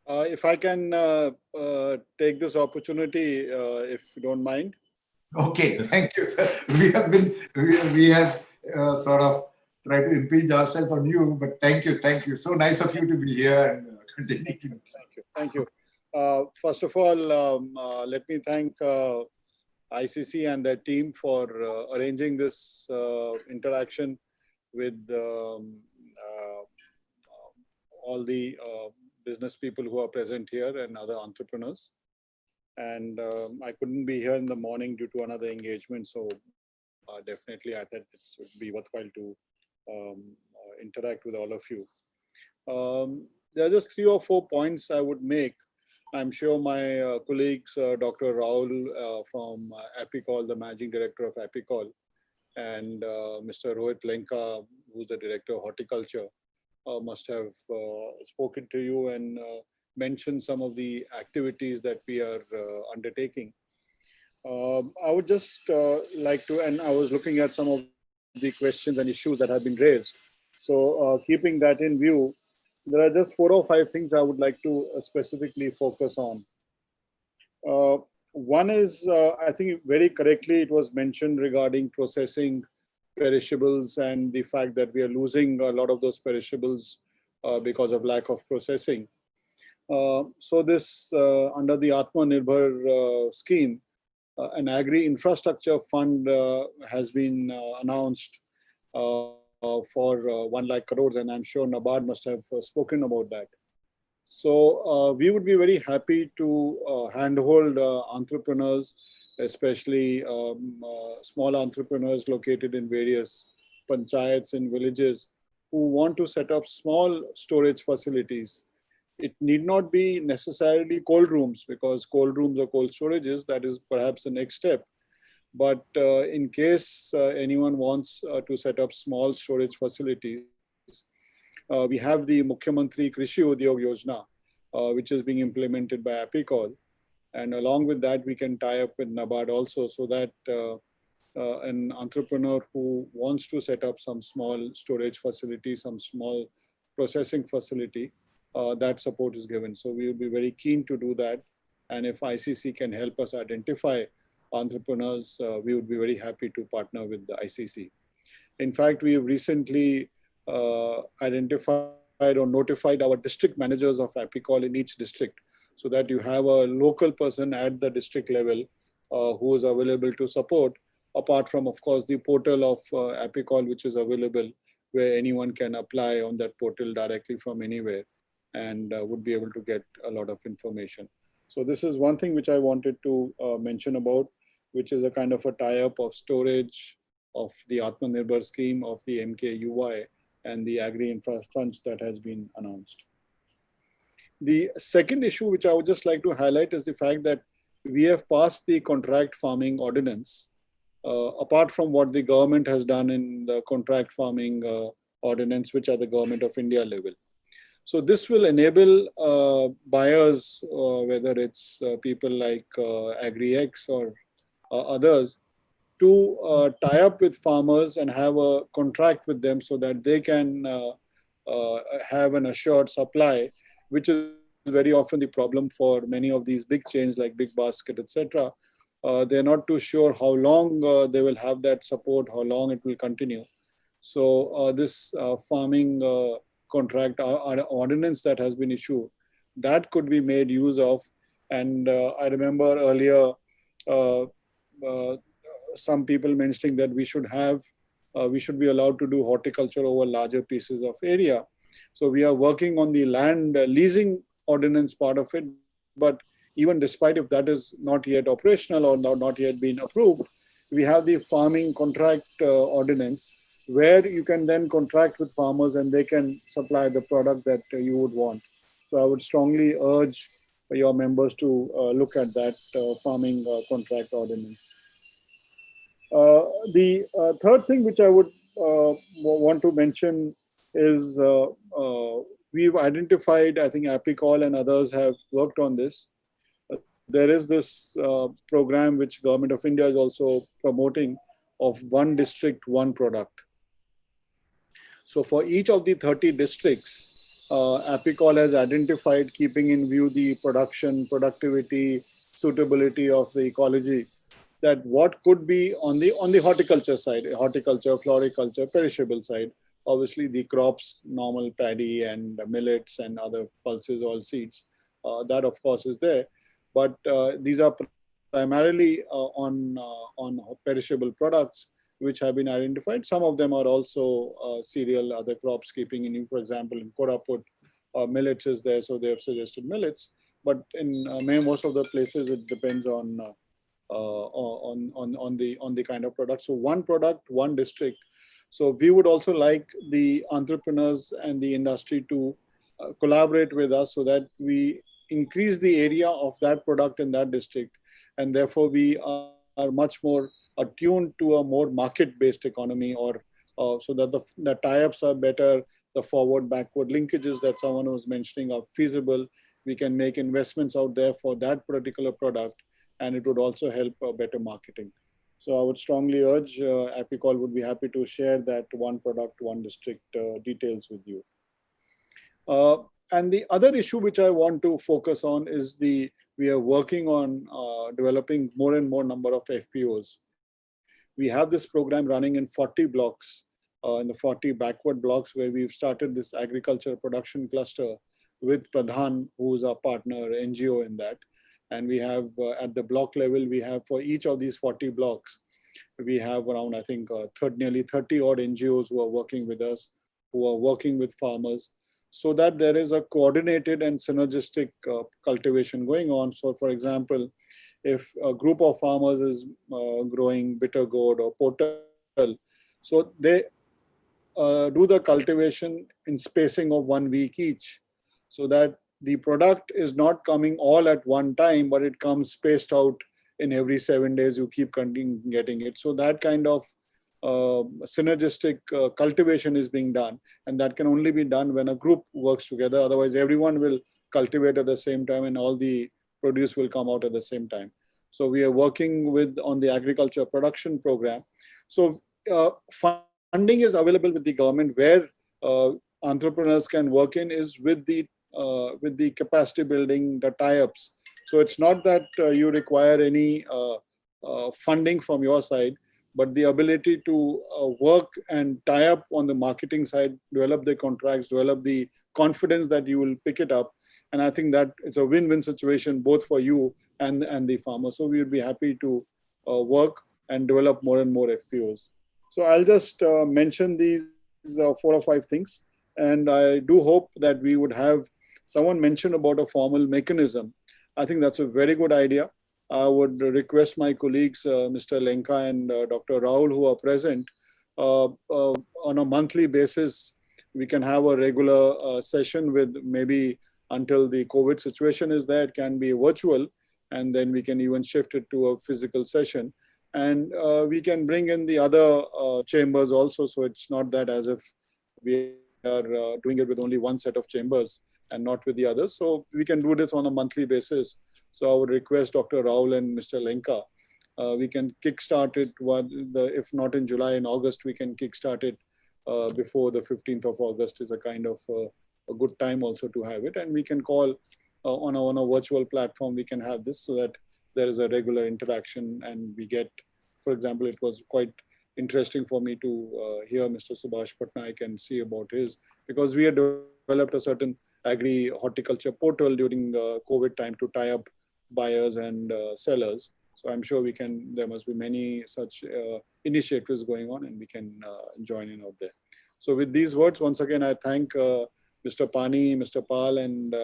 If I can take this opportunity, if you don't mind. Okay, thank you, sir. We have sort of tried to impinge ourselves on you, but thank you. So nice of you to be here and continue to do so. Thank you. First of all, let me thank ICC and their team for arranging this interaction with all the business people who are present here and other entrepreneurs. And I couldn't be here in the morning due to another engagement. So definitely I thought it would be worthwhile to interact with all of you. There are just 3 or 4 points I would make. I'm sure my colleagues, Dr. Raul from Apicol, the Managing Director of Apicol, and Mr. Rohit Lenka, who's the Director of Horticulture, must have spoken to you and mentioned some of the activities that we are undertaking. I would just like to, and I was looking at some of the questions and issues that have been raised. So keeping that in view, there are just 4 or 5 things I would like to specifically focus on. One is, I think very correctly it was mentioned regarding processing perishables and the fact that we are losing a lot of those perishables because of lack of processing. So this, under the Atmanirbhar scheme, an Agri infrastructure fund has been announced for 1 lakh crores, and I'm sure NABARD must have spoken about that. So we would be very happy to handhold entrepreneurs, especially small entrepreneurs located in various panchayats and villages who want to set up small storage facilities. It need not be necessarily cold rooms, because cold rooms or cold storages, that is perhaps the next step. But in case anyone wants to set up small storage facilities, we have the Mukhyamantri Krishi Udyog Yojana, which is being implemented by Apicol. And along with that, we can tie up with NABARD also, so that an entrepreneur who wants to set up some small storage facility, some small processing facility, that support is given. So we will be very keen to do that. And if ICC can help us identify entrepreneurs, we would be very happy to partner with the ICC. In fact, we have recently identified or notified our district managers of Apicol in each district, so that you have a local person at the district level who is available to support, apart from, of course, the portal of Apicol, which is available, where anyone can apply on that portal directly from anywhere and would be able to get a lot of information. So this is one thing which I wanted to mention about, which is a kind of a tie-up of storage of the Atmanirbhar scheme of the MKUY and the Agri Infra Funds that has been announced. The second issue which I would just like to highlight is the fact that we have passed the contract farming ordinance, apart from what the government has done in the contract farming ordinance, which are the Government of India level. So this will enable buyers, whether it's people like AgriX or others, to tie up with farmers and have a contract with them, so that they can have an assured supply, which is very often the problem for many of these big chains like Big Basket, etc. They're not too sure how long they will have that support, how long it will continue. So this farming contract ordinance that has been issued, that could be made use of. And I remember earlier some people mentioning that we should be allowed to do horticulture over larger pieces of area. So we are working on the land leasing ordinance part of it. But even despite if that is not yet operational or not yet been approved, we have the farming contract ordinance, where you can then contract with farmers and they can supply the product that you would want. So I would strongly urge your members to look at that farming contract ordinance. The third thing which I would want to mention is we've identified, I think Apicol and others have worked on this. There is this program which Government of India is also promoting, of one district, one product. So for each of the 30 districts, Apicol has identified, keeping in view the production, productivity, suitability of the ecology, that what could be on the horticulture side, horticulture, floriculture, perishable side, obviously the crops, normal paddy and millets and other pulses, all seeds, that of course is there. But these are primarily on perishable products which have been identified. Some of them are also cereal, other crops, keeping in, for example, in Koraput, millets is there, so they have suggested millets. But in most of the places, it depends on the kind of product. So one product, one district. So we would also like the entrepreneurs and the industry to collaborate with us, so that we increase the area of that product in that district, and therefore we are much more attuned to a more market-based economy, or so that the tie-ups are better, the forward-backward linkages that someone was mentioning are feasible. We can make investments out there for that particular product, and it would also help better marketing. So I would strongly urge Apicol would be happy to share that one product, one district details with you. And the other issue which I want to focus on is we are working on developing more and more number of FPOs. we have this program running in 40 blocks, in the 40 backward blocks, where we've started this agriculture production cluster with Pradhan, who is our partner NGO in that. And we have at the block level, we have for each of these 40 blocks, we have around, I think, nearly 30 odd NGOs who are working with us, who are working with farmers, so that there is a coordinated and synergistic cultivation going on. So for example, if a group of farmers is growing bitter gourd or portal, so they do the cultivation in spacing of 1 week each, so that the product is not coming all at one time, but it comes spaced out in every 7 days. You keep continuing getting it. So that kind of synergistic cultivation is being done, and that can only be done when a group works together. Otherwise, everyone will cultivate at the same time, and all the produce will come out at the same time. So we are working on the agriculture production program. So funding is available with the government. Where entrepreneurs can work in is with the capacity building, the tie-ups. So it's not that you require any funding from your side, but the ability to work and tie up on the marketing side, develop the contracts, develop the confidence that you will pick it up. And I think that it's a win-win situation both for you and the farmer. So we would be happy to work and develop more and more FPOs. So I'll just mention these 4 or 5 things. And I do hope that we would have someone mention about a formal mechanism. I think that's a very good idea. I would request my colleagues, Mr. Lenka and Dr. Rahul, who are present, on a monthly basis, we can have a regular session with, maybe until the COVID situation is there, it can be virtual, and then we can even shift it to a physical session. And we can bring in the other chambers also, so it's not that as if we are doing it with only one set of chambers and not with the others. So we can do this on a monthly basis. So I would request Dr. Rahul and Mr. Lenka, we can kickstart it, if not in July, in August, we can kickstart it before the 15th of August is a kind of a good time also to have it. And we can call on a virtual platform, we can have this so that there is a regular interaction and we get, for example, it was quite interesting for me to hear Mr. Subhash Patnaik and see about his, because we had developed a certain Agri horticulture portal during the COVID time to tie up buyers and sellers. So I'm sure there must be many such initiatives going on, and we can join in out there. So with these words, once again, I thank Mr. Pani, Mr. Pal, and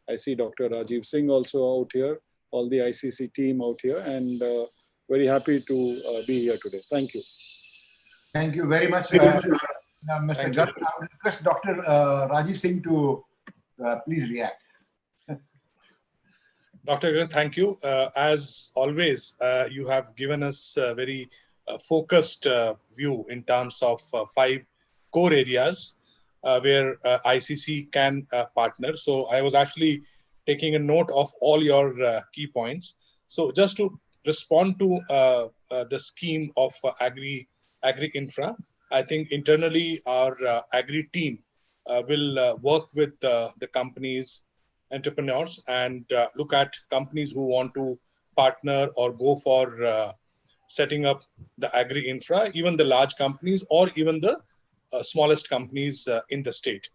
I see Dr. Rajiv Singh also out here, all the ICC team out here, and very happy to be here today. Thank you. Thank you very much, Mr. Garg. I would request Dr. Rajiv Singh to please react. Dr. Garg, thank you. As always, you have given us a very focused view in terms of 5 core areas where ICC can partner. So I was actually taking a note of all your key points. So just to respond to the scheme of Agri Infra, I think internally our Agri team will work with the companies, entrepreneurs, and look at companies who want to partner or go for setting up the Agri Infra, even the large companies or even the smallest companies in the state.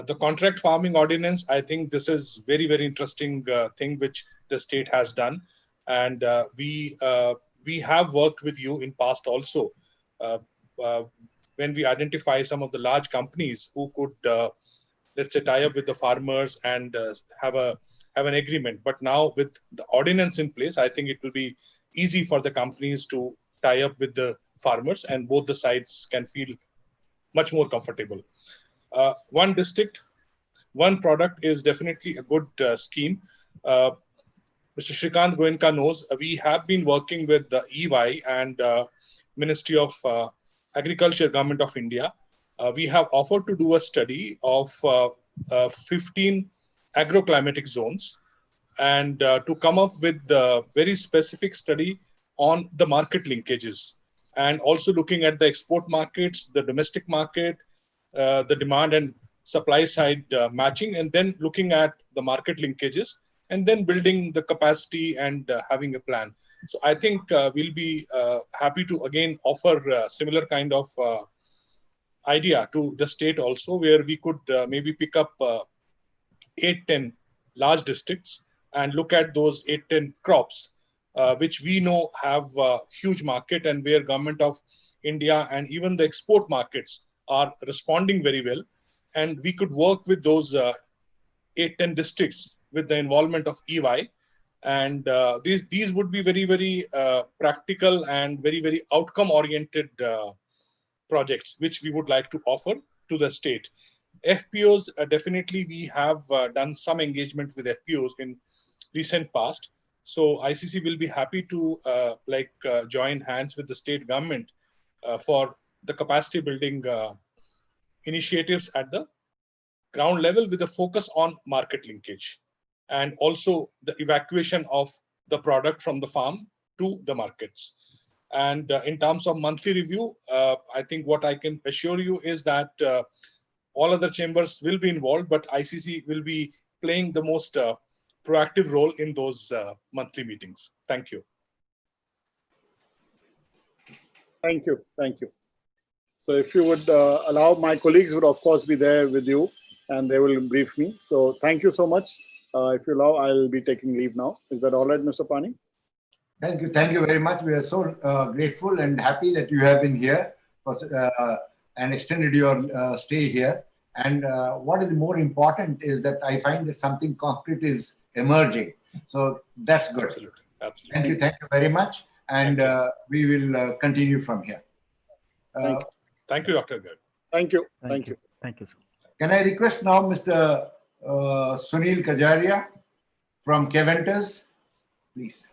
The contract farming ordinance, I think this is very, very interesting thing which the state has done. And we have worked with you in past also when we identify some of the large companies who could, let's say, tie up with the farmers and have an agreement. But now with the ordinance in place, I think it will be easy for the companies to tie up with the farmers, and both the sides can feel much more comfortable. One district, one product is definitely a good scheme. Mr. Shrikant Goenka knows we have been working with the EY and Ministry of Agriculture, Government of India. We have offered to do a study of 15 agroclimatic zones and to come up with a very specific study on the market linkages, and also looking at the export markets, the domestic market, the demand and supply side matching, and then looking at the market linkages and then building the capacity and having a plan. So I think we'll be happy to again offer a similar kind of idea to the state also, where we could maybe pick up 8-10 large districts and look at those 8-10 crops, which we know have a huge market and where government of India and even the export markets are responding very well. And we could work with those 8-10 districts with the involvement of EY. And these would be very, very practical and very, very outcome-oriented projects, which we would like to offer to the state. FPOs, definitely we have done some engagement with FPOs in recent past. So ICC will be happy to join hands with the state government for the capacity building initiatives at the ground level with a focus on market linkage and also the evacuation of the product from the farm to the markets. And in terms of monthly review, I think what I can assure you is that all other chambers will be involved, but ICC will be playing the most proactive role in those monthly meetings. Thank you. Thank you. Thank you. So if you would allow, my colleagues would of course be there with you and they will brief me. So thank you so much. If you allow, I'll be taking leave now. Is that all right, Mr. Pani? Thank you. Thank you very much. We are so grateful and happy that you have been here and extended your stay here. And what is more important is that I find that something concrete is emerging. So that's good. Absolutely. Absolutely. Thank you. Thank you very much. And we will continue from here. Thank you, Dr. Garg. Thank you. Thank you. Thank you, sir. Can I request now Mr. Sunil Kajaria from Keventas, please.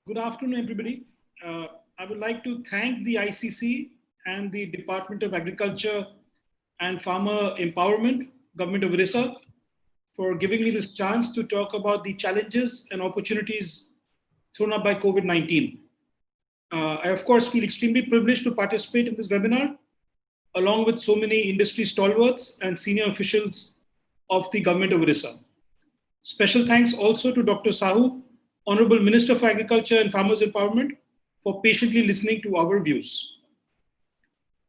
Good afternoon, everybody. I would like to thank the ICC and the Department of Agriculture and Farmer Empowerment, Government of Orissa, for giving me this chance to talk about the challenges and opportunities thrown up by COVID-19. I, of course, feel extremely privileged to participate in this webinar, along with so many industry stalwarts and senior officials of the Government of Orissa. Special thanks also to Dr. Sahu, Honorable Minister for Agriculture and Farmers Empowerment, for patiently listening to our views.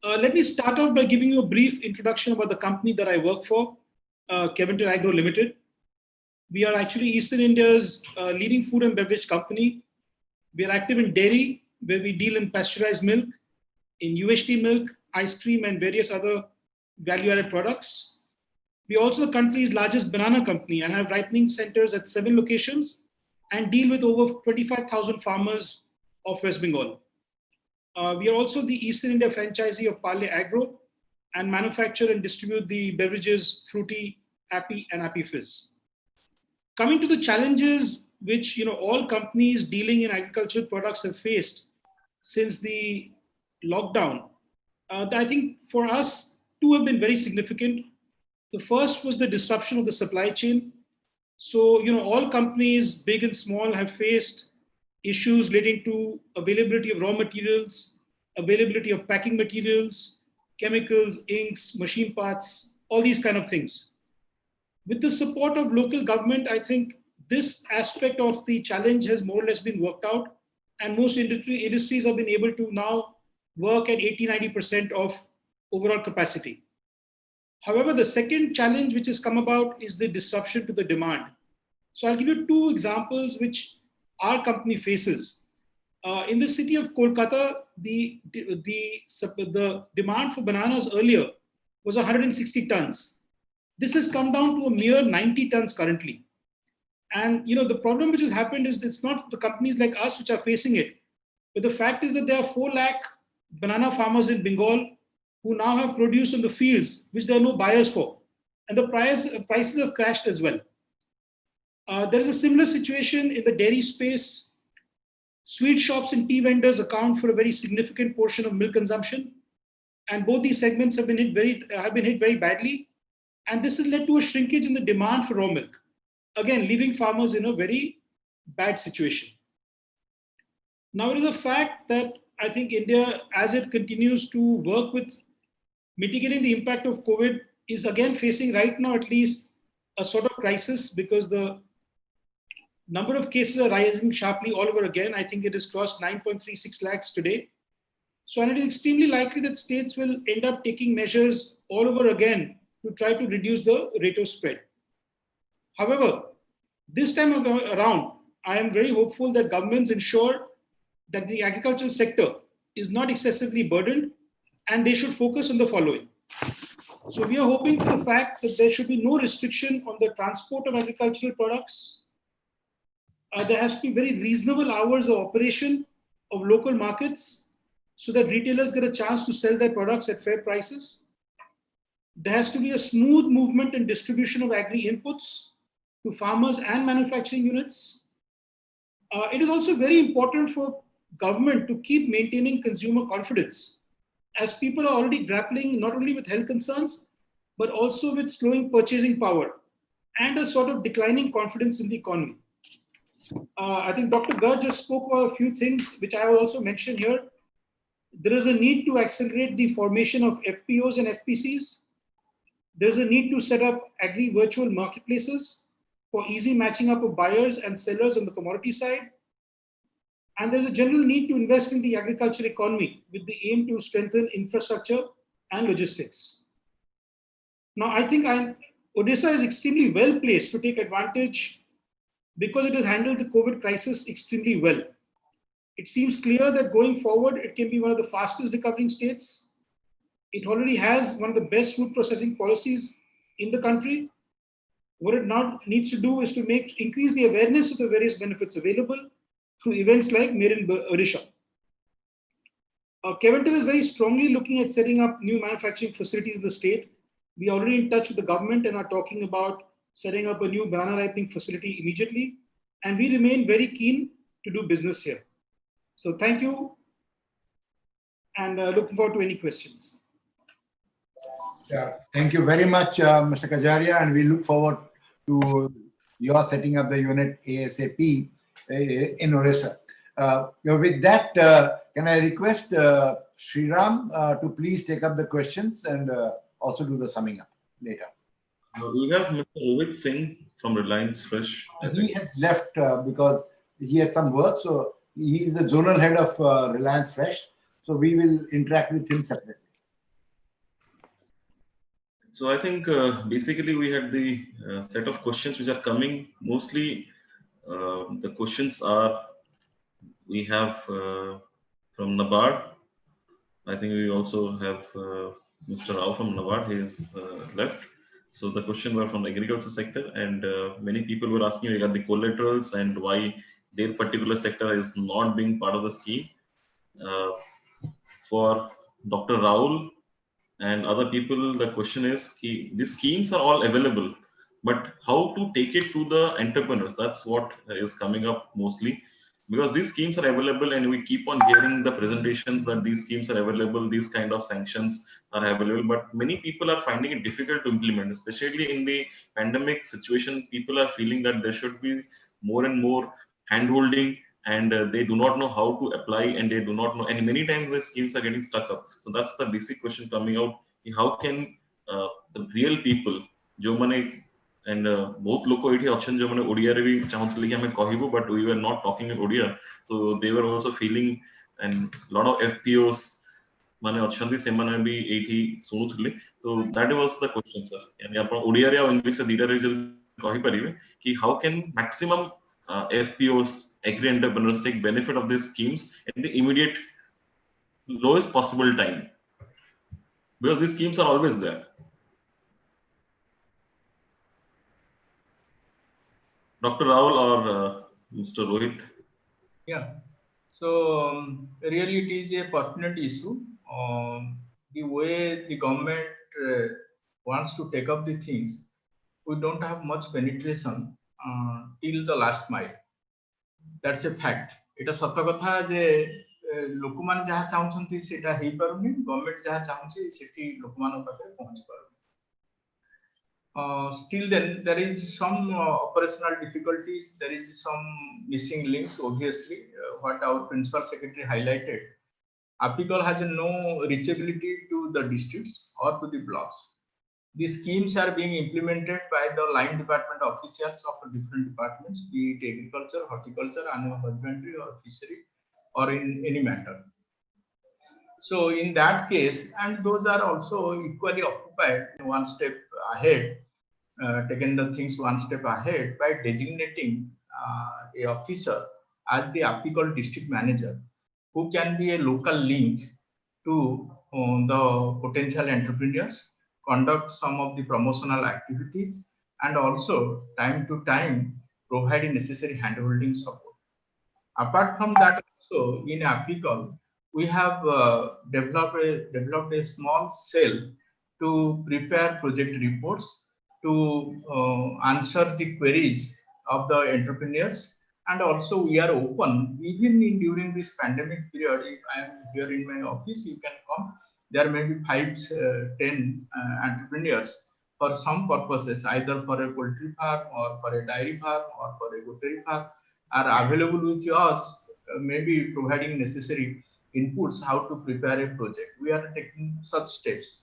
Let me start off by giving you a brief introduction about the company that I work for, Keventas Agro Limited. We are actually Eastern India's leading food and beverage company. We are active in dairy, where we deal in pasteurized milk, in UHT milk, ice cream, and various other value-added products. We are also the country's largest banana company and have ripening centers at 7 locations and deal with over 25,000 farmers of West Bengal. We are also the Eastern India franchisee of Parle Agro and manufacture and distribute the beverages Fruity, Appy, and Appy Fizz. Coming to the challenges which all companies dealing in agricultural products have faced since the lockdown, I think for us, 2 have been very significant. The first was the disruption of the supply chain. So, all companies, big and small, have faced issues relating to availability of raw materials, availability of packing materials, chemicals, inks, machine parts, all these kind of things. With the support of local government, I think this aspect of the challenge has more or less been worked out, and most industries have been able to now work at 80-90% of overall capacity. However, the second challenge which has come about is the disruption to the demand. So I'll give you 2 examples which our company faces. In the city of Kolkata, the demand for bananas earlier was 160 tons. This has come down to a mere 90 tons currently. And the problem which has happened is it's not the companies like us which are facing it, but the fact is that there are 4 lakh banana farmers in Bengal who now have produce in the fields which there are no buyers for. And the prices have crashed as well. There is a similar situation in the dairy space. Sweet shops and tea vendors account for a very significant portion of milk consumption. And both these segments have been hit very badly. And this has led to a shrinkage in the demand for raw milk. Again, leaving farmers in a very bad situation. Now, it is a fact that I think India, as it continues to work with mitigating the impact of COVID, is again facing right now at least a sort of crisis, because the Number of cases are rising sharply all over again. I think it has crossed 9.36 lakhs today. So and it is extremely likely that states will end up taking measures all over again to try to reduce the rate of spread. However, this time around, I am very hopeful that governments ensure that the agricultural sector is not excessively burdened, and they should focus on the following. So we are hoping for the fact that there should be no restriction on the transport of agricultural products. There has to be very reasonable hours of operation of local markets so that retailers get a chance to sell their products at fair prices. There has to be a smooth movement and distribution of agri inputs to farmers and manufacturing units. It is also very important for government to keep maintaining consumer confidence, as people are already grappling not only with health concerns, but also with slowing purchasing power and a sort of declining confidence in the economy. I think Dr. Garg just spoke about a few things which I will also mention here. There is a need to accelerate the formation of FPOs and FPCs. There is a need to set up agri virtual marketplaces for easy matching up of buyers and sellers on the commodity side. And there's a general need to invest in the agriculture economy with the aim to strengthen infrastructure and logistics. Now, I think Odisha is extremely well placed to take advantage because it has handled the COVID crisis extremely well. It seems clear that going forward, it can be one of the fastest recovering states. It already has one of the best food processing policies in the country. What it now needs to do is to increase the awareness of the various benefits available through events like Made in Odisha. Kevinton is very strongly looking at setting up new manufacturing facilities in the state. We are already in touch with the government and are talking about setting up a new banana ripening facility immediately. And we remain very keen to do business here. So thank you, and looking forward to any questions. Yeah, thank you very much, Mr. Kajaria, and we look forward to your setting up the unit ASAP in Orissa. With that, can I request Sriram to please take up the questions and also do the summing up later. We have Mr. Rohit Singh from Reliance Fresh. He has left because he had some work, so he is the zonal head of Reliance Fresh. So we will interact with him separately. So I think basically we had the set of questions which are coming. Mostly the questions are, we have from NABARD. I think we also have Mr. Rao from NABARD. He is left. So the question were from the agriculture sector, and many people were asking regarding the collaterals and why their particular sector is not being part of the scheme. For Dr. Raul and other people, the question is, these schemes are all available, but how to take it to the entrepreneurs? That's what is coming up mostly, because these schemes are available and we keep on hearing the presentations that these schemes are available, these kind of sanctions are available, but many people are finding it difficult to implement, especially in the pandemic situation. People are feeling that there should be more and more hand-holding, and they do not know how to apply, and they do not know, and many times the schemes are getting stuck up. So that's the basic question coming out. How can the real people, and both loco ethi action jo mane odia re bi chahuthile ki ame kahibu, but we were not talking in odia, so they were also feeling, and lot of FPOs mane achanti semane bi ethi sunuthile. So that was the question, sir. Yani apan odia re au english se dita re kahi paribe ki how can maximum FPOs, agri entrepreneurs, take benefit of these schemes in the immediate lowest possible time, because these schemes are always there. Dr. Rahul or Mr. Rohit? Yeah, so really it is a pertinent issue. The way the government wants to take up the things, we don't have much penetration till the last mile. That's a fact. It is सत्य कथा जे लोक मान जहाँ चाहूँचंती सेटा ही पारुनी, government जहाँ चाहूँची सेठी लोक मान पाखे पहुँच पारुनी. Still then there is some operational difficulties, there is some missing links. Obviously, what our principal secretary highlighted, Apical has no reachability to the districts or to the blocks. These schemes are being implemented by the line department officials of different departments, be it agriculture, horticulture, animal husbandry, or fishery, or in any matter. So in that case, and those are also equally occupied one step ahead, taken the things one step ahead by designating a officer as the apical district manager, who can be a local link to the potential entrepreneurs, conduct some of the promotional activities, and also time to time provide necessary handholding support. Apart from that, also in apical, we have developed a small cell to prepare project reports, to answer the queries of the entrepreneurs, and also we are open even during this pandemic period. If I am here in my office, you can come. There may be 5-10 entrepreneurs for some purposes, either for a poultry farm or for a dairy farm or for a goatry farm, are available with us, maybe providing necessary inputs how to prepare a project. We are taking such steps.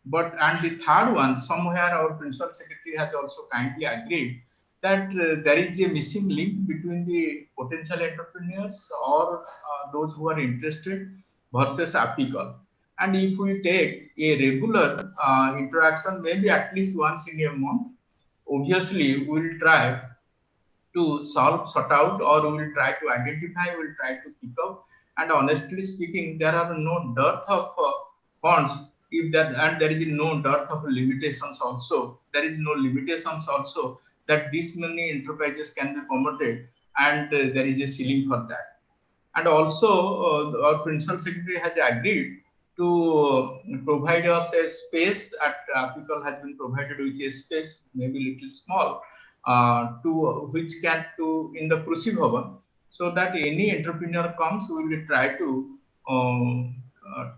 But and the third one, somewhere our principal secretary has also kindly agreed that there is a missing link between the potential entrepreneurs or those who are interested versus apical. And if we take a regular interaction, maybe at least once in a month, obviously we will try to sort out, or we will try to identify, we will try to pick up. And honestly speaking, there are no dearth of funds. If that, and there is no dearth of limitations also. There is no limitations also that this many enterprises can be promoted, and there is a ceiling for that. And also, our principal secretary has agreed to provide us a space. At Apical has been provided with a space, maybe little small, to which can to in the Krushi Bhavan, so that any entrepreneur comes, we will try to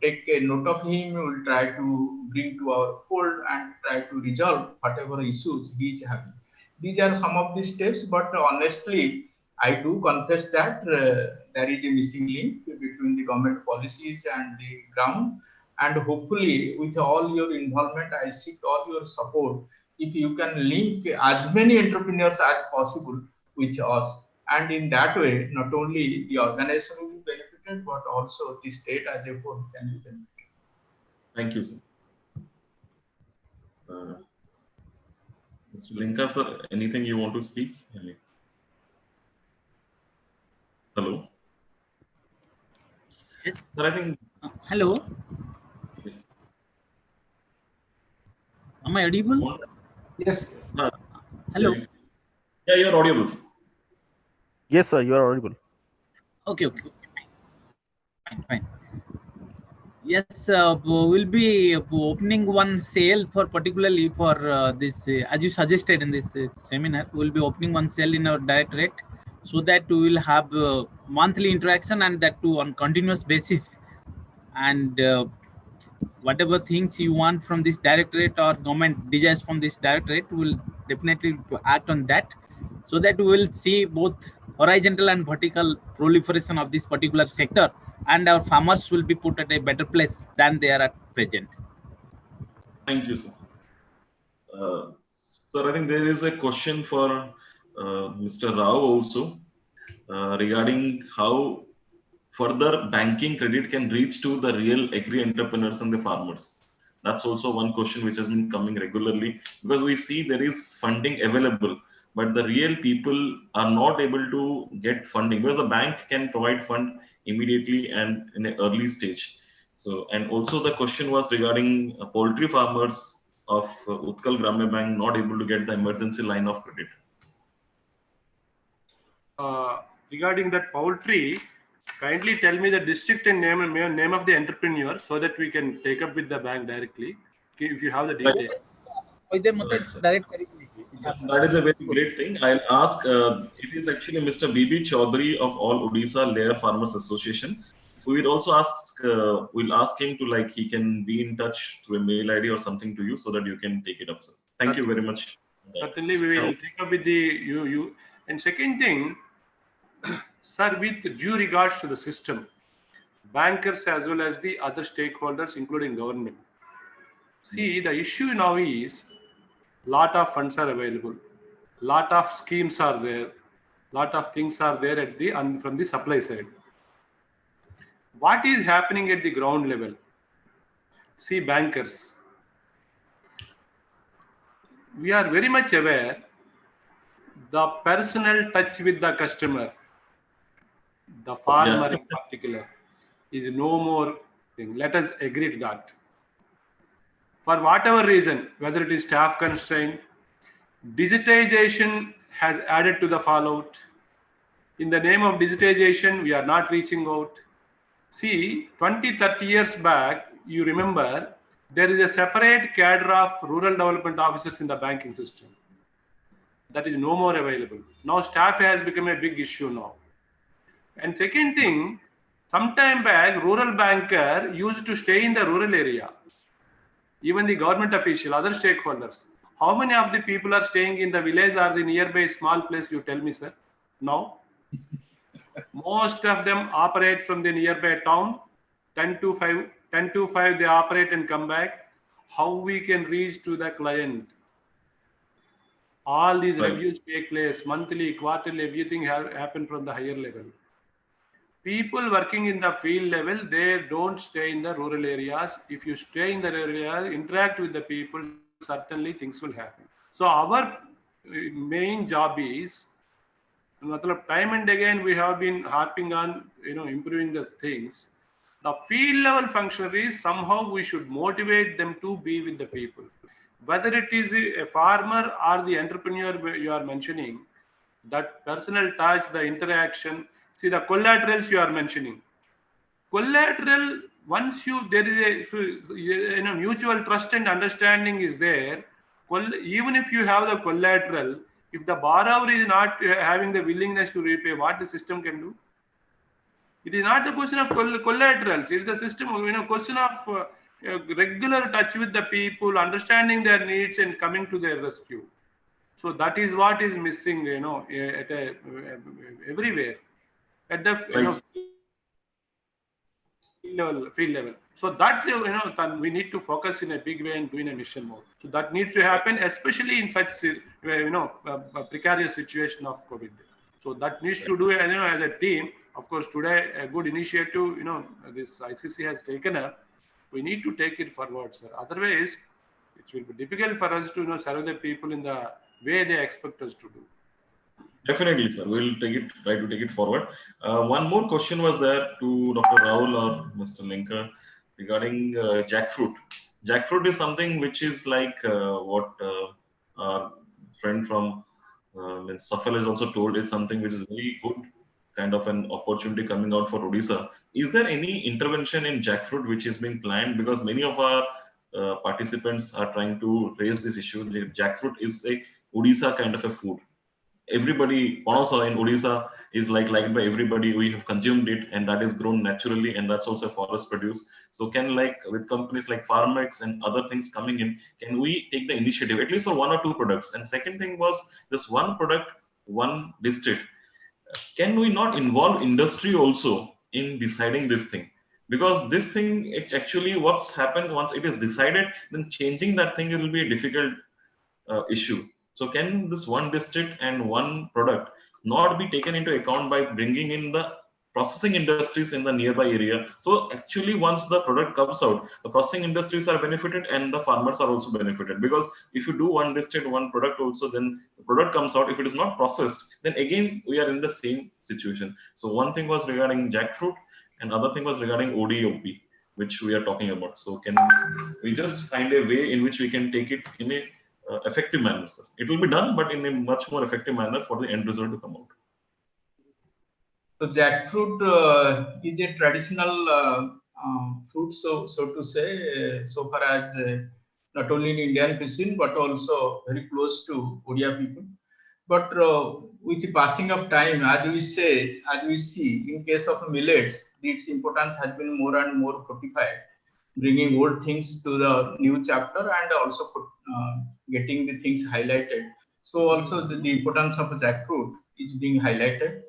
take a note of him. We will try to bring to our fold and try to resolve whatever issues he is having. These are some of the steps, but honestly, I do confess that there is a missing link between the government policies and the ground. And hopefully, with all your involvement, I seek all your support. If you can link as many entrepreneurs as possible with us, and in that way, not only the organization will be benefited, but also the state as a whole can be benefited. Thank you, sir. Mr. Linka, sir, anything you want to speak? Hello. Yes. Sir, I think. Hello. Yes. Am I audible? Yes. Hello. Yeah, you're audible. Yes, sir, you are audible. Okay. Fine. Yes, we'll be opening one sale for particularly for this, as you suggested in this seminar, we'll be opening one sale in our directorate, so that we will have monthly interaction, and that too on continuous basis. And whatever things you want from this directorate or government desires from this directorate, will definitely act on that, so that we will see both horizontal and vertical proliferation of this particular sector, and our farmers will be put at a better place than they are at present. Thank you, sir. Sir, I think there is a question for Mr. Rao also regarding how further banking credit can reach to the real agri entrepreneurs and the farmers. That's also one question which has been coming regularly, because we see there is funding available, but the real people are not able to get funding, because the bank can provide fund immediately and in an early stage. So, and also the question was regarding poultry farmers of Utkal Gramya Bank not able to get the emergency line of credit. Regarding that poultry, kindly tell me the district and name of the entrepreneur, so that we can take up with the bank directly, if you have the detail. That is a very great thing. I'll ask, it is actually Mr. B.B. Chaudhary of All Odisha Layer Farmers Association. We will also ask, we'll ask him to, like, he can be in touch through a mail ID or something to you, so that you can take it up, sir. Thank you very much. Certainly, we will take up with the you. And second thing, sir, with due regards to the system, bankers as well as the other stakeholders, including government, See, the issue now is lot of funds are available, lot of schemes are there, lot of things are there at the from the supply side. What is happening at the ground level? See, bankers, we are very much aware the personal touch with the customer, the farmer in particular, is no more thing. Let us agree to that. For whatever reason, whether it is staff constraint, digitization has added to the fallout. In the name of digitization, we are not reaching out. See, 20-30 years back, you remember, there is a separate cadre of rural development officers in the banking system. That is no more available. Now staff has become a big issue now. And second thing, sometime back, rural banker used to stay in the rural area. Even the government official, other stakeholders. How many of the people are staying in the village or the nearby small place, you tell me, sir? No. Most of them operate from the nearby town, 10 to 5 they operate and come back. How we can reach to the client? All these reviews take place monthly, quarterly, everything happen from the higher level. People working in the field level, they don't stay in the rural areas. If you stay in the rural area, interact with the people, certainly things will happen. So our main job is, time and again we have been harping on improving the things. The field level functionaries, somehow we should motivate them to be with the people. Whether it is a farmer or the entrepreneur you are mentioning, that personal touch, the interaction. See, the collaterals you are mentioning. Collateral, once there is a mutual trust and understanding is there, even if you have the collateral, if the borrower is not having the willingness to repay, what the system can do? It is not the question of collaterals. It is the system, question of regular touch with the people, understanding their needs and coming to their rescue. So that is what is missing, everywhere. At the field level. So that we need to focus in a big way and do in a mission mode. So that needs to happen, especially in such precarious situation of COVID. So that needs to do as a team. Of course, today a good initiative this ICC has taken up. We need to take it forward, sir. Otherwise, it will be difficult for us to serve the people in the way they expect us to do. Definitely, sir. We'll try to take it forward. One more question was there to Dr. Rahul or Mr. Linker regarding jackfruit. Jackfruit is something which is like what our friend from Safal has also told, is something which is very good kind of an opportunity coming out for Odisha. Is there any intervention in jackfruit which is being planned? Because many of our participants are trying to raise this issue. Jackfruit is a Odisha kind of a food. Everybody, also in Odisha, is liked by everybody. We have consumed it, and that is grown naturally, and that's also forest produce. So can with companies like Farmex and other things coming in, can we take the initiative at least for 1 or 2 products? And second thing was this one product, one district. Can we not involve industry also in deciding this thing? Because this thing, it's actually what's happened once it is decided, then changing that thing will be a difficult issue. So can this one district and one product not be taken into account by bringing in the processing industries in the nearby area? So actually once the product comes out, the processing industries are benefited and the farmers are also benefited. Because if you do one district, one product also, then the product comes out. If it is not processed, then again we are in the same situation. So one thing was regarding jackfruit and other thing was regarding ODOP, which we are talking about. So can we just find a way in which we can take it in a effective manner, sir? It will be done, but in a much more effective manner for the end result to come out. So jackfruit is a traditional fruit, so to say, so far as not only in Indian cuisine but also very close to Odia people. But with the passing of time, as we see, in case of millets, its importance has been more and more fortified, bringing old things to the new chapter and also getting the things highlighted. So also the importance of jackfruit is being highlighted.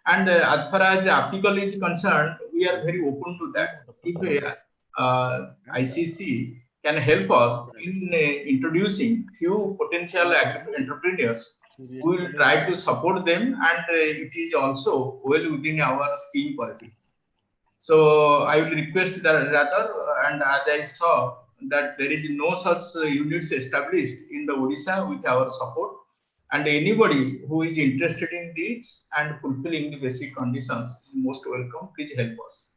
And as far as apical is concerned, we are very open to that. If ICC can help us in introducing few potential entrepreneurs. We will try to support them, and it is also well within our scheme purview. So I will request that rather, and as I saw that there is no such units established in the Odisha with our support, and anybody who is interested in this and fulfilling the basic conditions is most welcome. Please help us.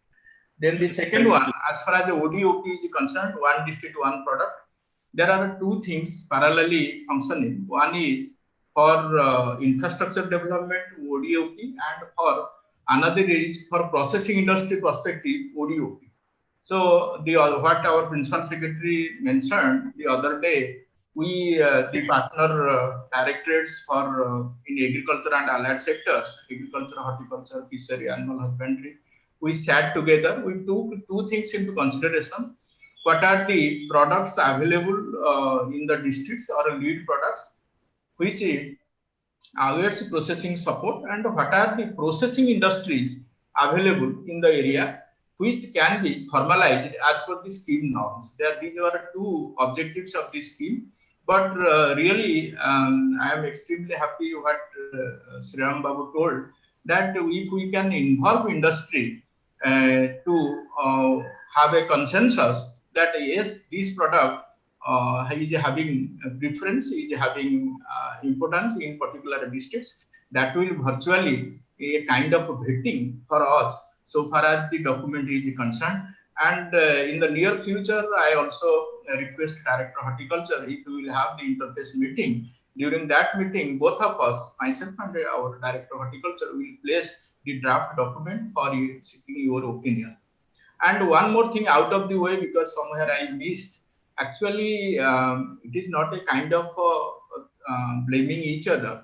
Then the second one, as far as the ODOP is concerned, one district, one product, there are two things parallelly functioning. One is for infrastructure development, ODOP, and for another is for processing industry perspective, ODOP. So what our principal secretary mentioned the other day, we the partner directorates for in agriculture and allied sectors, agriculture, horticulture, fishery, animal husbandry, we sat together. We took two things into consideration. What are the products available in the districts or lead products, which awaits processing support, and what are the processing industries available in the area which can be formalized as per the scheme norms. These are two objectives of the scheme. But really, I am extremely happy what Sriram Babu told, that if we can involve industry to have a consensus that yes, this product is having a preference, is having importance in particular districts, that will virtually a kind of vetting for us so far as the document is concerned. And in the near future, I also request Director Horticulture if we will have the interface meeting. During that meeting, both of us, myself and our Director Horticulture, will place the draft document for seeking your opinion. And one more thing out of the way, because somewhere I missed, actually, it is not a kind of blaming each other.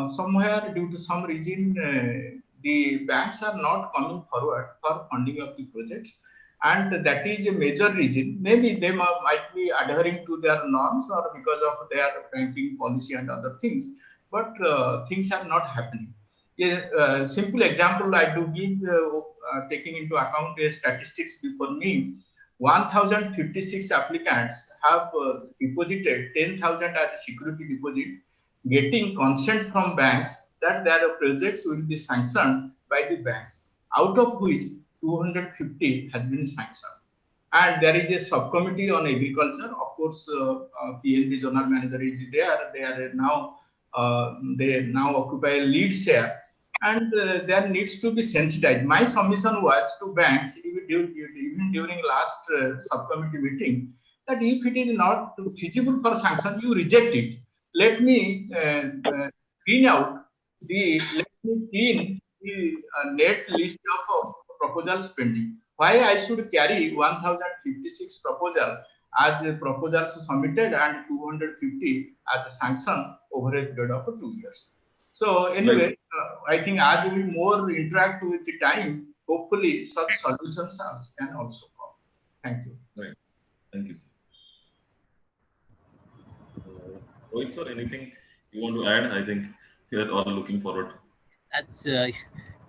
Somewhere, due to some reason, the banks are not coming forward for funding of the projects. And that is a major reason. Maybe they might be adhering to their norms or because of their banking policy and other things, but things are not happening. A simple example I do give, taking into account the statistics before me, 1,056 applicants have deposited 10,000 as a security deposit, getting consent from banks that their projects will be sanctioned by the banks, out of which 250 has been sanctioned. And there is a subcommittee on agriculture. Of course, PNB zonal manager is there. They are now they now occupy a lead share, and there needs to be sensitized. My submission was to banks even during last subcommittee meeting, that if it is not feasible for sanction, you reject it. Let me clean out the net list of proposals pending. Why I should carry 1,056 proposals as proposals submitted and 250 as a sanction over a period of 2 years. So anyway, I think as we more interact with the time, hopefully such solutions can also come. Thank you. Right. Thank you, sir. Rohit, sir, anything you want to add? I think we are all looking forward. That's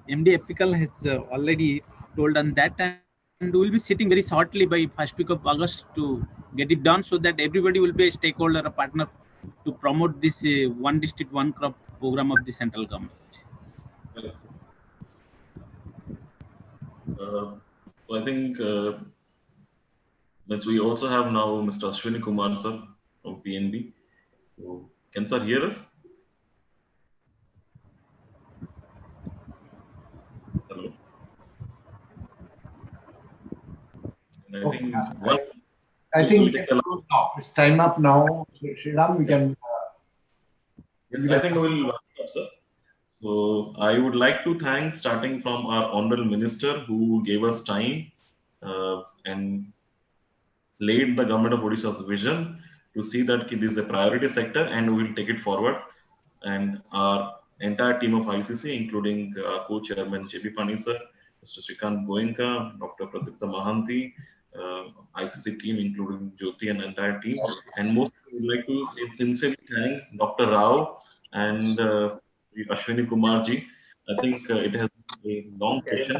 MD Ethical has already told on that, and we will be sitting very shortly by first week of August to get it done, so that everybody will be a stakeholder, a partner to promote this one district, one crop program of the central government. So I think we also have now Mr. Ashwini Kumar sir from PNB. So, can sir hear us? Hello. And I think we can close now. It's time up now. Sriram, we can. Yes, I think we will wrap up, sir. So I would like to thank, starting from our Honorable Minister, who gave us time and laid the Government of Odisha's vision to see that this is a priority sector and we will take it forward. And our entire team of ICC, including co-chairman JB Pani sir, Mr. Srikant Goenka, Dr. Pradipta Mahanti, ICC team, including Jyoti and entire team. And most I would like to sincerely thank Dr. Rao and Ashwini Kumarji. I think it has been a long session.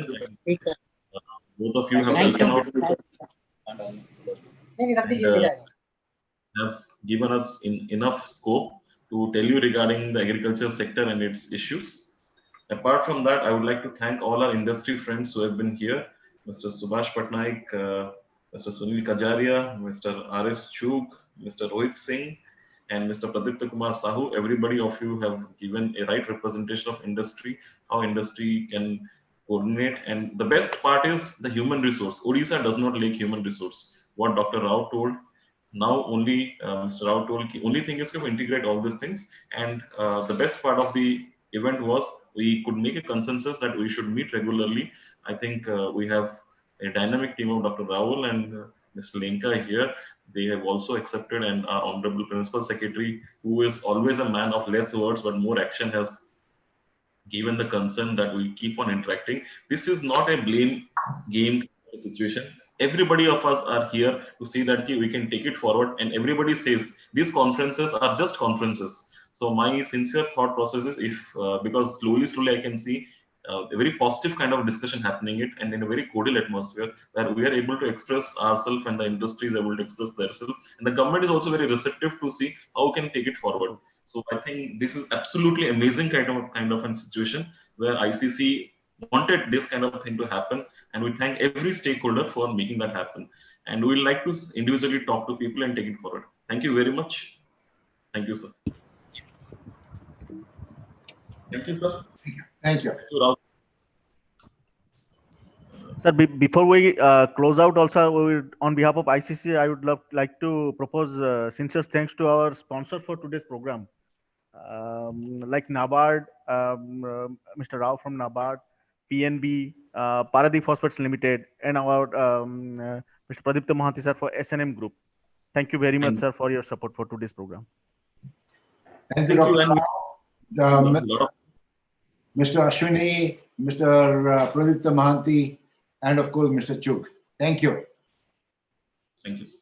Both of you have taken out. have given us enough scope to tell you regarding the agriculture sector and its issues. Apart from that, I would like to thank all our industry friends who have been here, Mr. Subhash Patnaik, Mr. Sunil Kajaria, Mr. R.S. Chugh, Mr. Rohit Singh, and Mr. Pradipta Kumar Sahu. Everybody of you have given a right representation of industry, how industry can coordinate. And the best part is the human resource. Odisha does not lack human resource. What Dr. Rao told, now only Mr. Rao told, only thing is to integrate all these things. And the best part of the event was we could make a consensus that we should meet regularly. I think we have a dynamic team of Dr. Rahul and Mr. Lenka here. They have also accepted, and our Honorable Principal Secretary, who is always a man of less words but more action, has given the concern that we keep on interacting. This is not a blame game situation. Everybody of us are here to see that we can take it forward, and everybody says these conferences are just conferences. So my sincere thought process is, if because slowly I can see a very positive kind of discussion happening it, and in a very cordial atmosphere where we are able to express ourselves and the industry is able to express themselves, and the government is also very receptive to see how we can take it forward. So I think this is absolutely amazing kind of a situation where ICC wanted this kind of thing to happen, and we thank every stakeholder for making that happen. And we would like to individually talk to people and take it forward. Thank you very much. Thank you, sir. Thank you, sir. Thank you. Thank you, Rahul. Sir, before we close out, also on behalf of ICC, I would like to propose sincere thanks to our sponsor for today's program, like NABARD, Mr. Rao from NABARD, PNB, Paradip Phosphates Limited, and our Mr. Pradipta Mohanty sir for SNM Group. Thank you very much, sir, for your support for today's program. Thank you, Dr. Rao, Mr. Ashwini, Mr. Pradipta Mohanty, and of course, Mr. Chugh. Thank you. Thank you, sir.